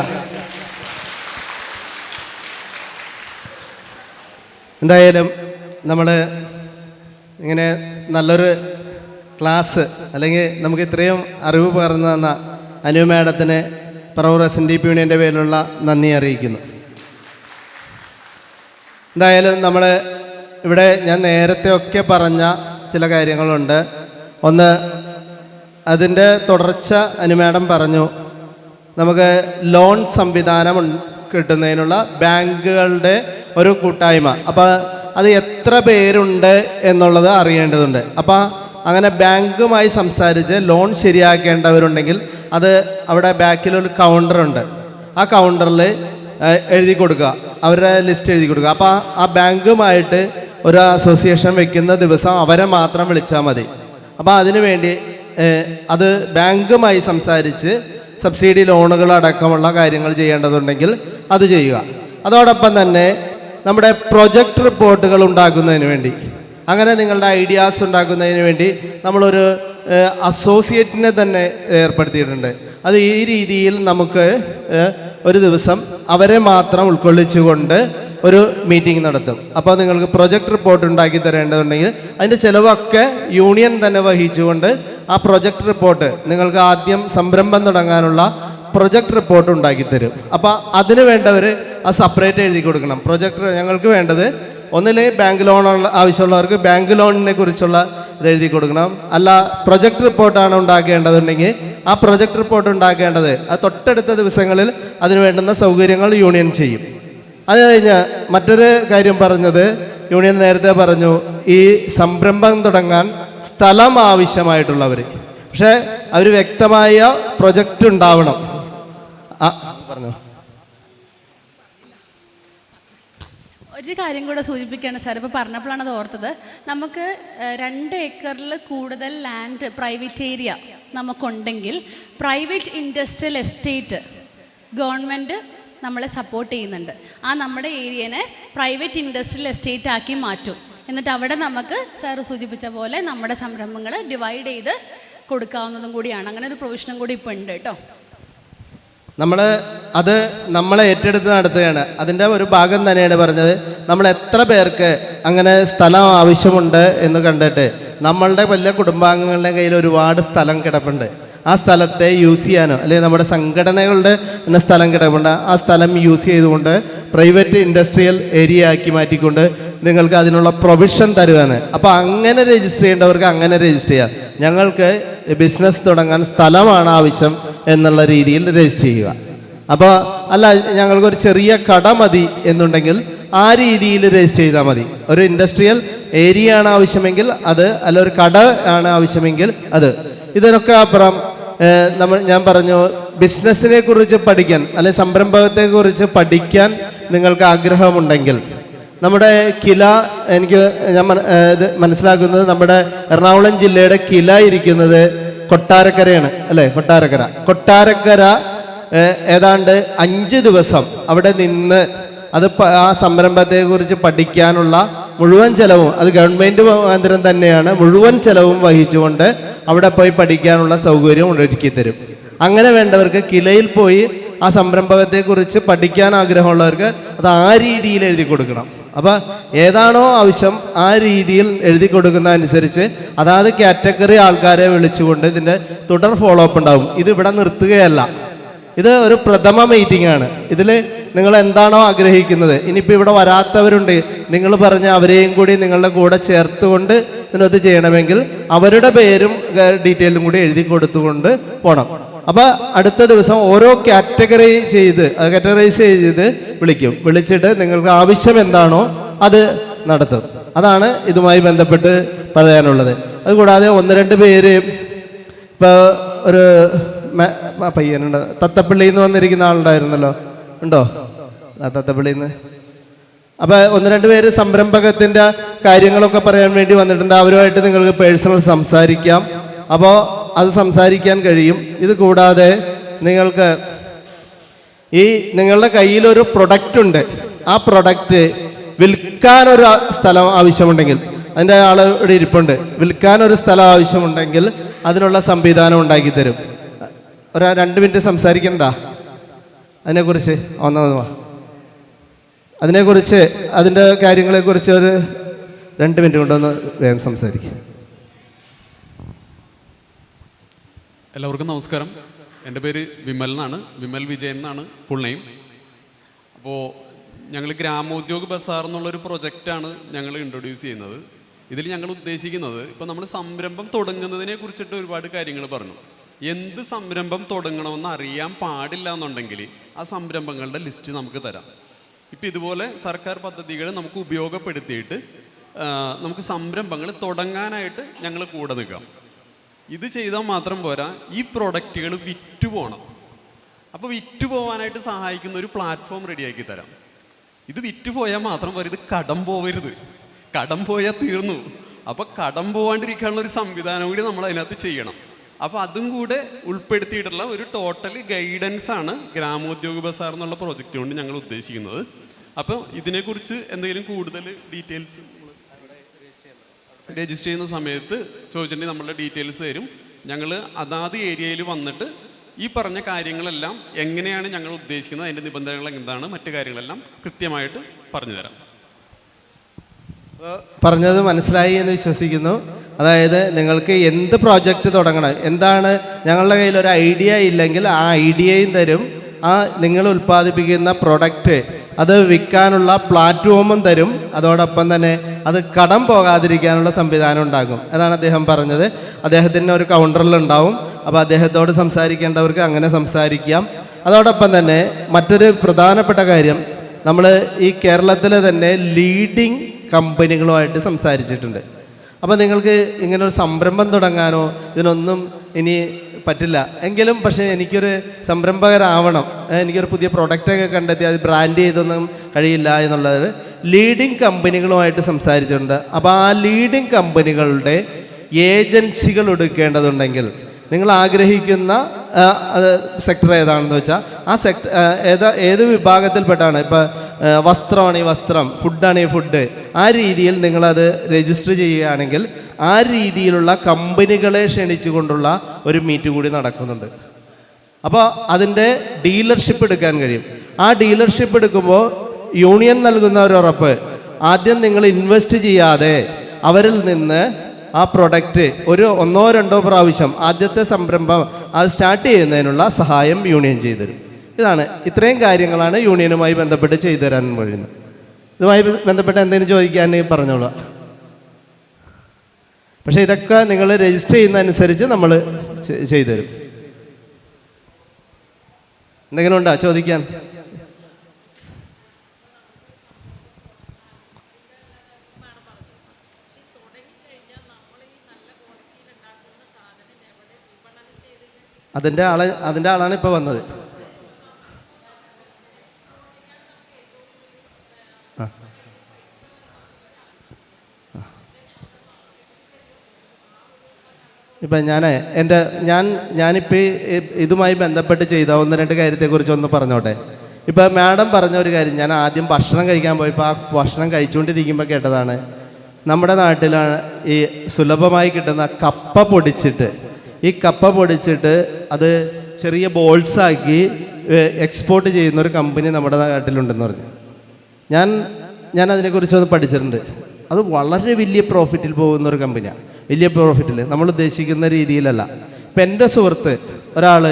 എന്തായാലും നമ്മൾ ഇങ്ങനെ നല്ലൊരു ക്ലാസ്, അല്ലെങ്കിൽ നമുക്ക് ഇത്രയും അറിവ് പകർന്നു തന്ന അനു മാഡത്തിന് പറവൂർ SNDP യൂണിയൻ്റെ പേരിലുള്ള നന്ദി അറിയിക്കുന്നു. എന്തായാലും നമ്മൾ ഇവിടെ ഞാൻ നേരത്തെ ഒക്കെ പറഞ്ഞ ചില കാര്യങ്ങളുണ്ട്. ഒന്ന്, അതിൻ്റെ തുടർച്ച അനു മാഡം പറഞ്ഞു. നമുക്ക് ലോൺ സംവിധാനം കിട്ടുന്നതിനുള്ള ബാങ്കുകളുടെ ഒരു കൂട്ടായ്മ. അപ്പോൾ അത് എത്ര പേരുണ്ട് എന്നുള്ളത് അറിയേണ്ടതുണ്ട്. അപ്പോൾ അങ്ങനെ ബാങ്കുമായി സംസാരിച്ച് ലോൺ ശരിയാക്കേണ്ടവരുണ്ടെങ്കിൽ അത് അവിടെ ബാക്കിലൊരു കൗണ്ടറുണ്ട്. ആ കൗണ്ടറിൽ എഴുതി കൊടുക്കുക, അവരുടെ ലിസ്റ്റ് എഴുതി കൊടുക്കുക. അപ്പോൾ ആ ബാങ്കുമായിട്ട് ഒരു അസോസിയേഷൻ വെക്കുന്ന ദിവസം അവരെ മാത്രം വിളിച്ചാൽ മതി. അപ്പോൾ അതിനു വേണ്ടി അത് ബാങ്കുമായി സംസാരിച്ച് സബ്സിഡി ലോണുകൾ അടക്കമുള്ള കാര്യങ്ങൾ ചെയ്യേണ്ടതുണ്ടെങ്കിൽ അത് ചെയ്യുക. അതോടൊപ്പം തന്നെ നമ്മുടെ പ്രൊജക്റ്റ് റിപ്പോർട്ടുകൾ ഉണ്ടാക്കുന്നതിന് വേണ്ടി, അങ്ങനെ നിങ്ങളുടെ ഐഡിയാസ് ഉണ്ടാക്കുന്നതിന് വേണ്ടി നമ്മളൊരു അസോസിയേറ്റിനെ തന്നെ ഏർപ്പെടുത്തിയിട്ടുണ്ട്. അത് ഈ രീതിയിൽ നമുക്ക് ഒരു ദിവസം അവരെ മാത്രം ഉൾക്കൊള്ളിച്ചുകൊണ്ട് ഒരു മീറ്റിംഗ് നടത്തും. അപ്പോൾ നിങ്ങൾക്ക് പ്രൊജക്റ്റ് റിപ്പോർട്ട് ഉണ്ടാക്കി തരേണ്ടതുണ്ടെങ്കിൽ അതിൻ്റെ ചിലവൊക്കെ യൂണിയൻ തന്നെ വഹിച്ചുകൊണ്ട് ആ പ്രൊജക്റ്റ് റിപ്പോർട്ട് നിങ്ങൾക്ക് ആദ്യം സംരംഭം തുടങ്ങാനുള്ള പ്രൊജക്റ്റ് റിപ്പോർട്ട് ഉണ്ടാക്കി തരും. അപ്പോൾ അതിന് വേണ്ടവർ ആ സെപ്പറേറ്റ് എഴുതി കൊടുക്കണം. പ്രൊജക്റ്റ് ഞങ്ങൾക്ക് വേണ്ടത് ഒന്നിലെ ബാങ്ക് ലോൺ ആവശ്യമുള്ളവർക്ക് ബാങ്ക് ലോണിനെ കുറിച്ചുള്ള ഇത് എഴുതി കൊടുക്കണം. അല്ല പ്രൊജക്റ്റ് റിപ്പോർട്ടാണ് ഉണ്ടാക്കേണ്ടതുണ്ടെങ്കിൽ ആ പ്രൊജക്റ്റ് റിപ്പോർട്ട് ഉണ്ടാക്കേണ്ടത് അത് തൊട്ടടുത്ത ദിവസങ്ങളിൽ അതിന് വേണ്ടുന്ന സൗകര്യങ്ങൾ യൂണിയൻ ചെയ്യും. അത് കഴിഞ്ഞ് മറ്റൊരു കാര്യം പറഞ്ഞത്, യൂണിയൻ നേരത്തെ പറഞ്ഞു ഈ സംരംഭം തുടങ്ങാൻ സ്ഥലം ആവശ്യമായിട്ടുള്ളവർ, പക്ഷേ അവർ വ്യക്തമായ പ്രൊജക്റ്റ് ഉണ്ടാവണം. പറഞ്ഞു ഒരു കാര്യം കൂടെ സൂചിപ്പിക്കുകയാണ് സാർ. ഇപ്പോൾ പറഞ്ഞപ്പോഴാണ് അത് ഓർത്തത്. നമുക്ക് 2 ഏക്കറിൽ കൂടുതൽ ലാൻഡ് പ്രൈവറ്റ് ഏരിയ നമുക്കുണ്ടെങ്കിൽ പ്രൈവറ്റ് ഇൻഡസ്ട്രിയൽ എസ്റ്റേറ്റ് ഗവൺമെൻറ് നമ്മളെ സപ്പോർട്ട് ചെയ്യുന്നുണ്ട്. ആ നമ്മുടെ ഏരിയനെ പ്രൈവറ്റ് ഇൻഡസ്ട്രിയൽ എസ്റ്റേറ്റ് ആക്കി മാറ്റും. എന്നിട്ട് അവിടെ നമുക്ക് സാർ സൂചിപ്പിച്ച പോലെ നമ്മുടെ സംരംഭങ്ങൾ ഡിവൈഡ് ചെയ്ത് കൊടുക്കാവുന്നതും കൂടിയാണ്. അങ്ങനെ ഒരു പ്രൊവിഷനും കൂടി ഇപ്പോൾ ഉണ്ട് കേട്ടോ. നമ്മളെ ഏറ്റെടുത്ത് നടത്തുകയാണ്. അതിൻ്റെ ഒരു ഭാഗം തന്നെയാണ് പറഞ്ഞത്. നമ്മൾ എത്ര പേർക്ക് അങ്ങനെ സ്ഥലം ആവശ്യമുണ്ട് എന്ന് കണ്ടിട്ട് നമ്മളുടെ വലിയ കുടുംബാംഗങ്ങളുടെ കയ്യിൽ ഒരുപാട് സ്ഥലം കിടപ്പുണ്ട്. ആ സ്ഥലത്തെ യൂസ് ചെയ്യാനോ അല്ലെങ്കിൽ നമ്മുടെ സംഘടനകളുടെ തന്നെ സ്ഥലം കിടപ്പുണ്ട്. ആ സ്ഥലം യൂസ് ചെയ്തുകൊണ്ട് പ്രൈവറ്റ് ഇൻഡസ്ട്രിയൽ ഏരിയ ആക്കി മാറ്റിക്കൊണ്ട് നിങ്ങൾക്ക് അതിനുള്ള പ്രൊവിഷൻ തരുവാണ്. അപ്പോൾ അങ്ങനെ രജിസ്റ്റർ ചെയ്യേണ്ടവർക്ക് അങ്ങനെ രജിസ്റ്റർ ചെയ്യാം. ഞങ്ങൾക്ക് ബിസിനസ് തുടങ്ങാൻ സ്ഥലമാണ് ആവശ്യം എന്നുള്ള രീതിയിൽ രജിസ്റ്റർ ചെയ്യുക. അപ്പോൾ അല്ല ഞങ്ങൾക്കൊരു ചെറിയ കട മതി എന്നുണ്ടെങ്കിൽ ആ രീതിയിൽ രജിസ്റ്റർ ചെയ്താൽ മതി. ഒരു ഇൻഡസ്ട്രിയൽ ഏരിയ ആണ് ആവശ്യമെങ്കിൽ അത്, അല്ല ഒരു കട ആണ് ആവശ്യമെങ്കിൽ അത്. ഇതിനൊക്കെ അപ്പുറം ഞാൻ പറഞ്ഞു, ബിസിനസ്സിനെ കുറിച്ച് പഠിക്കാൻ അല്ലെങ്കിൽ സംരംഭത്തെക്കുറിച്ച് പഠിക്കാൻ നിങ്ങൾക്ക് ആഗ്രഹമുണ്ടെങ്കിൽ നമ്മുടെ കില, ഞാൻ മനസ്സിലാക്കുന്നത് നമ്മുടെ എറണാകുളം ജില്ലയുടെ കില ഇരിക്കുന്നത് കൊട്ടാരക്കരയാണ് അല്ലേ? കൊട്ടാരക്കര ഏതാണ്ട് 5 ദിവസം അവിടെ നിന്ന് അത് ആ സംരംഭത്തെക്കുറിച്ച് പഠിക്കാനുള്ള മുഴുവൻ ചെലവും അത് ഗവൺമെൻറ് മുഖാന്തരം തന്നെയാണ് മുഴുവൻ ചെലവും വഹിച്ചുകൊണ്ട് അവിടെ പോയി പഠിക്കാനുള്ള സൗകര്യം ഒരുക്കി തരും. അങ്ങനെ വേണ്ടവർക്ക് കിലയിൽ പോയി ആ സംരംഭകത്തെക്കുറിച്ച് പഠിക്കാൻ ആഗ്രഹമുള്ളവർക്ക് അത് ആ രീതിയിൽ എഴുതി കൊടുക്കണം. അപ്പോൾ ഏതാണോ ആവശ്യം ആ രീതിയിൽ എഴുതി കൊടുക്കുന്ന അനുസരിച്ച് അതാത് കാറ്റഗറി ആൾക്കാരെ വിളിച്ചുകൊണ്ട് ഇതിൻ്റെ തുടർ ഫോളോ അപ്പ് ഉണ്ടാവും. ഇത് ഇവിടെ നിർത്തുകയല്ല, ഇത് ഒരു പ്രഥമ മീറ്റിംഗ് ആണ്. ഇതിൽ നിങ്ങൾ എന്താണോ ആഗ്രഹിക്കുന്നത്, ഇനിയിപ്പോൾ ഇവിടെ വരാത്തവരുണ്ട്, നിങ്ങൾ പറഞ്ഞ അവരെയും കൂടി നിങ്ങളുടെ കൂടെ ചേർത്തുകൊണ്ട് ഇതിനകത്ത് ചെയ്യണമെങ്കിൽ അവരുടെ പേരും ഡീറ്റെയിലും കൂടി എഴുതി കൊടുത്തുകൊണ്ട് പോകണം. അപ്പോൾ അടുത്ത ദിവസം ഓരോ കാറ്റഗറൈസ് ചെയ്ത് വിളിച്ചിട്ട് നിങ്ങൾക്ക് ആവശ്യം എന്താണോ അത് നടത്തും. അതാണ് ഇതുമായി ബന്ധപ്പെട്ട് പറയാനുള്ളത്. അതുകൂടാതെ 1-2 പേര് ഇപ്പോൾ ഒരു പയ്യനുണ്ട്, തത്തപ്പള്ളിയിൽ നിന്ന് വന്നിരിക്കുന്ന ആളുണ്ടായിരുന്നല്ലോ, ഉണ്ടോ തത്തപ്പള്ളിയിൽ നിന്ന്? അപ്പോൾ 1-2 പേര് സംരംഭകത്തിൻ്റെ കാര്യങ്ങളൊക്കെ പറയാൻ വേണ്ടി വന്നിട്ടുണ്ട്. അവരുമായിട്ട് നിങ്ങൾക്ക് പേഴ്സണൽ സംസാരിക്കാം. അപ്പോൾ അത് സംസാരിക്കാൻ കഴിയും. ഇത് കൂടാതെ നിങ്ങൾക്ക് നിങ്ങളുടെ കയ്യിലൊരു പ്രൊഡക്റ്റ് ഉണ്ട്, ആ പ്രൊഡക്റ്റ് വിൽക്കാനൊരു സ്ഥലം ആവശ്യമുണ്ടെങ്കിൽ, അതിൻ്റെ ആൾ ഇവിടെ ഇരിപ്പുണ്ട്, വിൽക്കാനൊരു സ്ഥലം ആവശ്യമുണ്ടെങ്കിൽ അതിനുള്ള സംവിധാനം ഉണ്ടാക്കി തരും. 2 മിനിറ്റ് സംസാരിക്കണ്ട അതിനെക്കുറിച്ച്, അതിനെക്കുറിച്ച് അതിൻ്റെ കാര്യങ്ങളെക്കുറിച്ച് ഒരു 2 മിനിറ്റ് കൊണ്ടൊന്ന് വേഗം സംസാരിക്കും. എല്ലാവർക്കും നമസ്കാരം. എൻ്റെ പേര് വിമൽ എന്നാണ്, വിമൽ വിജയൻ എന്നാണ് ഫുൾ നെയിം. അപ്പോൾ ഞങ്ങൾ ഗ്രാമോദ്योग ബസാർ എന്നുള്ളൊരു പ്രൊജക്റ്റാണ് ഞങ്ങൾ ഇൻട്രൊഡ്യൂസ് ചെയ്യുന്നത്. ഇതിൽ ഞങ്ങൾ ഉദ്ദേശിക്കുന്നത്, ഇപ്പോൾ നമ്മൾ സംരംഭം തുടങ്ങുന്നതിനെ കുറിച്ചിട്ട് ഒരുപാട് കാര്യങ്ങൾ പറഞ്ഞു. എന്ത് സംരംഭം തുടങ്ങണമെന്ന് അറിയാൻ പാടില്ല എന്നുണ്ടെങ്കിൽ ആ സംരംഭങ്ങളുടെ ലിസ്റ്റ് നമുക്ക് തരാം. ഇപ്പോൾ ഇതുപോലെ സർക്കാർ പദ്ധതികൾ നമുക്ക് ഉപയോഗപ്പെടുത്തിയിട്ട് നമുക്ക് സംരംഭങ്ങൾ തുടങ്ങാനായിട്ട് ഞങ്ങൾ കൂടെ നിൽക്കാം. ഇത് ചെയ്താൽ മാത്രം പോരാ, ഈ പ്രൊഡക്റ്റുകൾ വിറ്റ് പോകണം. അപ്പോൾ വിറ്റ് പോകാനായിട്ട് സഹായിക്കുന്ന ഒരു പ്ലാറ്റ്ഫോം റെഡിയാക്കി തരാം. ഇത് വിറ്റ് പോയാൽ മാത്രം പോരാ, ഇത് കടം പോവരുത്. കടം പോയാൽ തീർന്നു. അപ്പോൾ കടം പോകാണ്ടിരിക്കാനുള്ള ഒരു സംവിധാനം കൂടി നമ്മൾ അതിനകത്ത് ചെയ്യണം. അപ്പോൾ അതും കൂടെ ഉൾപ്പെടുത്തിയിട്ടുള്ള ഒരു ടോട്ടൽ ഗൈഡൻസ് ആണ് ഗ്രാമോദ്योग ബസാർ എന്നുള്ള പ്രോജക്റ്റ് കൊണ്ട് ഞങ്ങൾ ഉദ്ദേശിക്കുന്നത്. അപ്പോൾ ഇതിനെക്കുറിച്ച് എന്തെങ്കിലും കൂടുതൽ ഡീറ്റെയിൽസ് രജിസ്റ്റർ ചെയ്യുന്ന സമയത്ത് ചോദിച്ചിട്ടുണ്ടെങ്കിൽ നമ്മളുടെ ഡീറ്റെയിൽസ് തരും. ഞങ്ങൾ അതാത് ഏരിയയിൽ വന്നിട്ട് ഈ പറഞ്ഞ കാര്യങ്ങളെല്ലാം എങ്ങനെയാണ് ഞങ്ങൾ ഉദ്ദേശിക്കുന്നത്, അതിൻ്റെ നിബന്ധനകൾ എന്താണ്, മറ്റു കാര്യങ്ങളെല്ലാം കൃത്യമായിട്ട് പറഞ്ഞു തരാം. പറഞ്ഞത് മനസ്സിലായി എന്ന് വിശ്വസിക്കുന്നു. അതായത് നിങ്ങൾക്ക് എന്ത് പ്രോജക്റ്റ് തുടങ്ങണം, എന്താണ്, ഞങ്ങളുടെ കയ്യിൽ ഒരു ഐഡിയ ഇല്ലെങ്കിൽ ആ ഐഡിയയും തരും, ആ നിങ്ങൾ ഉൽപ്പാദിപ്പിക്കുന്ന പ്രൊഡക്റ്റ് അത് വിൽക്കാനുള്ള പ്ലാറ്റ്ഫോമും തരും, അതോടൊപ്പം തന്നെ അത് കടം പോകാതിരിക്കാനുള്ള സംവിധാനം ഉണ്ടാകും. അതാണ് അദ്ദേഹം പറഞ്ഞത്. അദ്ദേഹത്തിന് ഒരു കൗണ്ടറിലുണ്ടാവും. അപ്പോൾ അദ്ദേഹത്തോട് സംസാരിക്കേണ്ടവർക്ക് അങ്ങനെ സംസാരിക്കാം. അതോടൊപ്പം തന്നെ മറ്റൊരു പ്രധാനപ്പെട്ട കാര്യം, നമ്മൾ ഈ കേരളത്തിലെ തന്നെ ലീഡിങ് കമ്പനികളുമായിട്ട് സംസാരിച്ചിട്ടുണ്ട്. അപ്പോൾ നിങ്ങൾക്ക് ഇങ്ങനൊരു സംരംഭം തുടങ്ങാനോ ഇതിനൊന്നും ഇനി പറ്റില്ല എങ്കിലും, പക്ഷേ എനിക്കൊരു സംരംഭകരാവണം, എനിക്കൊരു പുതിയ പ്രൊഡക്റ്റൊക്കെ കണ്ടെത്തി അത് ബ്രാൻഡ് ചെയ്തൊന്നും കഴിയില്ല എന്നുള്ളത് ലീഡിങ് കമ്പനികളുമായിട്ട് സംസാരിച്ചിട്ടുണ്ട്. അപ്പോൾ ആ ലീഡിങ് കമ്പനികളുടെ ഏജൻസികൾ എടുക്കേണ്ടതുണ്ടെങ്കിൽ നിങ്ങൾ ആഗ്രഹിക്കുന്ന സെക്ടർ ഏതാണെന്ന് വെച്ചാൽ ആ സെക്ടർ ഏത് വിഭാഗത്തിൽപ്പെട്ടാണ്, ഇപ്പോൾ വസ്ത്രമാണെങ്കിൽ വസ്ത്രം, ഫുഡാണെങ്കിൽ ഫുഡ്, ആ രീതിയിൽ നിങ്ങളത് രജിസ്റ്റർ ചെയ്യുകയാണെങ്കിൽ ആ രീതിയിലുള്ള കമ്പനികളെ ക്ഷണിച്ചുകൊണ്ടുള്ള ഒരു മീറ്റ് കൂടി നടക്കുന്നുണ്ട്. അപ്പോൾ അതിൻ്റെ ഡീലർഷിപ്പ് എടുക്കാൻ കഴിയും. ആ ഡീലർഷിപ്പ് എടുക്കുമ്പോൾ യൂണിയൻ നൽകുന്ന ഒരു ഉറപ്പ്, ആദ്യം നിങ്ങൾ ഇൻവെസ്റ്റ് ചെയ്യാതെ അവരിൽ നിന്ന് ആ പ്രൊഡക്റ്റ് ഒരു 1-2 പ്രാവശ്യം ആദ്യത്തെ സംരംഭം അത് സ്റ്റാർട്ട് ചെയ്യുന്നതിനുള്ള സഹായം യൂണിയൻ ചെയ്തു തരും. ഇത്രയും കാര്യങ്ങളാണ് യൂണിയനുമായി ബന്ധപ്പെട്ട് ചെയ്തു തരാൻ കഴിയുന്നത്. ഇതുമായി ബന്ധപ്പെട്ട് എന്തെങ്കിലും ചോദിക്കാൻ പറഞ്ഞോളൂ. പക്ഷേ ഇതൊക്കെ നിങ്ങൾ രജിസ്റ്റർ ചെയ്യുന്നതനുസരിച്ച് നമ്മൾ ചെയ്തു തരും. എന്തെങ്കിലും ഉണ്ടോ ചോദിക്കാൻ? അതിൻ്റെ ആളാണ് ഇപ്പോൾ വന്നത്. ഇപ്പം ഞാനിപ്പോൾ ഇതുമായി ബന്ധപ്പെട്ട് ചെയ്ത 1-2 കാര്യത്തെക്കുറിച്ച് ഒന്ന് പറഞ്ഞോട്ടെ. ഇപ്പം മാഡം പറഞ്ഞ ഒരു കാര്യം ഞാൻ ആദ്യം ഭക്ഷണം കഴിക്കാൻ പോയപ്പോൾ ആ ഭക്ഷണം കഴിച്ചുകൊണ്ടിരിക്കുമ്പോൾ കേട്ടതാണ്, നമ്മുടെ നാട്ടിലാണ് ഈ സുലഭമായി കിട്ടുന്ന കപ്പ പൊടിച്ചിട്ട്, ഈ കപ്പ പൊടിച്ചിട്ട് അത് ചെറിയ ബോൾസാക്കി എക്സ്പോർട്ട് ചെയ്യുന്ന ഒരു കമ്പനി നമ്മുടെ നാട്ടിലുണ്ടെന്ന് പറഞ്ഞു. ഞാൻ അതിനെക്കുറിച്ചൊന്ന് പഠിച്ചിട്ടുണ്ട്. അത് വളരെ വലിയ പ്രോഫിറ്റിൽ പോകുന്ന ഒരു കമ്പനിയാണ്. വലിയ പ്രോഫിറ്റിൽ, നമ്മൾ ഉദ്ദേശിക്കുന്ന രീതിയിലല്ല. ഇപ്പം എൻ്റെ സുഹൃത്ത് ഒരാൾ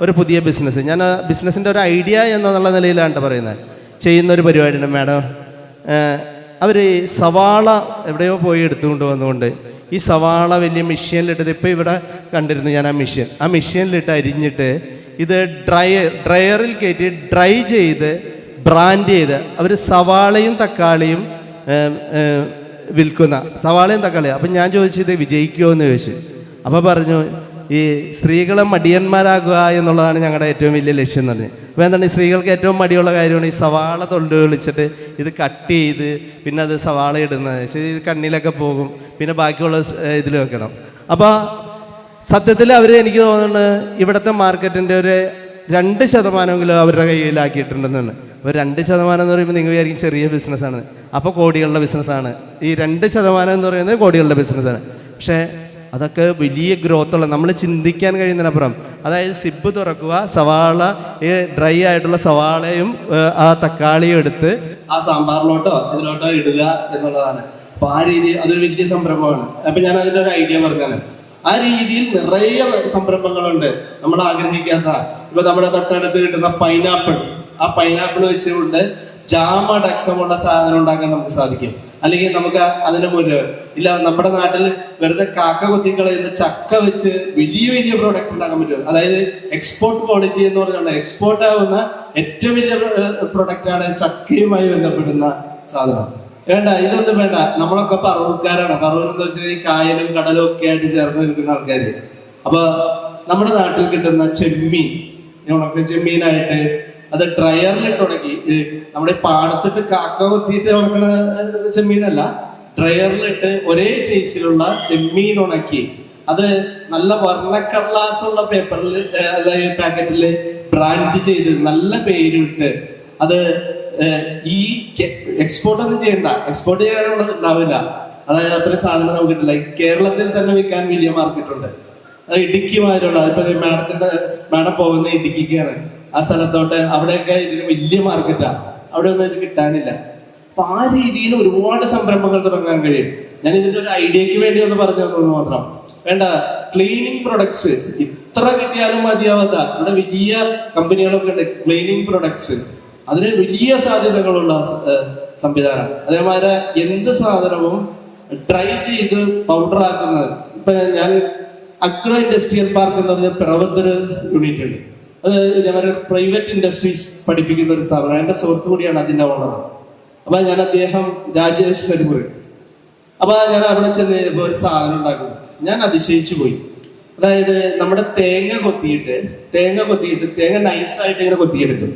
ഒരു പുതിയ ബിസിനസ്, ഞാൻ ബിസിനസ്സിൻ്റെ ഒരു ഐഡിയ എന്നുള്ള നിലയിലാണ് പറയുന്നത്, ചെയ്യുന്നൊരു പരിപാടിയാണ് മാഡം. അവർ സവാള എവിടെയോ പോയി എടുത്തുകൊണ്ട് വന്നുകൊണ്ട് ഈ സവാള വലിയ മെഷീനിലിട്ടത്, ഇപ്പോൾ ഇവിടെ കണ്ടിരുന്നു ഞാൻ ആ മെഷീനിലിട്ട് അരിഞ്ഞിട്ട് ഇത് ഡ്രയറിൽ കയറ്റി ഡ്രൈ ചെയ്ത് ബ്രാൻഡ് ചെയ്ത് അവർ സവാളയും തക്കാളിയും വിൽക്കുന്ന, സവാളയും തക്കാളിയും. അപ്പം ഞാൻ ചോദിച്ചു ഇത് വിജയിക്കുമോ എന്ന് ചോദിച്ചു. അപ്പോൾ പറഞ്ഞു ഈ സ്ത്രീകളെ മടിയന്മാരാക്കുക എന്നുള്ളതാണ് ഞങ്ങളുടെ ഏറ്റവും വലിയ ലക്ഷ്യം എന്ന് പറഞ്ഞു. അപ്പോൾ എന്താണ്, ഈ സ്ത്രീകൾക്ക് ഏറ്റവും മടിയുള്ള കാര്യമാണ് ഈ സവാള തൊണ്ട് വിളിച്ചിട്ട് ഇത് കട്ട് ചെയ്ത് പിന്നെ അത് സവാള ഇടുന്നത്. ശരി, ഇത് കണ്ണിലൊക്കെ പോകും, പിന്നെ ബാക്കിയുള്ള ഇതിൽ വെക്കണം. അപ്പോൾ സത്യത്തിൽ അവർ, എനിക്ക് തോന്നുന്നത് ഇവിടുത്തെ മാർക്കറ്റിൻ്റെ ഒരു 2% അവരുടെ കയ്യിലാക്കിയിട്ടുണ്ടെന്നാണ്. അപ്പോൾ 2% എന്ന് പറയുമ്പോൾ നിങ്ങൾ വിചാരിക്കും ചെറിയ ബിസിനസ്സാണ്, അപ്പോൾ കോടികളുടെ ബിസിനസ്സാണ്. ഈ 2% എന്ന് പറയുന്നത് കോടികളുടെ ബിസിനസ്സാണ്. പക്ഷേ അതൊക്കെ വലിയ ഗ്രോത്തുള്ള, നമ്മൾ ചിന്തിക്കാൻ കഴിയുന്നതിനപ്പുറം. അതായത് സിബ് തുറക്കുക, സവാള, ഈ ഡ്രൈ ആയിട്ടുള്ള സവാളയും ആ തക്കാളിയും എടുത്ത് ആ സാമ്പാറിലോട്ടോ ഇതിലോട്ടോ ഇടുക എന്നുള്ളതാണ്. അപ്പോൾ ആ രീതിയിൽ അതൊരു വലിയ സംരംഭമാണ്. അപ്പം ഞാൻ അതിൻ്റെ ഒരു ഐഡിയ പറഞ്ഞാണ്. ആ രീതിയിൽ നിറയെ സംരംഭങ്ങളുണ്ട് നമ്മൾ ആഗ്രഹിക്കാത്ത. ഇപ്പം നമ്മുടെ തൊട്ടടുത്ത് കിട്ടുന്ന പൈനാപ്പിൾ, ആ പൈനാപ്പിൾ വെച്ചുകൊണ്ട് ജാം അടക്കമുള്ള സാധനം ഉണ്ടാക്കാൻ നമുക്ക് സാധിക്കും. അല്ലെങ്കിൽ നമുക്ക് അതിന് മുന്നിൽ ഇല്ല, നമ്മുടെ നാട്ടിൽ വെറുതെ കാക്ക കൊത്തിക്കളയുന്ന ചക്ക വെച്ച് വലിയ വലിയ പ്രോഡക്റ്റ് ഉണ്ടാക്കാൻ പറ്റും. അതായത് എക്സ്പോർട്ട് ക്വാളിറ്റി എന്ന് പറഞ്ഞുകൊണ്ട് എക്സ്പോർട്ട് ആവുന്ന ഏറ്റവും വലിയ പ്രൊഡക്റ്റാണ് ചക്കയുമായി ബന്ധപ്പെടുന്ന സാധനം. വേണ്ട, ഇതൊന്നും വേണ്ട. നമ്മളൊക്കെ പറവൂർക്കാരാണ്. പറവൂർ എന്ന് വെച്ചാൽ ഈ കായലും കടലും ഒക്കെ ആയിട്ട് ചേർന്ന് നിൽക്കുന്ന ആൾക്കാർ. അപ്പൊ നമ്മുടെ നാട്ടിൽ കിട്ടുന്ന ചെമ്മീൻ, ഉണക്ക ചെമ്മീനായിട്ട് അത് ഡ്രയറിലിട്ട് ഉണക്കി, നമ്മുടെ പാടത്തിട്ട് കാക്ക കൊത്തിയിട്ട് ഉണക്കണ ചെമ്മീനല്ല, ഡ്രയറിലിട്ട് ഒരേ സൈസിലുള്ള ചെമ്മീൻ ഉണക്കി അത് നല്ല വർണ്ണക്കടലാസുള്ള പേപ്പറിൽ അല്ല പാക്കറ്റിൽ ബ്രാൻഡ് ചെയ്ത് നല്ല പേരിട്ട് അത് ഈ എക്സ്പോർട്ട് ഒന്നും ചെയ്യണ്ട, എക്സ്പോർട്ട് ചെയ്യാനുള്ളത് ഉണ്ടാവില്ല. അതായത് അത്രയും സാധനം നമുക്ക് കിട്ടില്ല. കേരളത്തിൽ തന്നെ വിൽക്കാൻ വലിയ മാർക്കറ്റുണ്ട്. അത് ഇടുക്കി മാതിരിയുള്ള, ഇപ്പൊ മാഡം പോകുന്ന ഇടുക്കിക്കാണ്, ആ സ്ഥലത്തോട്ട് അവിടെയൊക്കെ ഇതിന് വലിയ മാർക്കറ്റാണ്. അവിടെ ഒന്നും വെച്ച് കിട്ടാനില്ല. അപ്പൊ ആ രീതിയിൽ ഒരുപാട് സംരംഭങ്ങൾ തുടങ്ങാൻ കഴിയും. ഞാൻ ഇതിന്റെ ഒരു ഐഡിയക്ക് വേണ്ടി ഒന്ന് പറഞ്ഞു തന്നു മാത്രം. വേണ്ട, ക്ലീനിങ് പ്രൊഡക്ട്സ് ഇത്ര കിട്ടിയാലും മതിയാവാത്ത ഇവിടെ വലിയ കമ്പനികളൊക്കെ ഉണ്ട്. ക്ലീനിങ് പ്രൊഡക്ട്സ്, അതിന് വലിയ സാധ്യതകളുള്ള സംവിധാനം. അതേമാതിരി എന്ത് സാധനവും ഡ്രൈ ചെയ്ത് പൗഡർ ആക്കുന്നത്. ഇപ്പൊ ഞാൻ അഗ്രോ ഇൻഡസ്ട്രിയൽ പാർക്ക് എന്ന് പറഞ്ഞ പിറവത്തൊരു യൂണിറ്റ് ഉണ്ട്. അത് ഇതേമാതിരി പ്രൈവറ്റ് ഇൻഡസ്ട്രീസ് പഠിപ്പിക്കുന്ന ഒരു സ്ഥാപനം. എൻ്റെ സുഹൃത്തു കൂടിയാണ് അതിൻ്റെ ഓണർ. അപ്പൊ ഞാൻ അദ്ദേഹം രാജേഷ് നെടുമ്പൂർ. അപ്പൊ ഞാൻ അവിടെ ചെന്ന് ഒരു സാധനം ഉണ്ടാക്കുന്നു. ഞാൻ അതിശയിച്ചു പോയി. അതായത് നമ്മുടെ തേങ്ങ കൊത്തിയിട്ട് തേങ്ങ നൈസായിട്ട് ഇങ്ങനെ കൊത്തിയെടുക്കും.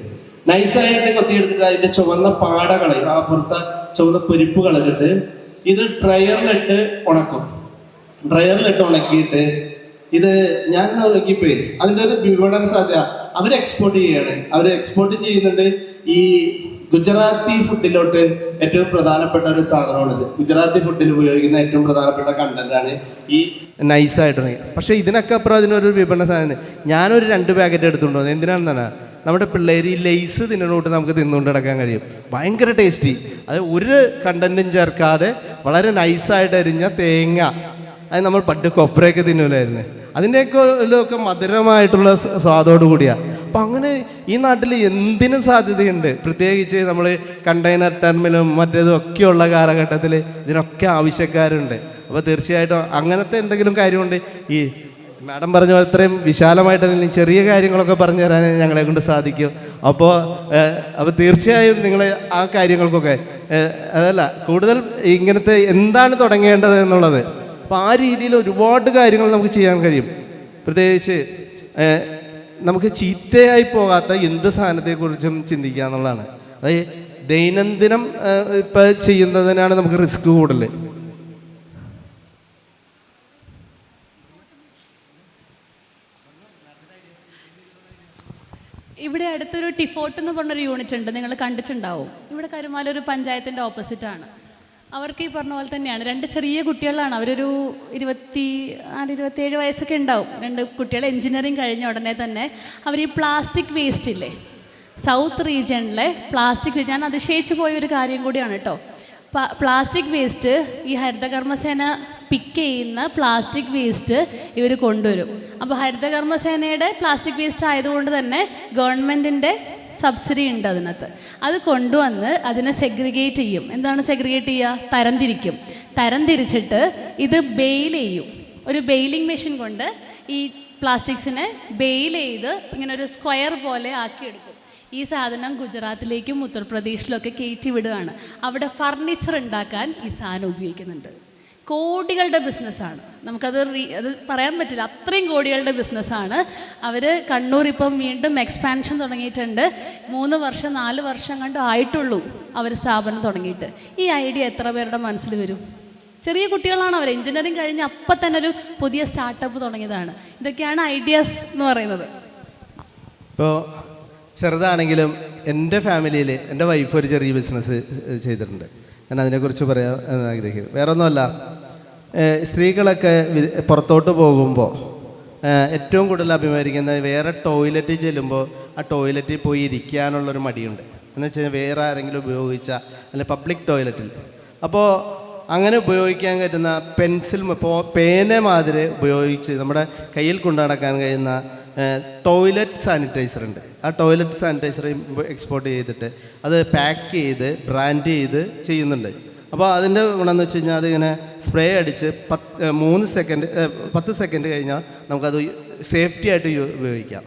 നൈസായിട്ട് കൊത്തിയെടുത്തിട്ട് അതിന്റെ ചുവന്ന പാട കളയും, ആ പുറത്തെ ചുവന്ന പൊരിപ്പ് കളഞ്ഞിട്ട് ഇത് ഡ്രയറിലിട്ട് ഉണക്കും. ഡ്രയറിലിട്ട് ഉണക്കിയിട്ട് ഇത് ഞാൻ നോക്കിപ്പോയി അതിൻ്റെ ഒരു വിപണന സാധ്യത അവർ എക്സ്പോർട്ട് ചെയ്യാണ്. അവർ എക്സ്പോർട്ട് ചെയ്യുന്നുണ്ട്. ഈ ഗുജറാത്തി ഫുഡിലോട്ട് ഏറ്റവും പ്രധാനപ്പെട്ട ഒരു സാധനമാണിത്. ഗുജറാത്തി ഫുഡിൽ ഉപയോഗിക്കുന്ന ഏറ്റവും പ്രധാനപ്പെട്ട കണ്ടന്റാണ് ഈ നൈസായിട്ട്. പക്ഷെ ഇതിനൊക്കെ അപ്പുറം അതിനൊരു വിപണന സാധനം. ഞാനൊരു 2 പാക്കറ്റ് എടുത്തുകൊണ്ട് വന്നത് എന്തിനാണെന്നാണ്, നമ്മുടെ പിള്ളേർ ഈ ലെയ്സ് തിന്നോട്ട് നമുക്ക് തിന്നുകൊണ്ട് നടക്കാൻ കഴിയും. ഭയങ്കര ടേസ്റ്റി. അത് ഒരു കണ്ടന്റും ചേർക്കാതെ വളരെ നൈസായിട്ട് അരിഞ്ഞ തേങ്ങ, അത് നമ്മൾ പണ്ട് കൊപ്രയൊക്കെ തിന്നൂലായിരുന്നു, അതിൻ്റെയൊക്കെ മധുരമായിട്ടുള്ള സ്വാദോടു കൂടിയാണ്. അപ്പം അങ്ങനെ ഈ നാട്ടിൽ എന്തിനും സാധ്യതയുണ്ട്. പ്രത്യേകിച്ച് നമ്മൾ കണ്ടെയ്നർ ടെർമിനലും മറ്റേതും ഒക്കെയുള്ള കാലഘട്ടത്തിൽ ഇതിനൊക്കെ ആവശ്യക്കാരുണ്ട്. അപ്പോൾ തീർച്ചയായിട്ടും അങ്ങനത്തെ എന്തെങ്കിലും കാര്യമുണ്ട്. ഈ മാഡം പറഞ്ഞ പോലെ ഇത്രയും വിശാലമായിട്ടാണെങ്കിലും ചെറിയ കാര്യങ്ങളൊക്കെ പറഞ്ഞു തരാൻ ഞങ്ങളെ കൊണ്ട് സാധിക്കും. അപ്പോൾ തീർച്ചയായും നിങ്ങൾ ആ കാര്യങ്ങൾക്കൊക്കെ അതല്ല കൂടുതൽ ഇങ്ങനത്തെ എന്താണ് തുടങ്ങേണ്ടത് എന്നുള്ളത്, അപ്പോൾ ആ രീതിയിൽ ഒരുപാട് കാര്യങ്ങൾ നമുക്ക് ചെയ്യാൻ കഴിയും. പ്രത്യേകിച്ച് നമുക്ക് ചീത്തയായി പോകാത്ത എന്ത് സാധനത്തെക്കുറിച്ചും ചിന്തിക്കുക എന്നുള്ളതാണ്. അതായത് ദൈനംദിനം ഇപ്പം ചെയ്യുന്നതിനാണ് നമുക്ക് റിസ്ക് കൂടുതൽ. ഇവിടെ അടുത്തൊരു ടിഫോട്ട് എന്ന് പറഞ്ഞൊരു യൂണിറ്റ് ഉണ്ട്, നിങ്ങൾ കണ്ടിട്ടുണ്ടാവും. ഇവിടെ കരുമാലൊരു പഞ്ചായത്തിൻ്റെ ഓപ്പോസിറ്റാണ്. അവർക്ക് ഈ പറഞ്ഞ പോലെ തന്നെയാണ്, 2 ചെറിയ കുട്ടികളാണ്. അവരൊരു 27 വയസ്സൊക്കെ ഉണ്ടാവും. 2 കുട്ടികൾ എൻജിനീയറിങ് കഴിഞ്ഞ ഉടനെ തന്നെ അവർ ഈ പ്ലാസ്റ്റിക് വേസ്റ്റ് ഇല്ലേ, സൗത്ത് റീജിയണിലെ പ്ലാസ്റ്റിക്, ഞാൻ അതിശയിച്ചു പോയൊരു കാര്യം കൂടിയാണ് കേട്ടോ. പ്ലാസ്റ്റിക് വേസ്റ്റ് ഈ ഹരിതകർമ്മസേന പിക്ക് ചെയ്യുന്ന പ്ലാസ്റ്റിക് വേസ്റ്റ് ഇവർ കൊണ്ടുവരും. അപ്പോൾ ഹരിതകർമ്മസേനയുടെ പ്ലാസ്റ്റിക് വേസ്റ്റ് ആയതുകൊണ്ട് തന്നെ ഗവൺമെൻറ്റിൻ്റെ സബ്സിഡി ഉണ്ട് അതിനകത്ത്. അത് കൊണ്ടുവന്ന് അതിനെ സെഗ്രിഗേറ്റ് ചെയ്യും. എന്താണ് സെഗ്രിഗേറ്റ് ചെയ്യുക? തരംതിരിക്കും. തരംതിരിച്ചിട്ട് ഇത് ബെയിൽ ചെയ്യും. ഒരു ബെയിലിംഗ് മെഷീൻ കൊണ്ട് ഈ പ്ലാസ്റ്റിക്സിനെ ബെയിൽ ചെയ്ത് ഇങ്ങനെ ഒരു സ്ക്വയർ പോലെ ആക്കിയെടുക്കും. ഈ സാധനം ഗുജറാത്തിലേക്കും ഉത്തർപ്രദേശിലൊക്കെ കയറ്റി വിടുകയാണ്. അവിടെ ഫർണിച്ചർ ഉണ്ടാക്കാൻ ഈ സാധനം ഉപയോഗിക്കുന്നുണ്ട്. കോടികളുടെ ബിസിനസ്സാണ്. നമുക്കത് അത് പറയാൻ പറ്റില്ല, അത്രയും കോടികളുടെ ബിസിനസ്സാണ്. അവർ കണ്ണൂർ ഇപ്പം വീണ്ടും എക്സ്പാൻഷൻ തുടങ്ങിയിട്ടുണ്ട്. 3 വർഷം 4 വർഷം കണ്ട് ആയിട്ടുള്ളൂ അവർ സ്ഥാപനം തുടങ്ങിയിട്ട്. ഈ ഐഡിയ എത്ര പേരുടെ മനസ്സിൽ വരും? ചെറിയ കുട്ടികളാണ് അവർ, എഞ്ചിനീയറിംഗ് കഴിഞ്ഞ് അപ്പം തന്നെ ഒരു പുതിയ സ്റ്റാർട്ടപ്പ് തുടങ്ങിയതാണ്. ഇതൊക്കെയാണ് ഐഡിയാസ് എന്ന് പറയുന്നത്. ഇപ്പോൾ ചെറുതാണെങ്കിലും എൻ്റെ ഫാമിലിയിൽ എൻ്റെ വൈഫ് ഒരു ചെറിയ ബിസിനസ് ചെയ്തിട്ടുണ്ട്. ഞാൻ അതിനെക്കുറിച്ച് പറയാൻ ആഗ്രഹിക്കുന്നു. വേറെ ഒന്നുമല്ല, സ്ത്രീകളൊക്കെ പുറത്തോട്ട് പോകുമ്പോൾ ഏറ്റവും കൂടുതൽ അഭിമാനിക്കുന്നത് വേറെ ടോയ്ലറ്റിൽ ചെല്ലുമ്പോൾ ആ ടോയ്ലറ്റിൽ പോയി ഇരിക്കാനുള്ളൊരു മടിയുണ്ട്. എന്ന് വെച്ച് കഴിഞ്ഞാൽ വേറെ ആരെങ്കിലും ഉപയോഗിച്ച അല്ലെങ്കിൽ പബ്ലിക് ടോയ്ലറ്റിൽ. അപ്പോൾ അങ്ങനെ ഉപയോഗിക്കാൻ പറ്റുന്ന പെൻസിൽ പേന മാതിരി ഉപയോഗിച്ച് നമ്മുടെ കയ്യിൽ കൊണ്ടു നടക്കാൻ കഴിയുന്ന ടോയ്ലറ്റ് സാനിറ്റൈസർ ഉണ്ട്. ആ ടോയ്ലറ്റ് സാനിറ്റൈസർ എക്സ്പോർട്ട് ചെയ്തിട്ട് അത് പാക്ക് ചെയ്ത് ബ്രാൻഡ് ചെയ്ത് ചെയ്യുന്നുണ്ട്. അപ്പോൾ അതിൻ്റെ ഗുണമെന്ന് വെച്ച് കഴിഞ്ഞാൽ അതിങ്ങനെ സ്പ്രേ അടിച്ച് 10 സെക്കൻഡ് കഴിഞ്ഞാൽ നമുക്കത് സേഫ്റ്റി ആയിട്ട് ഉപയോഗിക്കാം.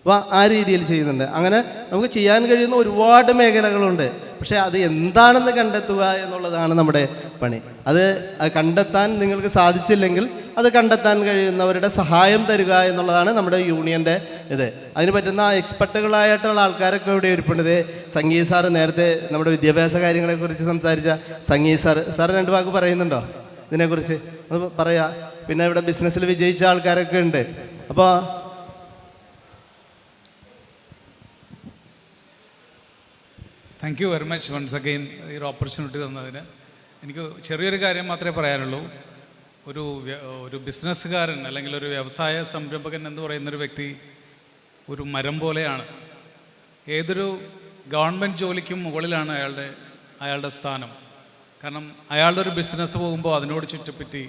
അപ്പോൾ ആ രീതിയിൽ ചെയ്യുന്നുണ്ട്. അങ്ങനെ നമുക്ക് ചെയ്യാൻ കഴിയുന്ന ഒരുപാട് മേഖലകളുണ്ട്. പക്ഷേ അത് എന്താണെന്ന് കണ്ടെത്തുക എന്നുള്ളതാണ് നമ്മുടെ പണി. അത് കണ്ടെത്താൻ നിങ്ങൾക്ക് സാധിച്ചില്ലെങ്കിൽ അത് കണ്ടെത്താൻ കഴിയുന്നവരുടെ സഹായം തരിക എന്നുള്ളതാണ് നമ്മുടെ യൂണിയൻ്റെ ഇത്. അതിന് പറ്റുന്ന എക്സ്പെർട്ടുകളായിട്ടുള്ള ആൾക്കാരൊക്കെ ഇവിടെ ഇരിപ്പുണ്ട്. സംഗീത് സാറ് നേരത്തെ നമ്മുടെ വിദ്യാഭ്യാസ കാര്യങ്ങളെക്കുറിച്ച് സംസാരിച്ച സംഗീത് സാറ് 2 വാക്ക് പറയുന്നുണ്ടോ ഇതിനെക്കുറിച്ച്? അത് പറയാ. പിന്നെ ഇവിടെ ബിസിനസ്സിൽ വിജയിച്ച ആൾക്കാരൊക്കെ ഉണ്ട്. അപ്പോൾ thank you very much once again ഈ ഒരു ഓപ്പർച്യൂണിറ്റി തന്നതിന്. എനിക്ക് ചെറിയൊരു കാര്യം മാത്രമേ പറയാനുള്ളൂ. ഒരു ബിസിനസ്സുകാരൻ അല്ലെങ്കിൽ ഒരു വ്യവസായ സംരംഭകൻ എന്ന് പറയുന്നൊരു വ്യക്തി ഒരു മരം പോലെയാണ്. ഏതൊരു ഗവൺമെൻറ് ജോലിക്കും മുകളിലാണ് അയാളുടെ സ്ഥാനം. കാരണം അയാളുടെ ഒരു ബിസിനസ് പോകുമ്പോൾ അതിനോട് ചുറ്റിപ്പറ്റി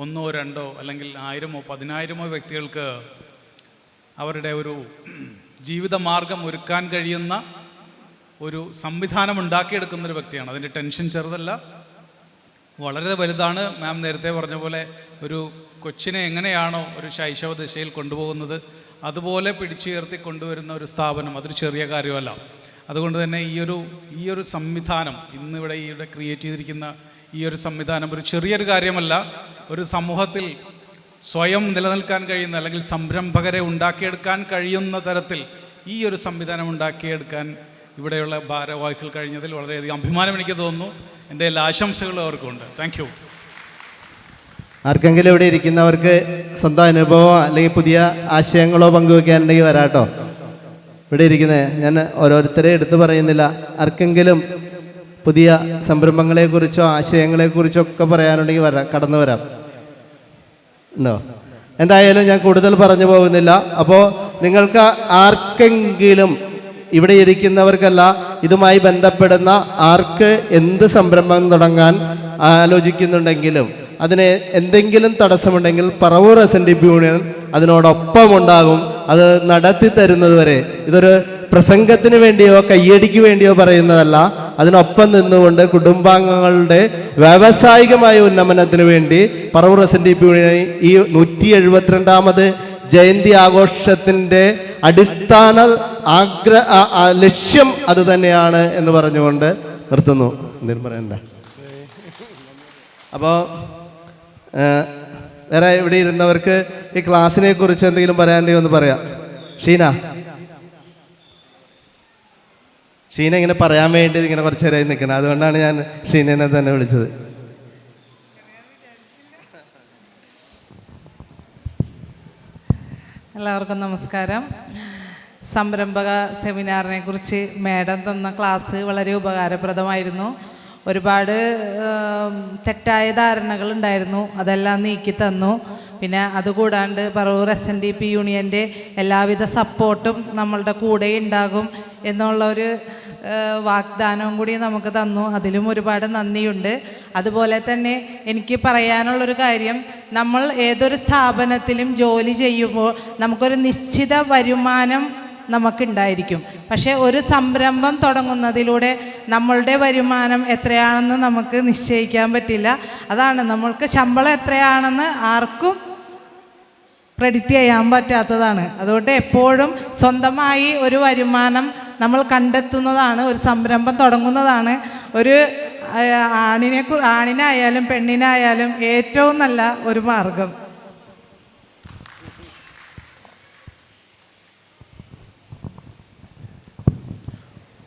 1 2 അല്ലെങ്കിൽ 1000 10,000 വ്യക്തികൾക്ക് അവരുടെ ഒരു ജീവിതമാർഗം ഒരുക്കാൻ കഴിയുന്ന ഒരു സംവിധാനം ഉണ്ടാക്കിയെടുക്കുന്നൊരു വ്യക്തിയാണ്. അതിൻ്റെ ടെൻഷൻ ചെറുതല്ല, വളരെ വലുതാണ്. മാം നേരത്തെ പറഞ്ഞ പോലെ ഒരു കൊച്ചിനെ എങ്ങനെയാണോ ഒരു ശൈശവ ദിശയിൽ കൊണ്ടുപോകുന്നത് അതുപോലെ പിടിച്ചുയർത്തി കൊണ്ടുവരുന്ന ഒരു സ്ഥാപനം, അതൊരു ചെറിയ കാര്യമല്ല. അതുകൊണ്ട് തന്നെ ഈ ഒരു സംവിധാനം ഇവിടെ ക്രിയേറ്റ് ചെയ്തിരിക്കുന്ന ഈ ഒരു സംവിധാനം ഒരു ചെറിയൊരു കാര്യമല്ല. ഒരു സമൂഹത്തിൽ സ്വയം നിലനിൽക്കാൻ കഴിയുന്ന അല്ലെങ്കിൽ സംരംഭകരെ ഉണ്ടാക്കിയെടുക്കാൻ കഴിയുന്ന തരത്തിൽ ഈ ഒരു സംവിധാനം ഉണ്ടാക്കിയെടുക്കാൻ ഇവിടെയുള്ള ഭാരവാഹികൾ കഴിഞ്ഞതിൽ വളരെയധികം അഭിമാനം എനിക്ക് തോന്നുന്നു. എൻ്റെ എല്ലാ ആശംസകളും അവർക്കുണ്ട്. Thank you. ആർക്കെങ്കിലും ഇവിടെ ഇരിക്കുന്നവർക്ക് സ്വന്തം അനുഭവമോ അല്ലെങ്കിൽ പുതിയ ആശയങ്ങളോ പങ്കുവെക്കാനുണ്ടെങ്കിൽ വരാട്ടോ. ഇവിടെ ഇരിക്കുന്നത് ഞാൻ ഓരോരുത്തരെ എടുത്തു പറയുന്നില്ല. ആർക്കെങ്കിലും പുതിയ സംരംഭങ്ങളെക്കുറിച്ചോ ആശയങ്ങളെക്കുറിച്ചോ ഒക്കെ പറയാനുണ്ടെങ്കിൽ കടന്നു വരാം. ഉണ്ടോ? എന്തായാലും ഞാൻ കൂടുതൽ പറഞ്ഞു പോകുന്നില്ല. അപ്പോൾ നിങ്ങൾക്ക് ആർക്കെങ്കിലും ഇവിടെ ഇരിക്കുന്നവർക്കല്ല, ഇതുമായി ബന്ധപ്പെടുന്ന ആർക്ക് എന്ത് സംരംഭം തുടങ്ങാൻ ആലോചിക്കുന്നുണ്ടെങ്കിലും അതിന് എന്തെങ്കിലും തടസ്സമുണ്ടെങ്കിൽ പറവൂർ SNDP യൂണിയൻ അതിനോടൊപ്പം ഉണ്ടാകും. അത് നടത്തി തരുന്നത് വരെ. ഇതൊരു പ്രസംഗത്തിന് വേണ്ടിയോ കയ്യടിക്ക് വേണ്ടിയോ പറയുന്നതല്ല. അതിനൊപ്പം നിന്നുകൊണ്ട് കുടുംബാംഗങ്ങളുടെ വ്യാവസായികമായ ഉന്നമനത്തിന് വേണ്ടി പറവൂർ SNDP യൂണിയൻ ഈ 172ാമത് ജയന്തി ആഘോഷത്തിൻ്റെ അടിസ്ഥാന ലക്ഷ്യം അത് തന്നെയാണ് എന്ന് പറഞ്ഞുകൊണ്ട് നിർത്തുന്നു. എന്തെങ്കിലും പറയണ്ട? അപ്പോൾ വേറെ ഇവിടെ ഇരുന്നവർക്ക് ഈ ക്ലാസ്സിനെ കുറിച്ച് എന്തെങ്കിലും പറയാനുണ്ടെങ്കിൽ ഒന്ന് പറയാം. ഷീന ഇങ്ങനെ പറയാൻ വേണ്ടി ഇങ്ങനെ കുറച്ച് നേരമായി നിൽക്കണം. അതുകൊണ്ടാണ് ഞാൻ ഷീനനെ തന്നെ വിളിച്ചത്. എല്ലാവർക്കും നമസ്കാരം. സംരംഭക സെമിനാറിനെ കുറിച്ച് മാഡം തന്ന ക്ലാസ് വളരെ ഉപകാരപ്രദമായിരുന്നു. ഒരുപാട് തെറ്റായ ധാരണകൾ ഉണ്ടായിരുന്നു, അതെല്ലാം നീക്കി തന്നു. പിന്നെ അതുകൂടാണ്ട് പറവൂർ SNDP യൂണിയൻ്റെ എല്ലാവിധ സപ്പോർട്ടും നമ്മളുടെ കൂടെ ഉണ്ടാകും എന്നുള്ളൊരു വാഗ്ദാനവും കൂടി നമുക്ക് തന്നു. അതിലും ഒരുപാട് നന്ദിയുണ്ട്. അതുപോലെ തന്നെ എനിക്ക് പറയാനുള്ളൊരു കാര്യം, നമ്മൾ ഏതൊരു സ്ഥാപനത്തിലും ജോലി ചെയ്യുമ്പോൾ നമുക്കൊരു നിശ്ചിത വരുമാനം നമുക്കുണ്ടായിരിക്കും. പക്ഷേ ഒരു സംരംഭം തുടങ്ങുന്നതിലൂടെ നമ്മളുടെ വരുമാനം എത്രയാണെന്ന് നമുക്ക് നിശ്ചയിക്കാൻ പറ്റില്ല. അതാണ്, നമ്മൾക്ക് ശമ്പളം എത്രയാണെന്ന് ആർക്കും പ്രെഡിക്റ്റ് ചെയ്യാൻ പറ്റാത്തതാണ്. അതുകൊണ്ട് എപ്പോഴും സ്വന്തമായി ഒരു വരുമാനം നമ്മൾ കണ്ടെത്തുന്നതാണ്, ഒരു സംരംഭം തുടങ്ങുന്നതാണ് ഒരു ആണിനായാലും പെണ്ണിനായാലും ഏറ്റവും നല്ല ഒരു മാർഗം.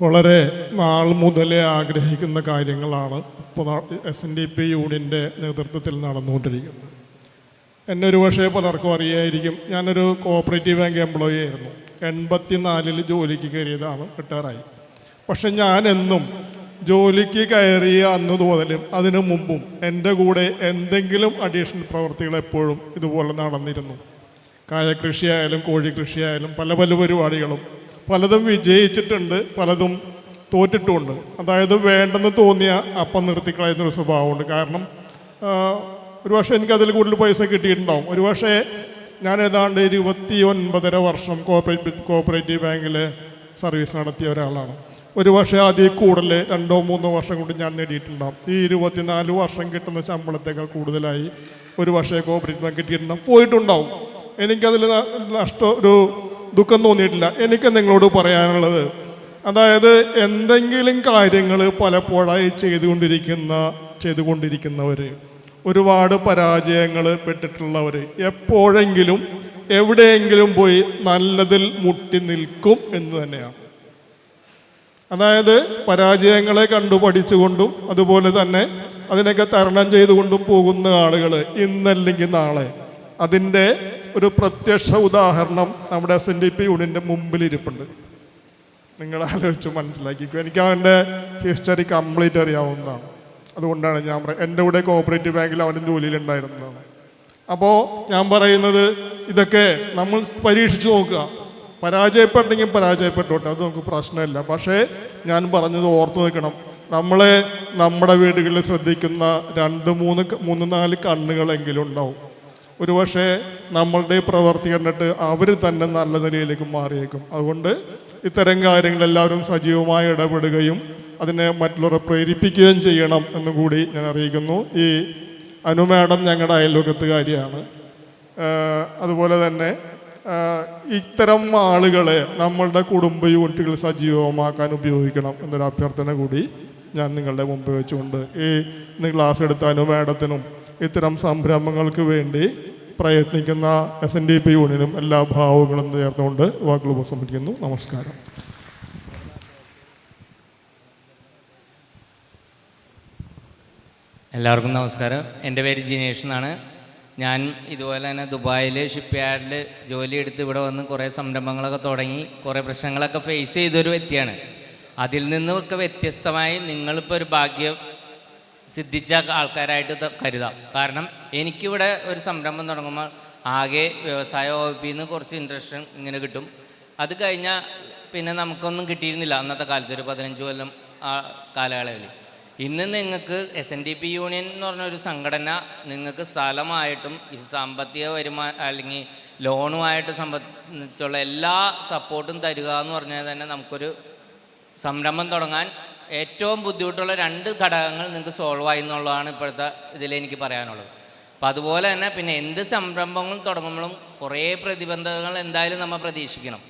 വളരെ നാൾ മുതലേ ആഗ്രഹിക്കുന്ന കാര്യങ്ങളാണ് ഇപ്പോൾ SNDP യൂണിയൻ്റെ നേതൃത്വത്തിൽ നടന്നുകൊണ്ടിരിക്കുന്നത്. എന്നെ ഒരു പക്ഷേ പലർക്കും അറിയായിരിക്കും, ഞാനൊരു കോഓപ്പറേറ്റീവ് ബാങ്ക് എംപ്ലോയി ആയിരുന്നു. 84 ജോലിക്ക് കയറിയതാണ്, റിട്ടയറായി. പക്ഷെ ഞാനെന്നും ജോലിക്ക് കയറിയ അന്ന് മുതലും അതിനു മുമ്പും എൻ്റെ കൂടെ എന്തെങ്കിലും അഡീഷണൽ പ്രവൃത്തികൾ എപ്പോഴും ഇതുപോലെ നടന്നിരുന്നു. കായകൃഷിയായാലും കോഴിക്കൃഷിയായാലും പല പല പരിപാടികളും, പലതും വിജയിച്ചിട്ടുണ്ട്, പലതും തോറ്റിട്ടുമുണ്ട്. അതായത് വേണ്ടെന്ന് തോന്നിയ അപ്പം നിർത്തിക്കളയുന്നൊരു സ്വഭാവമുണ്ട്. കാരണം ഒരുപക്ഷെ എനിക്കതിൽ കൂടുതൽ പൈസ കിട്ടിയിട്ടുണ്ടാവും. ഒരുപക്ഷെ ഞാൻ ഏതാണ്ട് 29.5 വർഷം കോഓപ്പറേറ്റീവ് ബാങ്കിൽ സർവീസ് നടത്തിയ ഒരാളാണ്. ഒരുപക്ഷെ അതിൽ കൂടുതൽ 2-3 വർഷം കൊണ്ട് ഞാൻ നേടിയിട്ടുണ്ടാവും. ഈ 24 വർഷം കിട്ടുന്ന ശമ്പളത്തേക്കാൾ കൂടുതലായി ഒരുപക്ഷെ കോഓപ്പറേറ്റീവ് ബാങ്ക് കിട്ടിയിട്ടുണ്ടാവും, പോയിട്ടുണ്ടാവും. എനിക്കതിൽ ഒരു ദുഃഖം തോന്നിയിട്ടില്ല. എനിക്ക് നിങ്ങളോട് പറയാനുള്ളത്, അതായത് എന്തെങ്കിലും കാര്യങ്ങൾ പലപ്പോഴായി ചെയ്തുകൊണ്ടിരിക്കുന്നവർ, ഒരുപാട് പരാജയങ്ങൾ പെട്ടിട്ടുള്ളവർ എപ്പോഴെങ്കിലും എവിടെയെങ്കിലും പോയി നല്ലതിൽ മുട്ടി നിൽക്കും എന്ന് തന്നെയാണ്. അതായത് പരാജയങ്ങളെ കണ്ടു പഠിച്ചുകൊണ്ടും അതുപോലെ തന്നെ അതിനൊക്കെ തരണം ചെയ്തുകൊണ്ടും പോകുന്ന ആളുകൾ ഇന്നല്ലെങ്കിൽ നാളെ അതിൻ്റെ ഒരു പ്രത്യക്ഷ ഉദാഹരണം നമ്മുടെ SNDP യൂണിയൻ്റെ മുമ്പിലിരിപ്പുണ്ട്. നിങ്ങൾ ആലോചിച്ച് മനസ്സിലാക്കിക്കോ. എനിക്ക് അവൻ്റെ ഹിസ്റ്ററി കംപ്ലീറ്റ് അറിയാവുന്നതാണ്. അതുകൊണ്ടാണ് ഞാൻ എൻ്റെ കൂടെ കോഓപ്പറേറ്റീവ് ബാങ്കിൽ അവൻ്റെ ജോലിയിലുണ്ടായിരുന്നതാണ്. അപ്പോൾ ഞാൻ പറയുന്നത്, ഇതൊക്കെ നമ്മൾ പരീക്ഷിച്ച് നോക്കുക. പരാജയപ്പെട്ടെങ്കിൽ പരാജയപ്പെട്ടോട്ടെ, അത് നമുക്ക് പ്രശ്നമില്ല. പക്ഷേ ഞാൻ പറഞ്ഞത് ഓർത്തു നിൽക്കണം, നമ്മളെ നമ്മുടെ വീടുകളിൽ ശ്രദ്ധിക്കുന്ന 2-3-4 കണ്ണുകളെങ്കിലും ഉണ്ടാവും. ഒരുപക്ഷെ നമ്മളുടെ പ്രവർത്തി കണ്ടിട്ട് അവർ തന്നെ നല്ല നിലയിലേക്ക് മാറിയേക്കും. അതുകൊണ്ട് ഇത്തരം കാര്യങ്ങളെല്ലാവരും സജീവമായി ഇടപെടുകയും അതിനെ മറ്റുള്ളവരെ പ്രേരിപ്പിക്കുകയും ചെയ്യണം എന്നും കൂടി ഞാൻ അറിയിക്കുന്നു. ഈ അനു മാഡം ഞങ്ങളുടെ അയൽവക്കത്തുകാരിയാണ്. അതുപോലെ തന്നെ ഇത്തരം ആളുകളെ നമ്മളുടെ കുടുംബ യൂണിറ്റുകൾ സജീവമാക്കാൻ ഉപയോഗിക്കണം എന്നൊരു അഭ്യർത്ഥന കൂടി ഞാൻ നിങ്ങളുടെ മുമ്പ് വെച്ചുകൊണ്ട് ഇന്ന് ക്ലാസ് എടുത്ത അനു മാഡത്തിനും ഇത്തരം സംരംഭങ്ങൾക്ക് വേണ്ടി പ്രയത്നിക്കുന്ന SNDP യൂണിയനും എല്ലാ ഭാവങ്ങളും ചേർന്നുകൊണ്ട് വാക്കുകൾ ഉപസംഹരിക്കുന്നു. നമസ്കാരം. എല്ലാവർക്കും നമസ്കാരം. എൻ്റെ പേര് ജിനേഷ് എന്നാണ്. ഞാൻ ഇതുപോലെ തന്നെ ദുബായിൽ ഷിപ്പ് യാർഡിൽ ജോലി എടുത്ത് ഇവിടെ വന്ന് കുറേ സംരംഭങ്ങളൊക്കെ തുടങ്ങി കുറേ പ്രശ്നങ്ങളൊക്കെ ഫേസ് ചെയ്തൊരു വ്യക്തിയാണ്. അതിൽ നിന്നൊക്കെ വ്യത്യസ്തമായി നിങ്ങളിപ്പോൾ ഒരു ഭാഗ്യം സിദ്ധിച്ച ആൾക്കാരായിട്ട് കരുതാം. കാരണം എനിക്കിവിടെ ഒരു സംരംഭം തുടങ്ങുമ്പോൾ ആകെ വ്യവസായ വകുപ്പിൽ നിന്ന് കുറച്ച് ഇൻട്രസ്റ്റ് ഇങ്ങനെ കിട്ടും. അത് കഴിഞ്ഞാൽ പിന്നെ നമുക്കൊന്നും കിട്ടിയിരുന്നില്ല അന്നത്തെ കാലത്ത്, ഒരു 15 കൊല്ലം കാലയളവിൽ. ഇന്ന് നിങ്ങൾക്ക് SNDP യൂണിയൻ എന്ന് പറഞ്ഞൊരു സംഘടന നിങ്ങൾക്ക് സ്ഥലമായിട്ടും സാമ്പത്തിക വരുമാനം അല്ലെങ്കിൽ ലോണുമായിട്ട് സംബന്ധിച്ചുള്ള എല്ലാ സപ്പോർട്ടും തരിക എന്ന് പറഞ്ഞാൽ തന്നെ നമുക്കൊരു സംരംഭം തുടങ്ങാൻ ഏറ്റവും ബുദ്ധിമുട്ടുള്ള 2 ഘടകങ്ങൾ നിങ്ങൾക്ക് സോൾവ് ആയി എന്നുള്ളതാണ് ഇപ്പോഴത്തെ ഇതിലെനിക്ക് പറയാനുള്ളത്. അപ്പോൾ അതുപോലെ തന്നെ പിന്നെ എന്ത് സംരംഭങ്ങളും തുടങ്ങുമ്പോഴും കുറേ പ്രതിബന്ധങ്ങൾ എന്തായാലും നമ്മൾ പ്രതീക്ഷിക്കണം.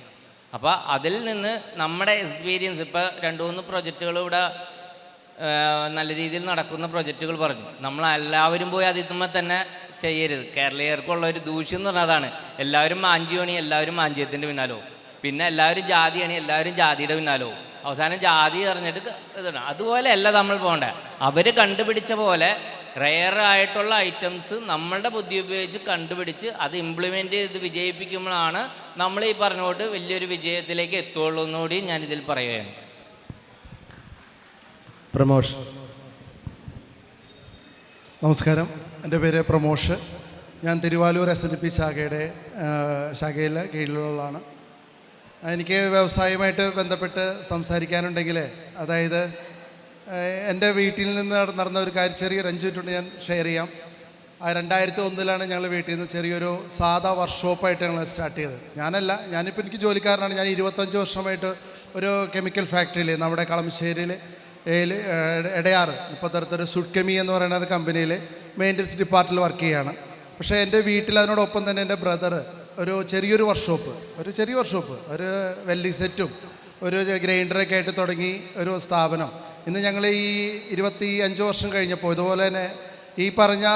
അപ്പോൾ അതിൽ നിന്ന് നമ്മുടെ എക്സ്പീരിയൻസ്, ഇപ്പോൾ 2-3 പ്രൊജക്റ്റുകൾ ഇവിടെ നല്ല രീതിയിൽ നടക്കുന്ന പ്രൊജക്റ്റുകൾ പറഞ്ഞു. നമ്മളെല്ലാവരും പോയി അതിൽ തന്നെ ചെയ്യരുത്. കേരളീയർക്കുള്ള ഒരു ദൂഷ്യം എന്ന് പറഞ്ഞതാണ്, എല്ലാവരും മാഞ്ചിയോണി എല്ലാവരും മാഞ്ചിയത്തിൻ്റെ പിന്നാലോ, പിന്നെ എല്ലാവരും ജാതിയാണ് എല്ലാവരും ജാതിയുടെ പിന്നാലോ, അവസാനം ജാതി അറിഞ്ഞിട്ട് ഇതാണ്. അതുപോലെ അല്ല നമ്മൾ പോകേണ്ടത്. അവർ കണ്ടുപിടിച്ച പോലെ റെയറായിട്ടുള്ള ഐറ്റംസ് നമ്മളുടെ ബുദ്ധി ഉപയോഗിച്ച് കണ്ടുപിടിച്ച് അത് ഇംപ്ലിമെൻ്റ് ചെയ്ത് വിജയിപ്പിക്കുമ്പോഴാണ് നമ്മൾ ഈ പറഞ്ഞുകൊണ്ട് വലിയൊരു വിജയത്തിലേക്ക് എത്തുകയുള്ളൂ എന്നുകൂടി ഞാനിതിൽ പറയുകയാണ്. പ്രമോഷ്. നമസ്കാരം, എൻ്റെ പേര് പ്രമോഷ്. ഞാൻ തിരുവാലൂർ SNDP ശാഖയിലെ കീഴിലുള്ളതാണ്. എനിക്ക് വ്യവസായവുമായിട്ട് ബന്ധപ്പെട്ട് സംസാരിക്കാനുണ്ടെങ്കിൽ, അതായത് എൻ്റെ വീട്ടിൽ നിന്ന് നടന്ന ഒരു കാര്യം ചെറിയൊരു 5 മിനിറ്റ് ഞാൻ ഷെയർ ചെയ്യാം. 2001 ഞങ്ങൾ വീട്ടിൽ നിന്ന് ചെറിയൊരു സാധാ വർക്ക്ഷോപ്പായിട്ട് ഞങ്ങൾ സ്റ്റാർട്ട് ചെയ്തത്. ഞാനിപ്പോൾ എനിക്ക് ജോലിക്കാരനാണ്. ഞാൻ 25 വർഷമായിട്ട് ഒരു കെമിക്കൽ ഫാക്ടറിയിൽ നമ്മുടെ കളമശ്ശേരിയിൽ എടയാറ് മുപ്പത്തരത്തൊരു സുഡ്കെമി എന്ന് പറയുന്ന ഒരു കമ്പനിയിൽ മെയിൻ്റനൻസ് ഡിപ്പാർട്ട്മെൻറ്റിൽ വർക്ക് ചെയ്യുകയാണ്. പക്ഷേ എൻ്റെ വീട്ടിൽ അതിനോടൊപ്പം തന്നെ എൻ്റെ ബ്രദർ ഒരു ചെറിയ വർക്ക്ഷോപ്പ്, ഒരു വെൽഡിംഗ് സെറ്റും ഒരു ഗ്രൈൻഡറൊക്കെ ആയിട്ട് തുടങ്ങി ഒരു സ്ഥാപനം. ഇന്ന് ഞങ്ങൾ ഈ 25 വർഷം കഴിഞ്ഞപ്പോൾ ഇതുപോലെ തന്നെ ഈ പറഞ്ഞ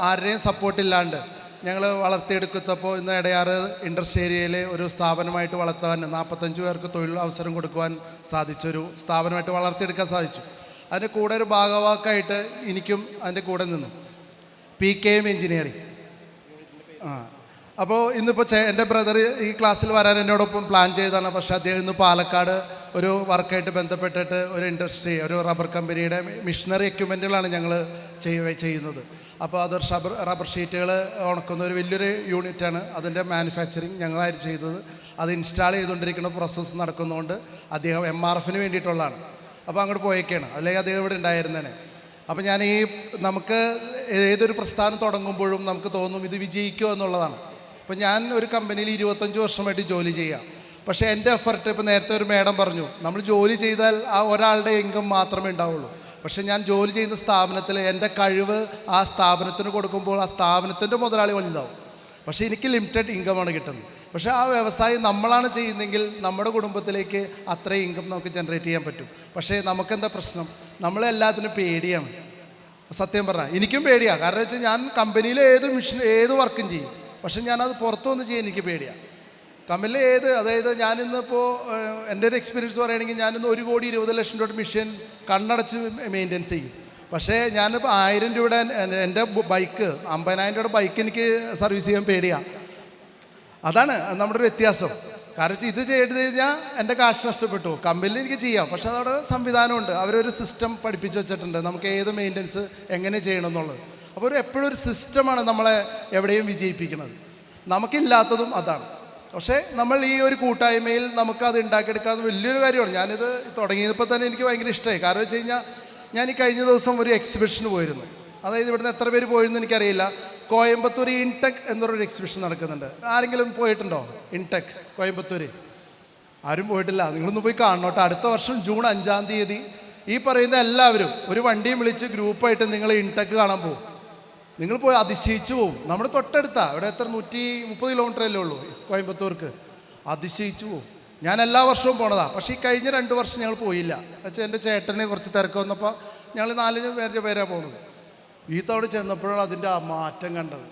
ആരുടെയും സപ്പോർട്ടില്ലാണ്ട് ഞങ്ങൾ വളർത്തിയെടുത്തപ്പോൾ ഇന്ന് എടയാറ് ഇൻഡസ്ട്രി ഏരിയയിൽ ഒരു സ്ഥാപനമായിട്ട് വളർത്താൻ 45 പേർക്ക് തൊഴിൽ അവസരം കൊടുക്കുവാൻ സാധിച്ചൊരു സ്ഥാപനമായിട്ട് വളർത്തിയെടുക്കാൻ സാധിച്ചു. അതിൻ്റെ കൂടെ ഒരു ഭാഗവാക്കായിട്ട് എനിക്കും അതിൻ്റെ കൂടെ നിന്നു. PKM engineering. അപ്പോൾ ഇന്നിപ്പോൾ എൻ്റെ ബ്രദർ ഈ ക്ലാസ്സിൽ വരാൻ എന്നോടൊപ്പം പ്ലാൻ ചെയ്തതാണ്. പക്ഷേ അദ്ദേഹം ഇന്ന് പാലക്കാട് ഒരു വർക്കായിട്ട് ബന്ധപ്പെട്ടിട്ട് ഒരു ഇൻഡസ്ട്രി, ഒരു റബ്ബർ കമ്പനിയുടെ മിഷനറി എക്യുപ്മെൻറ്റുകളാണ് ഞങ്ങൾ ചെയ്യുന്നത്. അപ്പോൾ അത് റബ്ബർ ഷീറ്റുകൾ ഉണക്കുന്ന ഒരു വലിയൊരു യൂണിറ്റാണ്. അതിൻ്റെ മാനുഫാക്ചറിങ് ഞങ്ങളായിരുന്നു ചെയ്തത്. അത് ഇൻസ്റ്റാൾ ചെയ്തുകൊണ്ടിരിക്കുന്ന പ്രോസസ്സ് നടക്കുന്നതുകൊണ്ട് അദ്ദേഹം MRFന് വേണ്ടിയിട്ടുള്ളതാണ്. അപ്പോൾ അങ്ങോട്ട് പോയേക്കാണ്, അല്ലെങ്കിൽ അദ്ദേഹം ഇവിടെ ഉണ്ടായിരുന്നേനെ. അപ്പോൾ ഞാൻ നമുക്ക് ഏതൊരു പ്രസ്ഥാനം തുടങ്ങുമ്പോഴും നമുക്ക് തോന്നും ഇത് വിജയിക്കുമോ എന്നുള്ളതാണ്. ഇപ്പോൾ ഞാൻ ഒരു കമ്പനിയിൽ 25 വർഷമായിട്ട് ജോലി ചെയ്യാം. പക്ഷേ എൻ്റെ എഫർട്ട്, ഇപ്പോൾ നേരത്തെ ഒരു മേഡം പറഞ്ഞു, നമ്മൾ ജോലി ചെയ്താൽ ആ ഒരാളുടെ ഇൻകം മാത്രമേ ഉണ്ടാവുള്ളൂ. പക്ഷേ ഞാൻ ജോലി ചെയ്യുന്ന സ്ഥാപനത്തിൽ എൻ്റെ കഴിവ് ആ സ്ഥാപനത്തിന് കൊടുക്കുമ്പോൾ ആ സ്ഥാപനത്തിൻ്റെ മുതലാളി വലുതാവും. പക്ഷേ എനിക്ക് ലിമിറ്റഡ് ഇൻകമാണ് കിട്ടുന്നത്. പക്ഷേ ആ വ്യവസായം നമ്മളാണ് ചെയ്യുന്നതെങ്കിൽ നമ്മുടെ കുടുംബത്തിലേക്ക് അത്രയും ഇൻകം നമുക്ക് ജനറേറ്റ് ചെയ്യാൻ പറ്റും. പക്ഷേ നമുക്കെന്താ പ്രശ്നം? നമ്മളെല്ലാത്തിനും പേടിയാണ്. സത്യം പറഞ്ഞാൽ എനിക്കും പേടിയാണ്. കാരണം വെച്ചാൽ ഞാൻ കമ്പനിയിൽ ഏത് വർക്കും ചെയ്യും. പക്ഷെ ഞാനത് പുറത്തുനിന്ന് ചെയ്യാൻ എനിക്ക് പേടിയാണ്. കമ്പനിയിൽ അതായത് ഞാനിന്നിപ്പോൾ എൻ്റെ ഒരു എക്സ്പീരിയൻസ് പറയുകയാണെങ്കിൽ ഞാനിന്ന് 1,20,00,000 രൂപ മെഷീൻ കണ്ണടച്ച് മെയിൻ്റെനൻസ് ചെയ്യും. പക്ഷേ ഞാനിപ്പോൾ 1000 രൂപയുടെ എൻ്റെ ബൈക്ക് 50,000 രൂപയുടെ ബൈക്ക് എനിക്ക് സർവീസ് ചെയ്യാൻ പേടിയാണ്. അതാണ് നമ്മുടെ ഒരു വ്യത്യാസം. കാരണം ഇത് ചെയ്ത് കഴിഞ്ഞാൽ എൻ്റെ കാശ് നഷ്ടപ്പെട്ടു. കമ്പനിയിൽ എനിക്ക് ചെയ്യാം, പക്ഷെ അതവിടെ സംവിധാനമുണ്ട്. അവരൊരു സിസ്റ്റം പഠിപ്പിച്ച് വെച്ചിട്ടുണ്ട് നമുക്ക് ഏത് മെയിൻ്റെനൻസ് എങ്ങനെ ചെയ്യണം എന്നുള്ളത്. അപ്പോൾ എപ്പോഴും ഒരു സിസ്റ്റമാണ് നമ്മളെ എവിടെയും വിജയിപ്പിക്കുന്നത്. നമുക്കില്ലാത്തതും അതാണ്. പക്ഷേ നമ്മൾ ഈ ഒരു കൂട്ടായ്മയിൽ നമുക്കത് ഉണ്ടാക്കിയെടുക്കാവുന്ന വലിയൊരു കാര്യമാണ്. ഞാനിത് തുടങ്ങിയപ്പോൾ തന്നെ എനിക്ക് ഭയങ്കര ഇഷ്ടമായി. കാരണം വെച്ച് കഴിഞ്ഞാൽ ഞാൻ ഈ കഴിഞ്ഞ ദിവസം ഒരു എക്സിബിഷന് പോയിരുന്നു. അതായത് ഇവിടുന്ന് എത്ര പേര് പോയിരുന്നു എനിക്കറിയില്ല. കോയമ്പത്തൂർ ഇൻടെക് എന്നൊരു എക്സിബിഷൻ നടക്കുന്നുണ്ട്. ആരെങ്കിലും പോയിട്ടുണ്ടോ? ഇൻടെക് കോയമ്പത്തൂർ ആരും പോയിട്ടില്ല. നിങ്ങളൊന്ന് പോയി കാണണം കേട്ടോ. അടുത്ത വർഷം ജൂൺ 5-ാം തീയതി ഈ പറയുന്ന എല്ലാവരും ഒരു വണ്ടിയും വിളിച്ച് ഗ്രൂപ്പായിട്ട് നിങ്ങൾ ഇൻടെക് കാണാൻ പോകും. നിങ്ങൾ പോയി അതിശയിച്ചു പോകും. നമ്മുടെ തൊട്ടടുത്താണ്. ഇവിടെ എത്ര 130 കിലോമീറ്ററല്ലേ ഉള്ളൂ കോയമ്പത്തൂർക്ക്. അതിശയിച്ചു പോകും. ഞാൻ എല്ലാ വർഷവും പോണതാണ്. പക്ഷേ ഈ കഴിഞ്ഞ 2 വർഷം ഞങ്ങൾ പോയില്ല. വെച്ചാൽ എൻ്റെ ചേട്ടന് കുറച്ച് തിരക്ക് വന്നപ്പോൾ ഞങ്ങൾ 4 പേരാണ് പോകുന്നത്. ഈ തവണ ചെന്നപ്പോഴാണ് അതിൻ്റെ ആ മാറ്റം കണ്ടത്.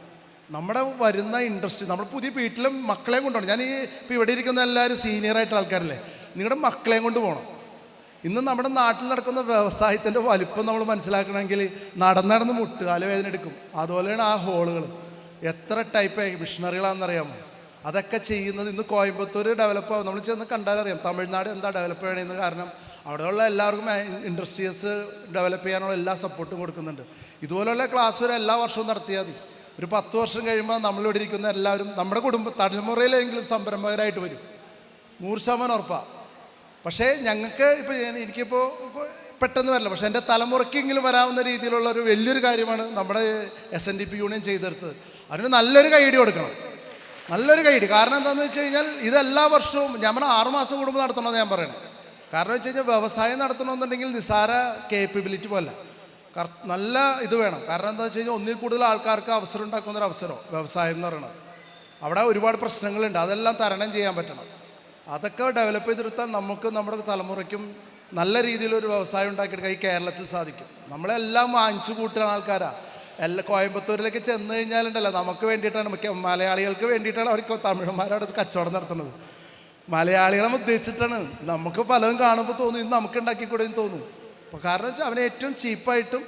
നമ്മുടെ വരുന്ന ഇൻഡസ്ട്രി, നമ്മൾ പുതിയ വീട്ടിലും മക്കളെയും കൊണ്ടുപോകണം. ഞാൻ ഇപ്പോൾ ഇവിടെ ഇരിക്കുന്ന എല്ലാവരും സീനിയറായിട്ട് ആൾക്കാരല്ലേ, നിങ്ങളുടെ മക്കളെയും കൊണ്ട് പോകണം. ഇന്ന് നമ്മുടെ നാട്ടിൽ നടക്കുന്ന വ്യവസായത്തിൻ്റെ വലിപ്പം നമ്മൾ മനസ്സിലാക്കണമെങ്കിൽ നടന്ന് മുട്ടുകാല് വേദന എടുക്കും. അതുപോലെയാണ് ആ ഹോളുകൾ. എത്ര ടൈപ്പ് മിഷനറികളാണെന്നറിയാമോ? അതൊക്കെ ചെയ്യുന്നത് ഇന്ന് കോയമ്പത്തൂർ ഡെവലപ്പ് ആവും. നമ്മൾ ചെന്ന് കണ്ടാലറിയാം തമിഴ്നാട് എന്താ ഡെവലപ്പ് ചെയ്യണമെന്ന്. കാരണം അവിടെയുള്ള എല്ലാവർക്കും ഇൻഡസ്ട്രീസ് ഡെവലപ്പ് ചെയ്യാനുള്ള എല്ലാ സപ്പോർട്ടും കൊടുക്കുന്നുണ്ട്. ഇതുപോലെയുള്ള ക്ലാസ് എല്ലാ വർഷവും നടത്തിയാൽ മതി. ഒരു 10 വർഷം കഴിയുമ്പോൾ നമ്മളിവിടെ ഇരിക്കുന്ന എല്ലാവരും നമ്മുടെ തലമുറയിലെങ്കിലും സംരംഭകരായിട്ട് വരും. 100% ഉറപ്പാണ്. പക്ഷേ ഞങ്ങൾക്ക് ഇപ്പോൾ എനിക്കിപ്പോൾ പെട്ടെന്ന് വരില്ല, പക്ഷേ എൻ്റെ തലമുറയ്ക്കെങ്കിലും വരാവുന്ന രീതിയിലുള്ള ഒരു വലിയൊരു കാര്യമാണ് നമ്മുടെ SNDP യൂണിയൻ ചെയ്തെടുത്തത്. അതിന് നല്ലൊരു കൈഡി കൊടുക്കണം, നല്ലൊരു കൈഡി. കാരണം എന്താണെന്ന് വെച്ച് കഴിഞ്ഞാൽ ഇതെല്ലാ വർഷവും നമ്മൾ 6 മാസം കൂടുമ്പോൾ നടത്തണമെന്ന് ഞാൻ പറയണത്. കാരണം വെച്ച് കഴിഞ്ഞാൽ വ്യവസായം നടത്തണമെന്നുണ്ടെങ്കിൽ നിസ്സാര കേപ്പബിലിറ്റി പോലെ നല്ല ഇത് വേണം. കാരണം എന്താ വെച്ച് കഴിഞ്ഞാൽ ഒന്നിൽ കൂടുതൽ ആൾക്കാർക്ക് അവസരം ഉണ്ടാക്കുന്നൊരു അവസരം വ്യവസായം എന്ന് പറയുന്നത്. അവിടെ ഒരുപാട് പ്രശ്നങ്ങളുണ്ട്, അതെല്ലാം തരണം ചെയ്യാൻ പറ്റണം. അതൊക്കെ ഡെവലപ്പ് ചെയ്തെടുത്താൽ നമുക്ക് നമ്മുടെ തലമുറയ്ക്കും നല്ല രീതിയിലൊരു വ്യവസായം ഉണ്ടാക്കിയെടുക്കാൻ ഈ കേരളത്തിൽ സാധിക്കും. നമ്മളെല്ലാം വാങ്ങിച്ചു കൂട്ടുന്ന ആൾക്കാരാണ്. കോയമ്പത്തൂരിലേക്ക് ചെന്ന് കഴിഞ്ഞാലുണ്ടല്ലോ നമുക്ക് വേണ്ടിയിട്ടാണ്, മലയാളികൾക്ക് വേണ്ടിയിട്ടാണ് അവർക്ക് തമിഴന്മാരവിടെ കച്ചവടം നടത്തുന്നത്. മലയാളികളെ ഉദ്ദേശിച്ചിട്ടാണ്. നമുക്ക് പലതും കാണുമ്പോൾ തോന്നും ഇത് നമുക്ക് ഉണ്ടാക്കിക്കൂടെ എന്ന് തോന്നും. അപ്പോൾ കാരണം വെച്ചാൽ അവന് ഏറ്റവും ചീപ്പായിട്ടും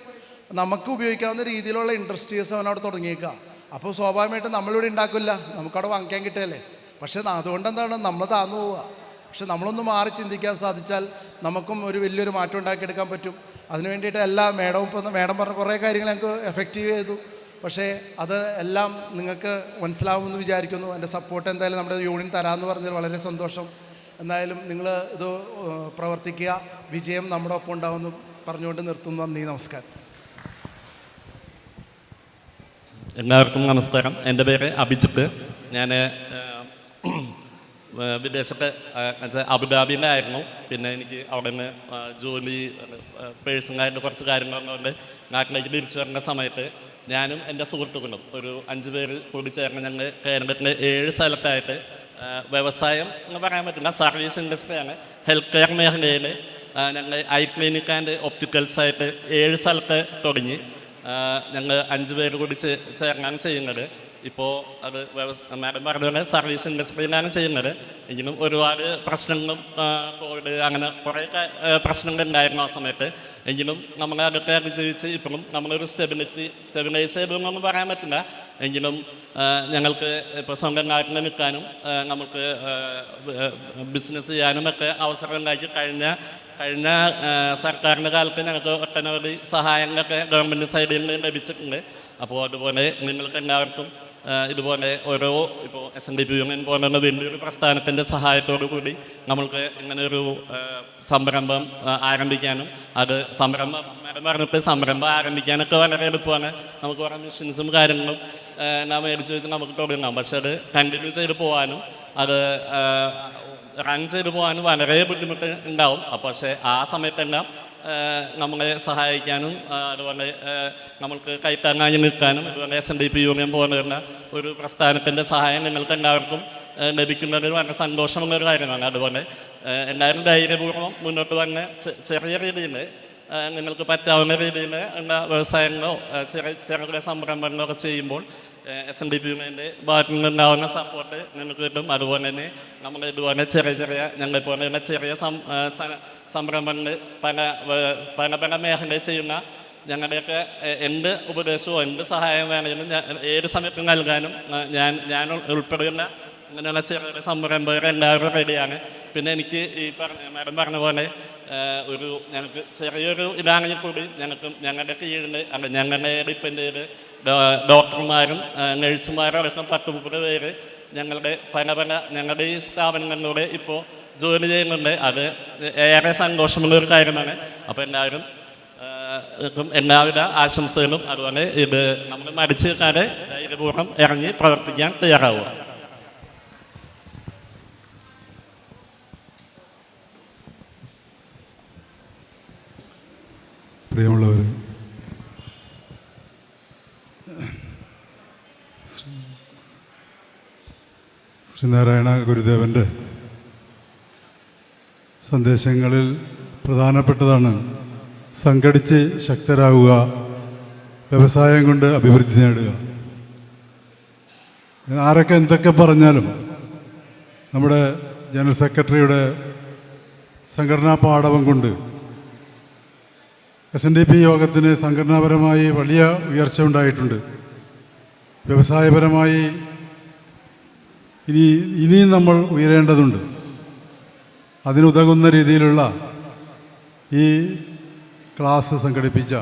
നമുക്ക് ഉപയോഗിക്കാവുന്ന രീതിയിലുള്ള ഇൻഡസ്ട്രീസ് അവനവിടെ തുടങ്ങിയേക്കുക. അപ്പോൾ സ്വാഭാവികമായിട്ടും നമ്മളിവിടെ ഉണ്ടാക്കില്ല, നമുക്കവിടെ വാങ്ങിക്കാൻ കിട്ടുകയല്ലേ. പക്ഷേ അതുകൊണ്ട് എന്താണ്, നമ്മൾ താന്നു പോവുക. പക്ഷെ നമ്മളൊന്ന് മാറി ചിന്തിക്കാൻ സാധിച്ചാൽ നമുക്കും ഒരു വലിയൊരു മാറ്റം ഉണ്ടാക്കിയെടുക്കാൻ പറ്റും. അതിന് വേണ്ടിയിട്ട് എല്ലാ മേഡം പറഞ്ഞ കുറേ കാര്യങ്ങൾ ഞങ്ങൾക്ക് എഫക്റ്റീവ് ചെയ്തു. പക്ഷേ അത് എല്ലാം നിങ്ങൾക്ക് മനസ്സിലാവുമെന്ന് വിചാരിക്കുന്നു. എൻ്റെ സപ്പോർട്ട് എന്തായാലും നമ്മുടെ യൂണിയൻ തരാമെന്ന് പറഞ്ഞതിൽ വളരെ സന്തോഷം. എന്തായാലും നിങ്ങൾ ഇത് പ്രവർത്തിക്കുക, വിജയം നമ്മുടെ ഒപ്പം ഉണ്ടാവുമെന്ന് പറഞ്ഞുകൊണ്ട് നിർത്തുന്നു. നന്ദി, നമസ്കാരം. എല്ലാവർക്കും നമസ്കാരം. എൻ്റെ പേര് അഭിജിത്ത്. ഞാൻ വിദേശത്ത് അബുദാബിയിലായിരുന്നു. പിന്നെ എനിക്ക് അവിടെ നിന്ന് ജോലി പേഴ്സണലായിട്ട് കുറച്ച് കാര്യങ്ങളുള്ളതുകൊണ്ട് നാട്ടിലേക്ക് തിരിച്ചു വരുന്ന സമയത്ത് ഞാനും എൻ്റെ സുഹൃത്തുക്കളും ഒരു 5 പേര് കൂടി ചേർന്ന് ഞങ്ങൾ കേരളത്തിലെ 7 സ്ഥലത്തായിട്ട് വ്യവസായം എന്ന് പറയാൻ പറ്റില്ല, സർവീസ് ഇൻഡസ്ട്രിയാണ്. ഹെൽത്ത് കെയർ മേഖലയിൽ ഞങ്ങൾ ഐ ക്ലിനിക് ആൻഡ് ഒപ്റ്റിക്കൽസായിട്ട് 7 സ്ഥലത്ത് തുടങ്ങി. ഞങ്ങൾ 5 പേര് കൂടി ചേർന്നാണ് ചെയ്യുന്നത്. ഇപ്പോൾ അത് മാഡം പറഞ്ഞ പോലെ സർവീസ് ഇൻഡസ്ട്രിയിലാണ് ചെയ്യുന്നത്. എങ്കിലും ഒരുപാട് പ്രശ്നങ്ങളും കോവിഡ് അങ്ങനെ കുറേ പ്രശ്നങ്ങളുണ്ടായിരുന്നു ആ സമയത്ത്. എങ്കിലും നമ്മൾ അതൊക്കെ അതിജീവിച്ച് ഇപ്പോഴും നമ്മളൊരു സ്റ്റെബിലൈസ് ചെയ്തെന്നൊന്നും പറയാൻ പറ്റില്ല. എങ്കിലും ഞങ്ങൾക്ക് ഇപ്പോൾ സ്വന്തം നാട്ടിൽ നിൽക്കാനും നമുക്ക് ബിസിനസ് ചെയ്യാനും ഒക്കെ അവസരം ഉണ്ടാക്കി. കഴിഞ്ഞ സർക്കാരിൻ്റെ കാലത്ത് ഞങ്ങൾക്ക് ഒട്ടനവധി സഹായങ്ങളൊക്കെ ഗവൺമെൻറ് സൈഡിൽ നിന്ന് ലഭിച്ചിട്ടുണ്ട്. അപ്പോൾ അതുപോലെ നിങ്ങൾക്ക് എല്ലാവർക്കും ഇതുപോലെ ഓരോ ഇപ്പോൾ SNDP യൂണിയൻ പോലുള്ള വലിയൊരു പ്രസ്ഥാനത്തിൻ്റെ സഹായത്തോടു കൂടി നമ്മൾക്ക് ഇങ്ങനെയൊരു സംരംഭം ആരംഭിക്കാനും അത് സംരംഭം ആരംഭിക്കാനൊക്കെ വളരെ എളുപ്പമാണ്. നമുക്ക് കുറേ മെഷീൻസും കാര്യങ്ങളും മേടിച്ച് വെച്ച് നമുക്ക് തുടങ്ങാം. പക്ഷെ അത് കണ്ടിന്യൂ ചെയ്ത് പോകാനും അത് റൺ ചെയ്ത് പോകാനും വളരെ ബുദ്ധിമുട്ട് ഉണ്ടാവും. അപ്പോൾ പക്ഷേ ആ സമയത്തെല്ലാം നമ്മളെ സഹായിക്കാനും അതുപോലെ നമ്മൾക്ക് കൈത്താങ്ങായി നിൽക്കാനും അതുപോലെ SNDP യൂണിയൻ പോലുള്ള ഒരു പ്രസ്ഥാനത്തിൻ്റെ സഹായം നിങ്ങൾക്ക് എല്ലാവർക്കും ലഭിക്കുന്നത് വളരെ സന്തോഷമുള്ളൊരു കാര്യമാണ്. അതുപോലെ എല്ലാവരും ധൈര്യപൂർവ്വം മുന്നോട്ട് വന്ന് ചെറിയ രീതിയിൽ നിങ്ങൾക്ക് പറ്റാവുന്ന രീതിയിൽ എല്ലാ വ്യവസായങ്ങളോ ചെറുകിട സംരംഭങ്ങളോ ഒക്കെ ചെയ്യുമ്പോൾ SNDP യൂണിയൻ്റെ ഭാഗത്തു നിന്നുണ്ടാവുന്ന സപ്പോർട്ട് നിങ്ങൾക്ക് കിട്ടും. അതുപോലെ തന്നെ നമ്മൾ ഇതുപോലെ ഞങ്ങളെപ്പോലെ തന്നെ ചെറിയ സംരംഭങ്ങൾ പല മേഖലയിൽ ചെയ്യുന്ന ഞങ്ങളുടെയൊക്കെ എന്ത് ഉപദേശമോ എന്ത് സഹായം വേണമെങ്കിലും ഏത് സമയത്തും നൽകാനും ഞാൻ ഉൾപ്പെടുന്ന ഇങ്ങനെയുള്ള ചെറിയ സംരംഭകർ എല്ലാവരും റെഡിയാണ്. പിന്നെ എനിക്ക് ഈ മാഡം പറഞ്ഞ പോലെ ഞങ്ങൾക്ക് ചെറിയൊരു ഇതാണെങ്കിൽ കൂടി ഞങ്ങളുടെ കീഴിൽ ഞങ്ങളുടെ ഡിപ്പെൻഡ് ചെയ്ത് ഡോക്ടർമാരും നഴ്സുമാരും അടക്കം 10-30 പേര് ഞങ്ങളുടെ ഈ സ്ഥാപനങ്ങളിലൂടെ ഇപ്പോൾ ജോലി ചെയ്യുന്നുണ്ട്. അത് ഏറെ സന്തോഷമുള്ളൊരു കാര്യമാണ്. അപ്പോൾ എല്ലാവിധ ആശംസകളും അതുപോലെ ഇത് നമ്മൾ മടിച്ച് നിൽക്കാതെ ധൈര്യപൂർവ്വം ഇറങ്ങി പ്രവർത്തിക്കാൻ തയ്യാറാവുക. പ്രിയമുള്ളവർ, ശ്രീനാരായണ ഗുരുദേവൻ്റെ സന്ദേശങ്ങളിൽ പ്രധാനപ്പെട്ടതാണ് സംഘടിച്ച് ശക്തരാകുക, വ്യവസായം കൊണ്ട് അഭിവൃദ്ധി നേടുക. ആരൊക്കെ എന്തൊക്കെ പറഞ്ഞാലും നമ്മുടെ ജനറൽ സെക്രട്ടറിയുടെ സംഘടനാ പാടവം കൊണ്ട് SNDP യോഗത്തിന് സംഘടനാപരമായി വലിയ ഉയർച്ച ഉണ്ടായിട്ടുണ്ട്. വ്യവസായപരമായി ഇനിയും നമ്മൾ ഉയരേണ്ടതുണ്ട്. അതിനുതകുന്ന രീതിയിലുള്ള ഈ ക്ലാസ് സംഘടിപ്പിച്ച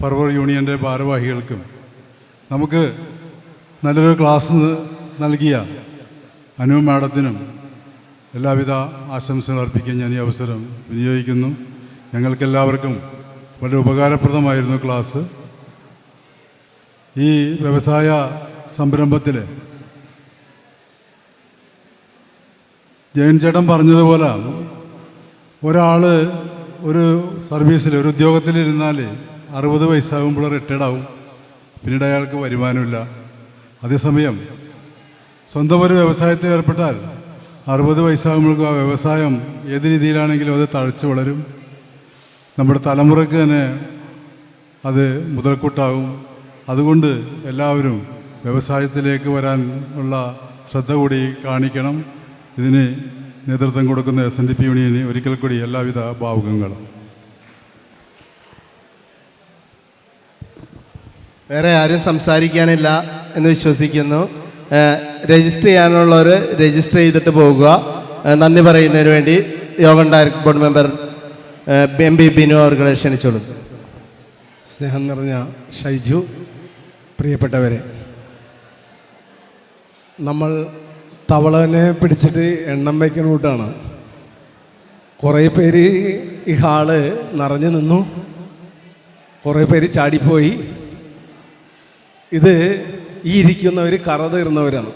പർവർ യൂണിയൻ്റെ ഭാരവാഹികൾക്കും നമുക്ക് നല്ലൊരു ക്ലാസ് നൽകിയ അനു മാഡത്തിനും എല്ലാവിധ ആശംസകൾ അർപ്പിക്കാൻ ഞാൻ ഈ അവസരം വിനിയോഗിക്കുന്നു. ഞങ്ങൾക്കെല്ലാവർക്കും വളരെ ഉപകാരപ്രദമായിരുന്നു ക്ലാസ്. ഈ വ്യവസായ സംരംഭത്തിൽ ജയൻ ചേട്ടൻ പറഞ്ഞതുപോലെ ഒരാൾ ഒരു സർവീസിൽ ഒരു ഉദ്യോഗത്തിലിരുന്നാൽ 60 വയസ്സാകുമ്പോൾ റിട്ടയർഡാവും. പിന്നീട് അയാൾക്ക് വരുമാനമില്ല. അതേസമയം സ്വന്തം ഒരു വ്യവസായത്തിൽ ഏർപ്പെട്ടാൽ 60 വയസ്സാകുമ്പോഴേക്കും ആ വ്യവസായം ഏത് രീതിയിലാണെങ്കിലും അത് തഴച്ചു വളരും. നമ്മുടെ തലമുറയ്ക്ക് തന്നെ അത് മുതൽക്കൂട്ടാകും. അതുകൊണ്ട് എല്ലാവരും വ്യവസായത്തിലേക്ക് വരാൻ ഉള്ള ശ്രദ്ധ കൂടി കാണിക്കണം. ഇതിന് നേതൃത്വം കൊടുക്കുന്ന SNDP യൂണിയന് ഒരിക്കൽ കൂടി എല്ലാവിധ ഭാവുകങ്ങളും. വേറെ ആരും സംസാരിക്കാനില്ല എന്ന് വിശ്വസിക്കുന്നു. രജിസ്റ്റർ ചെയ്യാനുള്ളവർ രജിസ്റ്റർ ചെയ്തിട്ട് പോകുക. നന്ദി പറയുന്നതിന് വേണ്ടി യോഗം director board member M P Binu അവർകളെ ക്ഷണിച്ചോളൂ. സ്നേഹം നിറഞ്ഞ ഷൈജു, പ്രിയപ്പെട്ടവരെ, നമ്മൾ തവളനെ പിടിച്ചിട്ട് എണ്ണം വയ്ക്കുന്ന കൂട്ടാണ്. കുറേ പേര് ഈ ഹാള് നിറഞ്ഞു നിന്നു, കുറേ പേര് ചാടിപ്പോയി. ഇത് ഈ ഇരിക്കുന്നവർ കറ തീർന്നവരാണ്.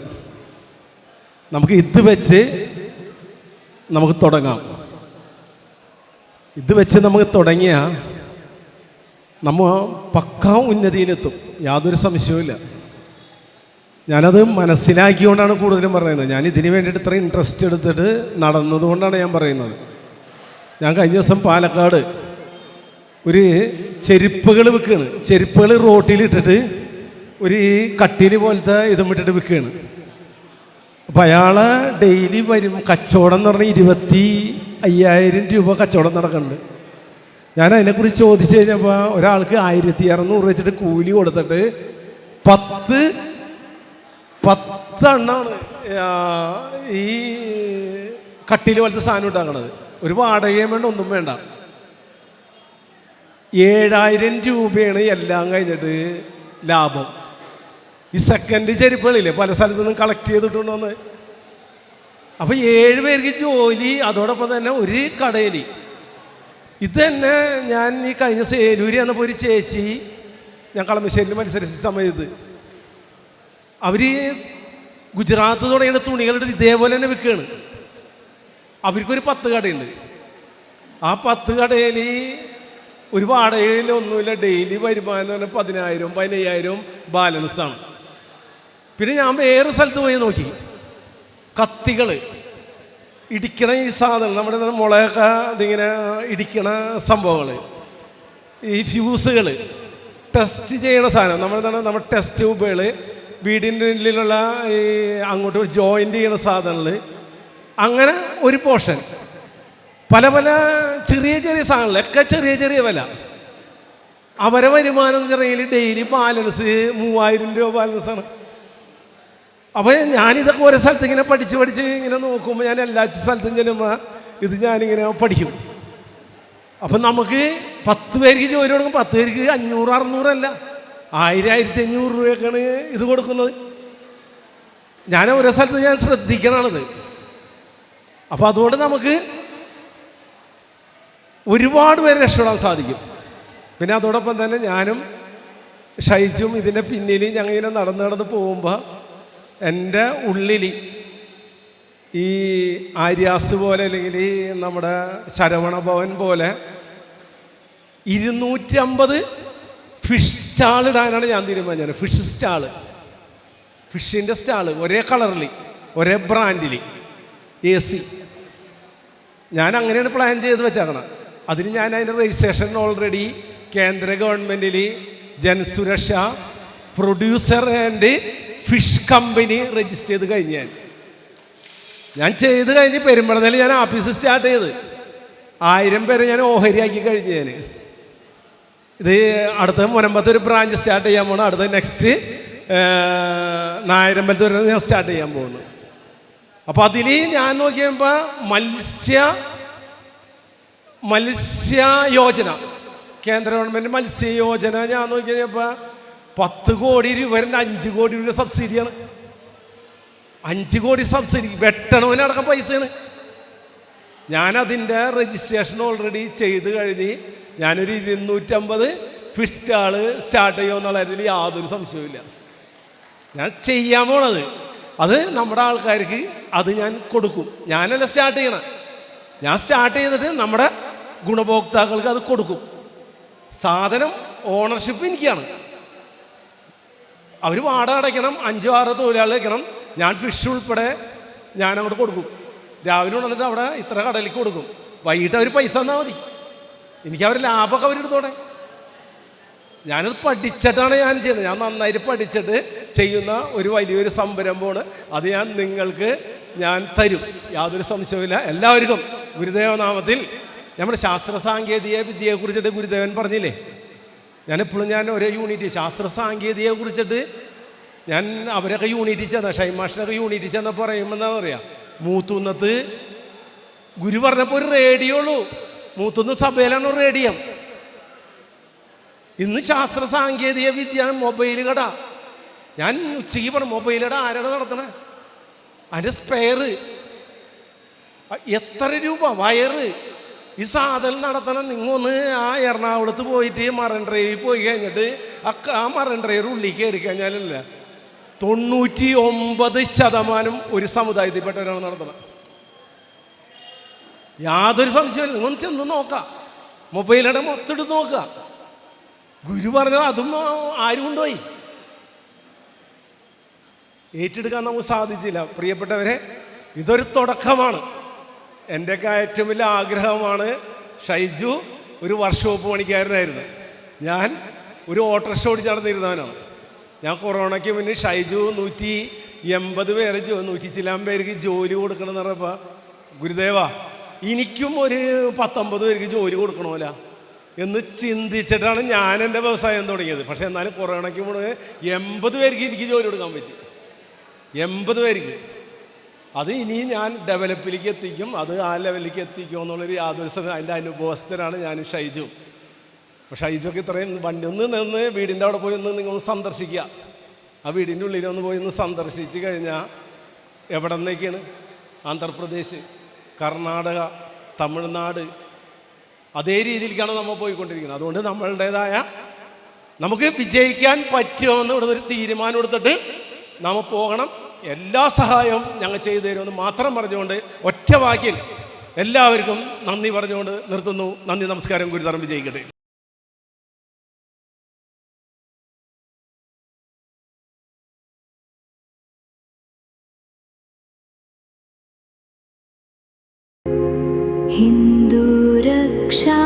നമുക്ക് ഇത് വെച്ച് നമുക്ക് തുടങ്ങാം. ഇത് വെച്ച് നമുക്ക് തുടങ്ങിയാൽ നമ്മൾ പക്കാ ഉന്നതിയിലെത്തും, യാതൊരു സംശയവുമില്ല. ഞാനത് മനസ്സിലാക്കിക്കൊണ്ടാണ് കൂടുതലും പറയുന്നത്. ഞാൻ ഇതിന് വേണ്ടിയിട്ട് ഇത്ര ഇൻട്രസ്റ്റ് എടുത്തിട്ട് നടന്നതുകൊണ്ടാണ് ഞാൻ പറയുന്നത്. ഞാൻ കഴിഞ്ഞ ദിവസം പാലക്കാട് ഒരു ചെരുപ്പുകൾ വിൽക്കുകയാണ്. ചെരുപ്പുകൾ റോട്ടിലിട്ടിട്ട് ഒരു കട്ടിൽ പോലത്തെ ഇതും ഇട്ടിട്ട് വിൽക്കുകയാണ്. അപ്പം അയാളെ ഡെയിലി വരും കച്ചവടം എന്ന് പറഞ്ഞാൽ 25,000 രൂപ കച്ചവടം നടക്കുന്നുണ്ട്. ഞാൻ അതിനെക്കുറിച്ച് ചോദിച്ചു കഴിഞ്ഞപ്പോൾ ഒരാൾക്ക് 1,600 വെച്ചിട്ട് കൂലി കൊടുത്തിട്ട് 10 എണ്ണമാണ് ഈ കട്ടിൽ പോലത്തെ സാധനം ഉണ്ടാക്കണത്. ഒരു വാടകയും വേണ്ട, ഒന്നും വേണ്ട. 7,000 രൂപയാണ് എല്ലാം കഴിഞ്ഞിട്ട് ലാഭം. ഈ സെക്കൻഡ് ചെരുപ്പുകളില്ലേ പല സ്ഥലത്തു നിന്നും കളക്ട് ചെയ്തിട്ടുണ്ടോന്ന്. അപ്പോൾ 7 പേർക്ക് ജോലി, അതോടൊപ്പം തന്നെ ഒരു കടയിൽ. ഇത് തന്നെ ഞാൻ ഈ കഴിഞ്ഞ സേലൂരി എന്നപ്പോൾ ഒരു ചേച്ചി, ഞാൻ കളമശ്ശേരിയിൽ മത്സരിച്ച സമയത്ത് അവർ ഗുജറാത്ത് തുടങ്ങിയ തുണികളുടെ ഇതേപോലെ തന്നെ വിൽക്കുകയാണ്. അവർക്കൊരു 10 കടയുണ്ട്. ആ 10 കടയിൽ ഒരു വാടകയിലൊന്നുമില്ല. ഡെയിലി വരുമാനം തന്നെ 10,000 15,000 ബാലൻസാണ്. പിന്നെ ഞാൻ വേറെ സ്ഥലത്ത് പോയി നോക്കി, കത്തികൾ ഇടിക്കണ ഈ സാധനം, നമ്മുടെ മുളയൊക്കെ ഇതിങ്ങനെ ഇടിക്കണ സംഭവങ്ങൾ, ഈ ഫ്യൂസുകൾ ടെസ്റ്റ് ചെയ്യണ സാധനം, നമ്മുടെ ടെസ്റ്റ് ട്യൂബുകൾ, വീടിൻ്റെ ഉള്ളിലുള്ള ഈ അങ്ങോട്ട് ജോയിൻ്റ് ചെയ്യണ സാധനങ്ങൾ, അങ്ങനെ ഒരു പോർഷൻ, പല പല ചെറിയ ചെറിയ സാധനങ്ങളൊക്കെ ചെറിയ ചെറിയ വില. അവരെ വരുമാനം എന്ന് പറഞ്ഞാൽ ഡെയിലി ബാലൻസ് 3,000 രൂപ ബാലൻസാണ്. അപ്പോൾ ഞാനിതൊക്കെ ഓരോ സ്ഥലത്ത് ഇങ്ങനെ പഠിച്ച് ഇങ്ങനെ നോക്കുമ്പോൾ ഞാൻ എല്ലാ സ്ഥലത്തും ചെല്ലുമ്പോൾ ഇത് ഞാനിങ്ങനെ പഠിക്കും. അപ്പം നമുക്ക് 10 പേർക്ക് ജോലി കൊടുക്കും. 10 പേർക്ക് 500-600 അല്ല, 1,000-1,500 രൂപയൊക്കെയാണ് ഇത് കൊടുക്കുന്നത്. ഞാൻ ഓരോ സ്ഥലത്ത് ഞാൻ ശ്രദ്ധിക്കണത്. അപ്പോൾ അതുകൊണ്ട് നമുക്ക് ഒരുപാട് പേരെ രക്ഷപ്പെടാൻ സാധിക്കും. പിന്നെ അതോടൊപ്പം തന്നെ ഞാനും ഷൈജും ഇതിൻ്റെ പിന്നിൽ ഞങ്ങളിങ്ങനെ നടന്ന് പോകുമ്പോൾ എൻ്റെ ഉള്ളിൽ ഈ ആര്യാസ് പോലെ അല്ലെങ്കിൽ നമ്മുടെ ശരവണ ഭവൻ പോലെ 250 ഫിഷ് സ്റ്റാൾ ഇടാനാണ് ഞാൻ തീരുമാനിച്ചത്. ഫിഷ് സ്റ്റാള്, ഫിഷിൻ്റെ സ്റ്റാള്, ഒരേ കളറിൽ ഒരേ ബ്രാൻഡിൽ AC. ഞാൻ അങ്ങനെയാണ് പ്ലാൻ ചെയ്ത് വെച്ചേക്കണം. അതിന് ഞാൻ അതിൻ്റെ രജിസ്ട്രേഷൻ ഓൾറെഡി കേന്ദ്ര ഗവൺമെൻറ്റിൽ Janasuraksha producer and fish company register ചെയ്ത് കഴിഞ്ഞ് ഞാൻ ചെയ്ത് കഴിഞ്ഞ് പെരുമ്പടന്നയിൽ ഞാൻ ഓഫീസ് സ്റ്റാർട്ട് ചെയ്ത് 1000 പേരെ ഞാൻ ഓഹരിയാക്കി കഴിഞ്ഞ് ഞാൻ ഇത് അടുത്ത മുനമ്പത്ത് ഒരു ബ്രാഞ്ച് സ്റ്റാർട്ട് ചെയ്യാൻ പോകണം. അടുത്ത നെക്സ്റ്റ് നായരമ്പലത്ത് വരെ ഞാൻ സ്റ്റാർട്ട് ചെയ്യാൻ പോകുന്നു. അപ്പോൾ അതിൽ ഞാൻ നോക്കിയപ്പോൾ മത്സ്യ യോജന, കേന്ദ്ര ഗവൺമെൻറ് മത്സ്യ യോജന ഞാൻ നോക്കി കഴിഞ്ഞപ്പോൾ 10 കോടി രൂപ 5 കോടി രൂപ സബ്സിഡിയാണ്. 5 കോടി സബ്സിഡി വെട്ടണവനടക്കം പൈസയാണ്. ഞാനതിൻ്റെ രജിസ്ട്രേഷൻ ഓൾറെഡി ചെയ്ത് കഴിഞ്ഞ് ഞാനൊരു 250 ഫിഷ് സ്റ്റാള് സ്റ്റാർട്ട് ചെയ്യുമെന്നുള്ളതിൽ യാതൊരു സംശയവുമില്ല. ഞാൻ ചെയ്യാൻ പോണത് അത് നമ്മുടെ ആൾക്കാർക്ക് അത് ഞാൻ കൊടുക്കും. ഞാനല്ല സ്റ്റാർട്ട് ചെയ്യണം, ഞാൻ സ്റ്റാർട്ട് ചെയ്തിട്ട് നമ്മുടെ ഗുണഭോക്താക്കൾക്ക് അത് കൊടുക്കും. സാധനം ഓണർഷിപ്പ് എനിക്കാണ്. അവർ വാടക അടയ്ക്കണം, 5-6 തൊഴിലാളി വയ്ക്കണം. ഞാൻ ഫിഷ് ഉൾപ്പെടെ ഞാൻ അങ്ങോട്ട് കൊടുക്കും. രാവിലെ വന്നിട്ട് അവിടെ ഇത്ര കടലിലേക്ക് കൊടുക്കും. വൈകിട്ട് അവർ പൈസ തന്നാൽ മതി. എനിക്ക് അവർ ലാഭമൊക്കെ അവരെടുത്തോടെ. ഞാനത് പഠിച്ചിട്ടാണ് ഞാൻ ചെയ്യുന്നത്. ഞാൻ നന്നായിട്ട് പഠിച്ചിട്ട് ചെയ്യുന്ന ഒരു വലിയൊരു സംരംഭമാണ്. അത് ഞാൻ നിങ്ങൾക്ക് ഞാൻ തരും, യാതൊരു സംശയവുമില്ല. എല്ലാവർക്കും ഗുരുദേവനാമത്തിൽ നമ്മുടെ ശാസ്ത്ര സാങ്കേതിക വിദ്യയെക്കുറിച്ചിട്ട് ഗുരുദേവൻ പറഞ്ഞില്ലേ, ഞാൻ ഒരേ യൂണിറ്റ് ശാസ്ത്ര സാങ്കേതികയെ കുറിച്ചിട്ട് ഞാൻ അവരൊക്കെ യൂണിറ്റ് ചെന്ന ഷൈമാഷിനൊക്കെ യൂണിറ്റ് ചെന്ന പറയുമ്പോൾ എന്താണെന്ന് പറയാം, മൂത്തുന്നത്ത് ഗുരു പറഞ്ഞപ്പോൾ ഒരു റേഡിയോ ഉള്ളൂ, മൂത്തുന്ന സഭയിലാണ് ഒരു റേഡിയോ. ഇന്ന് ശാസ്ത്ര സാങ്കേതിക വിദ്യ മൊബൈൽ കട. ഞാൻ ഉച്ചയ്ക്ക് പറഞ്ഞു മൊബൈൽ കട ആരാണ് നടത്തണേ, അതിൻ്റെ സ്പെയർ എത്ര രൂപ, വയറ്, ഈ സാധനം നടത്തണം. നിങ്ങൊന്ന് ആ എറണാകുളത്ത് പോയിട്ട് മറൈൻ ഡ്രൈവിൽ പോയി കഴിഞ്ഞിട്ട് ആ മറൈൻ ഡ്രൈവർ ഉള്ളിൽ കയറി കഴിഞ്ഞാലല്ല 99% ഒരു സമുദായത്തിൽപ്പെട്ടവരാണ് നടത്തണം. യാതൊരു സംശയമില്ല. നിങ്ങളൊന്ന് ചെന്ന് നോക്കാം, മൊബൈലിടെ മൊത്തം എടുത്ത് നോക്കുക. ഗുരു പറഞ്ഞത് അതും ആരും കൊണ്ടുപോയി ഏറ്റെടുക്കാൻ നമുക്ക് സാധിച്ചില്ല. പ്രിയപ്പെട്ടവരെ, ഇതൊരു തുടക്കമാണ്. എൻ്റെയൊക്കെ ഏറ്റവും വലിയ ആഗ്രഹമാണ്. ഷൈജു ഒരു വർക്ക്ഷോപ്പ് പണിക്കാരനായിരുന്നു, ഞാൻ ഒരു ഓട്ടോറിക്ഷ ഓടിച്ച് നടന്നിരുന്നവനാണ്. ഞാൻ കൊറോണയ്ക്ക് മുന്നേ ഷൈജു 180 പേരെ 100 ചില്ലാൻ പേർക്ക് ജോലി കൊടുക്കണമെന്ന് പറഞ്ഞപ്പോൾ, ഗുരുദേവ എനിക്കും ഒരു 19 പേർക്ക് ജോലി കൊടുക്കണമല്ല എന്ന് ചിന്തിച്ചിട്ടാണ് ഞാൻ എൻ്റെ വ്യവസായം തുടങ്ങിയത്. പക്ഷേ എന്നാലും കൊറോണയ്ക്ക് മുന്നേ 80 പേർക്ക് എനിക്ക് ജോലി കൊടുക്കാൻ പറ്റി. 80 പേർക്ക്. അത് ഇനി ഞാൻ ഡെവലപ്പിലേക്ക് എത്തിക്കും, അത് ആ ലെവലിലേക്ക് എത്തിക്കും എന്നുള്ളൊരു യാതൊരു അതിൻ്റെ അനുഭവസ്ഥരാണ് ഞാനും ഷൈജു. അപ്പോൾ ഷൈജുക്ക് ഇത്രയും വണ്ടി ഒന്ന് നിന്ന് വീടിൻ്റെ അവിടെ പോയി ഒന്ന് നിങ്ങളൊന്ന് സന്ദർശിക്കുക. ആ വീടിൻ്റെ ഉള്ളിലൊന്ന് പോയി ഒന്ന് സന്ദർശിച്ച് കഴിഞ്ഞാൽ എവിടെ നിന്നൊക്കെയാണ്, ആന്ധ്രാപ്രദേശ്, കർണാടക, തമിഴ്നാട്, അതേ രീതിയിലേക്കാണ് നമ്മൾ പോയിക്കൊണ്ടിരിക്കുന്നത്. അതുകൊണ്ട് നമ്മളുടേതായ നമുക്ക് വിജയിക്കാൻ പറ്റുമെന്ന് ഇവിടെ ഒരു തീരുമാനം എടുത്തിട്ട് നമ്മൾ പോകണം. എല്ലാ സഹായവും ഞങ്ങൾ ചെയ്തു തരുമെന്ന് മാത്രം പറഞ്ഞുകൊണ്ട് ഒറ്റ വാക്കിൽ എല്ലാവർക്കും നന്ദി പറഞ്ഞുകൊണ്ട് നിർത്തുന്നു. നന്ദി, നമസ്കാരം. ഗുരുതരം വിജയിക്കട്ടെ. ഹിന്ദു രക്ഷാ